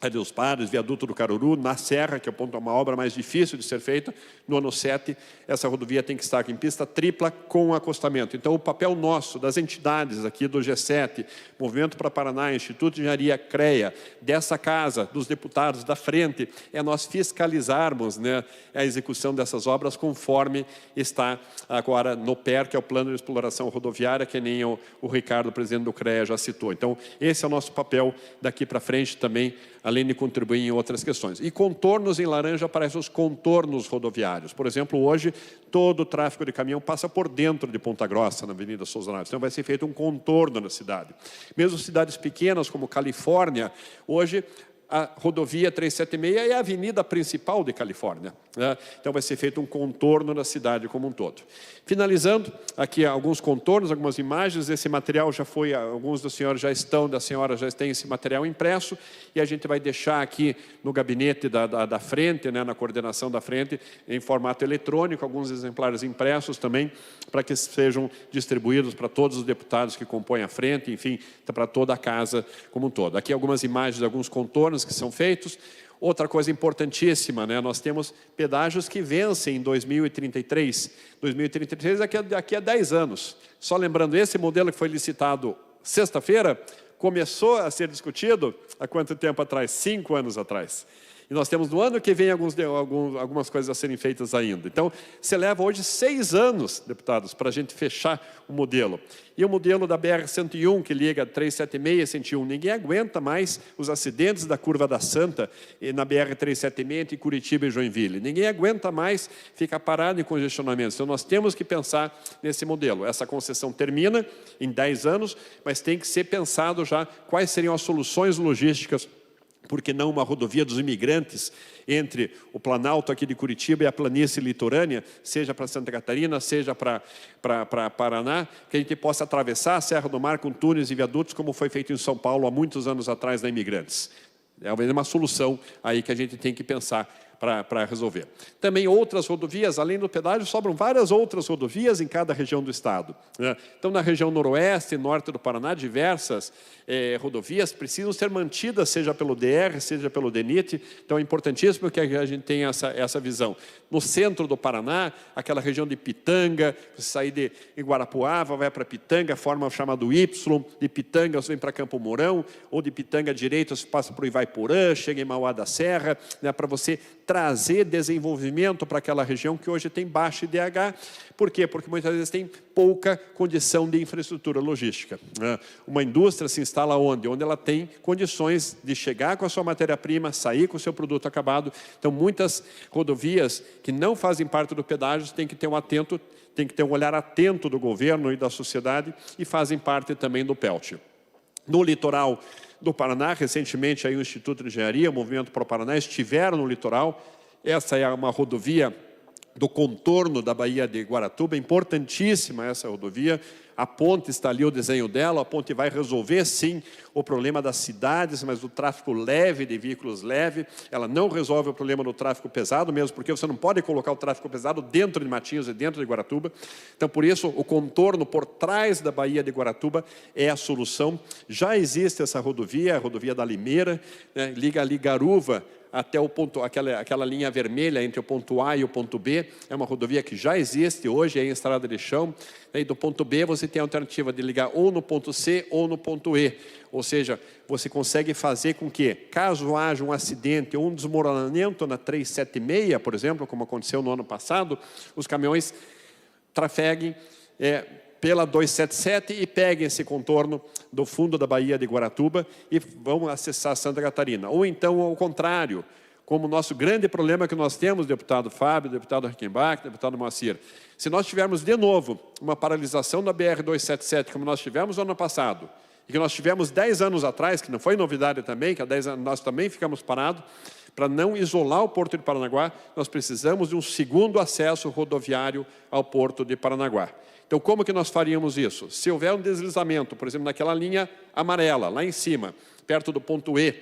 Adeus Padres, viaduto do Caruru, na Serra, que é uma obra mais difícil de ser feita. No ano 7, essa rodovia tem que estar em pista tripla com acostamento. Então, o papel nosso, das entidades aqui do G7, Movimento para Paraná, Instituto de Engenharia, CREA, dessa casa, dos deputados da frente, é nós fiscalizarmos, né, a execução dessas obras conforme está agora no PER, que é o Plano de Exploração Rodoviária, que nem o Ricardo, presidente do CREA, já citou. Então, esse é o nosso papel daqui para frente também, além de contribuir em outras questões. E contornos em laranja aparecem os contornos rodoviários. Por exemplo, hoje, todo o tráfego de caminhão passa por dentro de Ponta Grossa, na Avenida Souza Naves. Então, vai ser feito um contorno na cidade. Mesmo cidades pequenas, como Califórnia, hoje a rodovia 376 é a avenida principal de Califórnia, né? Então, vai ser feito um contorno na cidade como um todo. Finalizando, aqui alguns contornos, algumas imagens. Esse material já foi, alguns dos senhores já estão, das senhoras já têm esse material impresso, e a gente vai deixar aqui no gabinete da frente, né, na coordenação da frente, em formato eletrônico, alguns exemplares impressos também, para que sejam distribuídos para todos os deputados que compõem a frente, enfim, para toda a casa como um todo. Aqui algumas imagens de alguns contornos que são feitos. Outra coisa importantíssima, né? Nós temos pedágios que vencem em 2033. 2033 daqui a 10 anos. Só lembrando, esse modelo que foi licitado sexta-feira, começou a ser discutido há quanto tempo atrás? 5 anos atrás. E nós temos no ano que vem algumas coisas a serem feitas ainda. Então, se leva hoje 6 anos, deputados, para a gente fechar o modelo. E o modelo da BR-101, que liga 376 e 101, ninguém aguenta mais os acidentes da Curva da Santa na BR-376 entre Curitiba e Joinville. Ninguém aguenta mais ficar parado em congestionamento. Então, nós temos que pensar nesse modelo. Essa concessão termina em 10 anos, mas tem que ser pensado já quais seriam as soluções logísticas, porque não uma rodovia dos imigrantes entre o Planalto aqui de Curitiba e a planície litorânea, seja para Santa Catarina, seja para Paraná, que a gente possa atravessar a Serra do Mar com túneis e viadutos, como foi feito em São Paulo há muitos anos atrás na Imigrantes. É uma solução aí que a gente tem que pensar para resolver. Também outras rodovias, além do pedágio, sobram várias outras rodovias em cada região do estado, né? Então, na região noroeste e norte do Paraná, diversas rodovias precisam ser mantidas, seja pelo DR, seja pelo DENIT. Então, é importantíssimo que a gente tenha essa visão. No centro do Paraná, aquela região de Pitanga, você sair de Guarapuava, vai para Pitanga, forma o chamado Y, de Pitanga você vem para Campo Mourão, ou de Pitanga à direita você passa por Ivaiporã, chega em Mauá da Serra, né, para você trazer desenvolvimento para aquela região que hoje tem baixo IDH. Por quê? Porque muitas vezes tem pouca condição de infraestrutura logística. Uma indústria se instala onde? Onde ela tem condições de chegar com a sua matéria-prima, sair com o seu produto acabado. Então, muitas rodovias que não fazem parte do pedágio têm que ter um olhar atento do governo e da sociedade e fazem parte também do PELT. no litoral do Paraná. Recentemente, aí, o Instituto de Engenharia, o Movimento Pro Paraná, estiveram no litoral. Essa é uma rodovia do contorno da Baía de Guaratuba, importantíssima essa rodovia. A ponte está ali, o desenho dela, a ponte vai resolver, sim, o problema das cidades, mas do tráfego leve, de veículos leve. Ela não resolve o problema do tráfego pesado, mesmo porque você não pode colocar o tráfego pesado dentro de Matinhos e dentro de Guaratuba. Então, por isso, o contorno por trás da Baía de Guaratuba é a solução. Já existe essa rodovia, a rodovia da Limeira, né, liga ali Garuva até o ponto, aquela linha vermelha entre o ponto A e o ponto B, é uma rodovia que já existe hoje, é em estrada de chão. E do ponto B você tem a alternativa de ligar ou no ponto C ou no ponto E. Ou seja, você consegue fazer com que, caso haja um acidente ou um desmoronamento na 376, por exemplo, como aconteceu no ano passado, os caminhões trafeguem pela 277 e peguem esse contorno do fundo da Baía de Guaratuba e vão acessar Santa Catarina. Ou então, ao contrário, como o nosso grande problema que nós temos, deputado Fábio, deputado Reichenbach, deputado Moacir, se nós tivermos de novo uma paralisação da BR-277, como nós tivemos no ano passado, e que nós tivemos 10 anos atrás, que não foi novidade também, que há 10 anos nós também ficamos parados, para não isolar o Porto de Paranaguá, nós precisamos de um segundo acesso rodoviário ao Porto de Paranaguá. Então, como que nós faríamos isso? Se houver um deslizamento, por exemplo, naquela linha amarela, lá em cima, perto do ponto E,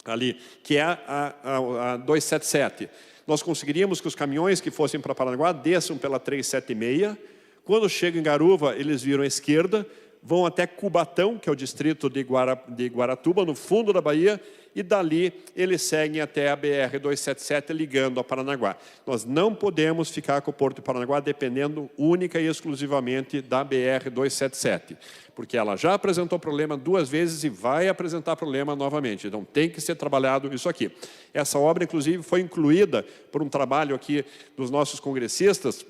ali, que é a 277, nós conseguiríamos que os caminhões que fossem para Paranaguá desçam pela 376, quando chegam em Garuva, eles viram à esquerda, vão até Cubatão, que é o distrito de Guaratuba, no fundo da Bahia, e dali eles seguem até a BR-277, ligando a Paranaguá. Nós não podemos ficar com o Porto de Paranaguá dependendo única e exclusivamente da BR-277, porque ela já apresentou problema 2 vezes e vai apresentar problema novamente. Então, tem que ser trabalhado isso aqui. Essa obra, inclusive, foi incluída por um trabalho aqui dos nossos congressistas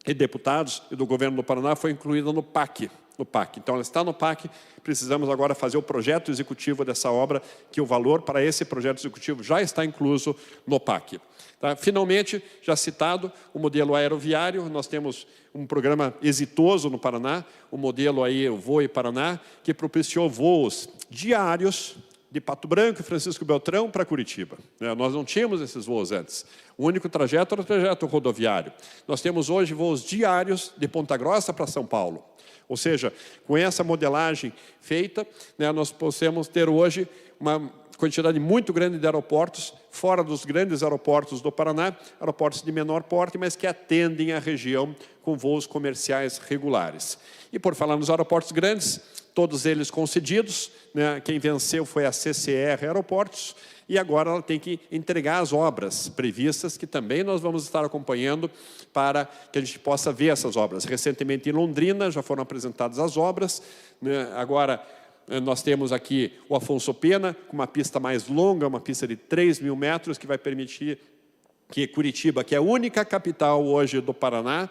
e deputados e do governo do Paraná, foi incluída no PAC. Então, ela está no PAC, precisamos agora fazer o projeto executivo dessa obra, que o valor para esse projeto executivo já está incluso no PAC. Tá? Finalmente, já citado, o modelo aeroviário, nós temos um programa exitoso no Paraná, o modelo aí, o Voe Paraná, que propiciou voos diários de Pato Branco e Francisco Beltrão para Curitiba. Nós não tínhamos esses voos antes. O único trajeto era o trajeto rodoviário. Nós temos hoje voos diários de Ponta Grossa para São Paulo. Ou seja, com essa modelagem feita, nós possamos ter hoje uma quantidade muito grande de aeroportos, fora dos grandes aeroportos do Paraná, aeroportos de menor porte, mas que atendem a região com voos comerciais regulares. E por falar nos aeroportos grandes, todos eles concedidos, quem venceu foi a CCR Aeroportos, e agora ela tem que entregar as obras previstas, que também nós vamos estar acompanhando para que a gente possa ver essas obras. Recentemente, em Londrina, já foram apresentadas as obras. Agora, nós temos aqui o Afonso Pena, com uma pista mais longa, uma pista de 3.000 metros, que vai permitir que Curitiba, que é a única capital hoje do Paraná,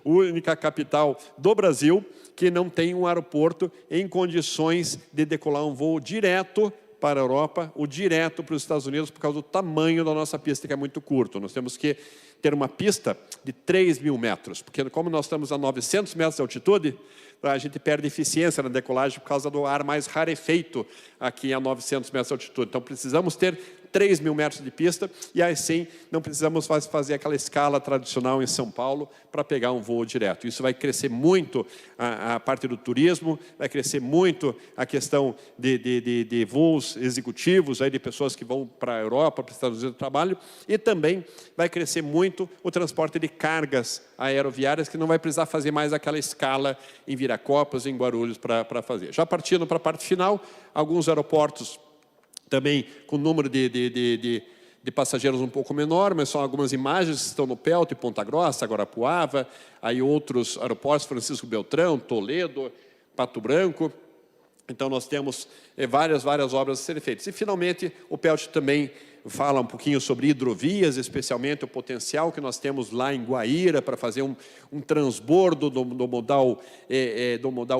única capital do Brasil, que não tem um aeroporto em condições de decolar um voo direto para a Europa, ou direto para os Estados Unidos, por causa do tamanho da nossa pista, que é muito curto. Nós temos que ter uma pista de 3.000 metros, porque como nós estamos a 900 metros de altitude, a gente perde eficiência na decolagem por causa do ar mais rarefeito aqui a 900 metros de altitude. Então, precisamos ter 3.000 metros de pista, e assim não precisamos fazer aquela escala tradicional em São Paulo para pegar um voo direto. Isso vai crescer muito a parte do turismo, vai crescer muito a questão de voos executivos, aí de pessoas que vão para a Europa, para os Estados Unidos do trabalho, e também vai crescer muito o transporte de cargas aeroviárias, que não vai precisar fazer mais aquela escala em Viracopos, em Guarulhos, para fazer. Já partindo para a parte final, alguns aeroportos também com número de passageiros um pouco menor, mas são algumas imagens que estão no Pelto, Ponta Grossa, Guarapuava, aí outros aeroportos, Francisco Beltrão, Toledo, Pato Branco. Então, nós temos várias obras a serem feitas. E, finalmente, o Pelto também fala um pouquinho sobre hidrovias, especialmente o potencial que nós temos lá em Guaíra para fazer um transbordo do modal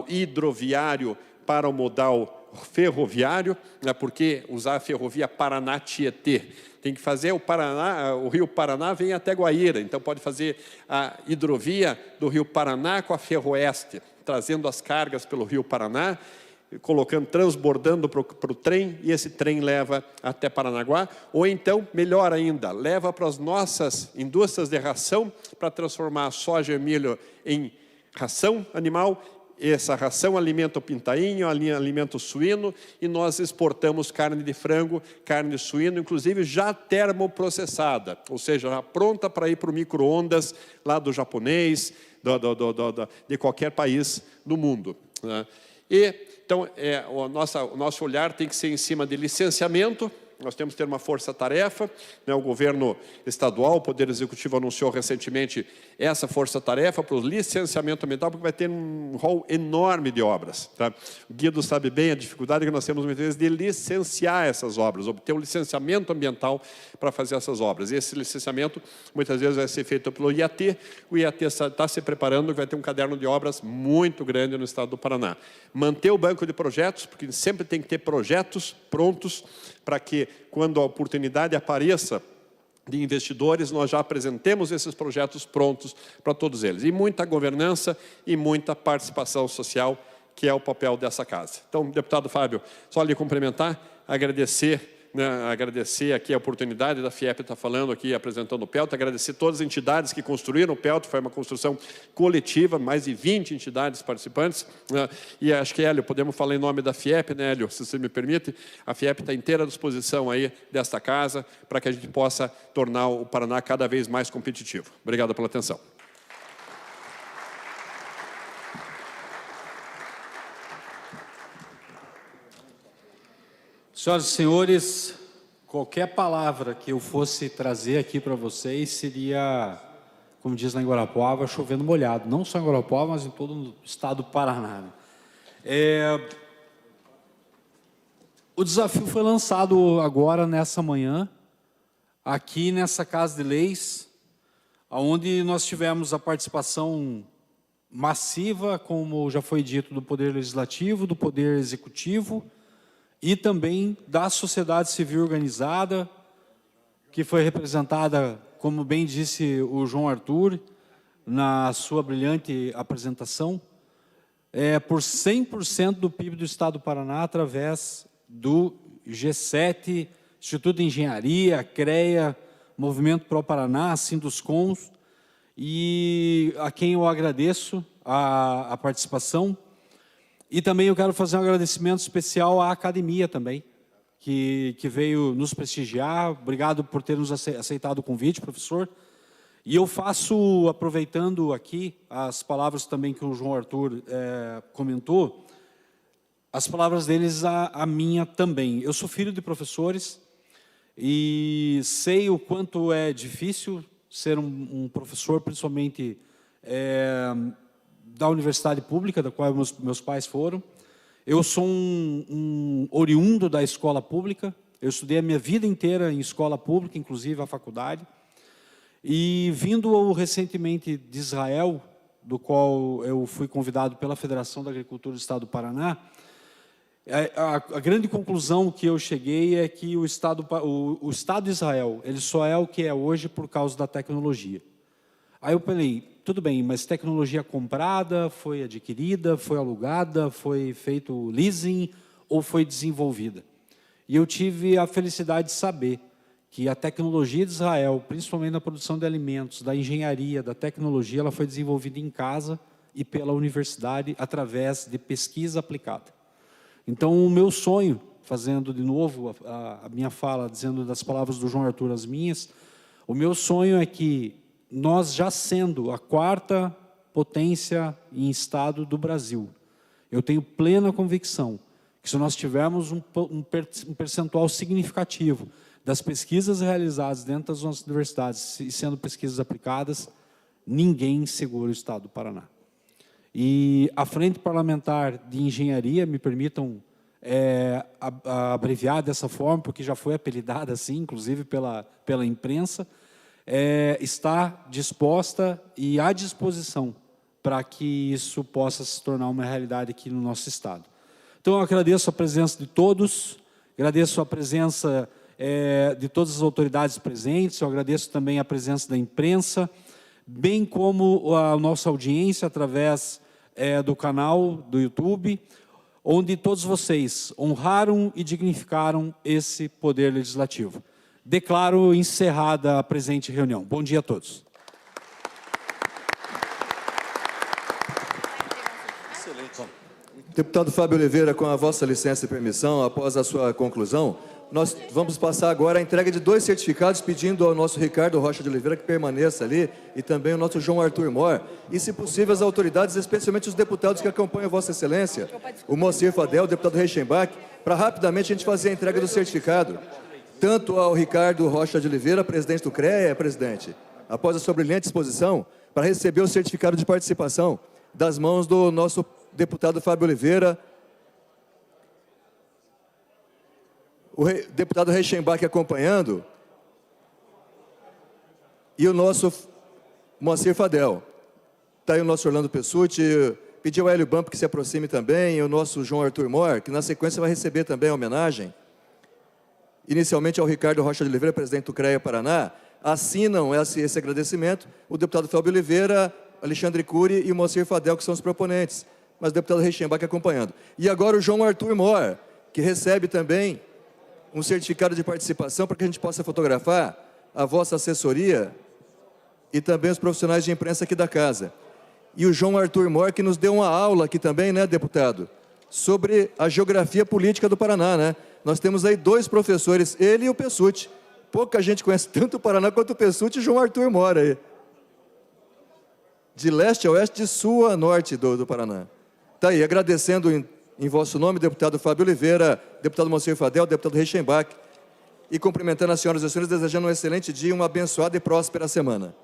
hidroviário para o modal ferroviário, porque usar a ferrovia Paraná-Tietê. Tem que fazer o Rio Paraná vem até Guaíra, então pode fazer a hidrovia do Rio Paraná com a Ferroeste, trazendo as cargas pelo Rio Paraná, colocando, transbordando para o trem, e esse trem leva até Paranaguá, ou então, melhor ainda, leva para as nossas indústrias de ração, para transformar a soja e o milho em ração animal. Essa ração alimenta o pintainho, alimenta o suíno, e nós exportamos carne de frango, carne de suíno, inclusive já termoprocessada, ou seja, já pronta para ir para o micro-ondas lá do japonês, de qualquer país do mundo, né? Então, o nosso olhar tem que ser em cima de licenciamento. Nós temos que ter uma força-tarefa, né? O governo estadual, o Poder Executivo anunciou recentemente essa força-tarefa para o licenciamento ambiental, porque vai ter um rol enorme de obras, tá? O Guido sabe bem a dificuldade que nós temos muitas vezes de licenciar essas obras, obter um licenciamento ambiental para fazer essas obras. E esse licenciamento muitas vezes vai ser feito pelo IAT. O IAT está se preparando, vai ter um caderno de obras muito grande no estado do Paraná. Manter o banco de projetos, porque sempre tem que ter projetos prontos para que, quando a oportunidade apareça de investidores, nós já apresentemos esses projetos prontos para todos eles. E muita governança e muita participação social, que é o papel dessa casa. Então, deputado Fábio, só lhe cumprimentar, agradecer aqui a oportunidade da FIEP estar falando aqui, apresentando o PELT, agradecer todas as entidades que construíram o PELT, foi uma construção coletiva, mais de 20 entidades participantes, né? E acho que, Hélio, podemos falar em nome da FIEP, né, Hélio, se você me permite. A FIEP está inteira à disposição aí desta casa, para que a gente possa tornar o Paraná cada vez mais competitivo. Obrigado pela atenção. Senhoras e senhores, qualquer palavra que eu fosse trazer aqui para vocês seria, como diz lá em Guarapuava, chovendo molhado. Não só em Guarapuava, mas em todo o estado do Paraná. O desafio foi lançado agora, nessa manhã, aqui nessa Casa de Leis, onde nós tivemos a participação massiva, como já foi dito, do Poder Legislativo, do Poder Executivo, e também da sociedade civil organizada, que foi representada, como bem disse o João Arthur, na sua brilhante apresentação, por 100% do PIB do Estado do Paraná, através do G7, Instituto de Engenharia, CREA, Movimento Pro Paraná, Sinduscons, e a quem eu agradeço a participação. E também eu quero fazer um agradecimento especial à academia também, que veio nos prestigiar. Obrigado por ter nos aceitado o convite, professor. E eu faço, aproveitando aqui as palavras também que o João Arthur comentou, as palavras deles a minha também. Eu sou filho de professores e sei o quanto é difícil ser um professor, principalmente da universidade pública, da qual meus pais foram. Eu sou um oriundo da escola pública, eu estudei a minha vida inteira em escola pública, inclusive a faculdade, e vindo recentemente de Israel, do qual eu fui convidado pela Federação da Agricultura do Estado do Paraná, a grande conclusão que eu cheguei é que o Estado de Israel, ele só é o que é hoje por causa da tecnologia. Aí eu falei, tudo bem, mas tecnologia comprada, foi adquirida, foi alugada, foi feito leasing ou foi desenvolvida? E eu tive a felicidade de saber que a tecnologia de Israel, principalmente na produção de alimentos, da engenharia, da tecnologia, ela foi desenvolvida em casa e pela universidade através de pesquisa aplicada. Então, o meu sonho, fazendo de novo a minha fala, dizendo das palavras do João Arthur as minhas, o meu sonho é que nós, já sendo a 4ª potência em estado do Brasil, eu tenho plena convicção que se nós tivermos um percentual significativo das pesquisas realizadas dentro das nossas universidades e sendo pesquisas aplicadas, ninguém segura o estado do Paraná. E a Frente Parlamentar de Engenharia, me permitam abreviar dessa forma, porque já foi apelidada assim, inclusive pela imprensa, está disposta e à disposição para que isso possa se tornar uma realidade aqui no nosso estado. Então, eu agradeço a presença de todos, agradeço a presença de todas as autoridades presentes, eu agradeço também a presença da imprensa, bem como a nossa audiência através do canal do YouTube. onde todos vocês honraram e dignificaram esse poder legislativo. Declaro encerrada a presente reunião. Bom dia a todos. Deputado Fábio Oliveira, com a vossa licença e permissão, após a sua conclusão, nós vamos passar agora a entrega de 2 certificados, pedindo ao nosso Ricardo Rocha de Oliveira que permaneça ali, e também ao nosso João Arthur Mor, e, se possível, as autoridades, especialmente os deputados que acompanham Vossa Excelência, o Moacir Fadel, o deputado Reichenbach, para rapidamente a gente fazer a entrega do certificado, tanto ao Ricardo Rocha de Oliveira, presidente do CREA, presidente, após a sua brilhante exposição, para receber o certificado de participação das mãos do nosso deputado Fábio Oliveira, o deputado Reichenbach acompanhando, e o nosso Moacir Fadel. Está aí o nosso Orlando Pessutti, pediu ao Hélio Bampo que se aproxime também, e o nosso João Arthur Mor, que na sequência vai receber também a homenagem. Inicialmente ao Ricardo Rocha de Oliveira, presidente do CREA Paraná, assinam esse agradecimento o deputado Fábio Oliveira, Alexandre Cury e o Moacir Fadel, que são os proponentes, mas o deputado Reichenbach acompanhando. E agora o João Arthur Mor, que recebe também um certificado de participação para que a gente possa fotografar a vossa assessoria e também os profissionais de imprensa aqui da casa. E o João Arthur Mor, que nos deu uma aula aqui também, né, deputado, sobre a geografia política do Paraná, né? Nós temos aí 2 professores, ele e o Pessutti. Pouca gente conhece tanto o Paraná quanto o Pessutti e o João Arthur Mor aí. De leste a oeste, de sul a norte do Paraná. Está aí, agradecendo em vosso nome, deputado Fábio Oliveira, deputado Moacir Fadel, deputado Reichenbach, e cumprimentando as senhoras e os senhores, desejando um excelente dia, uma abençoada e próspera semana.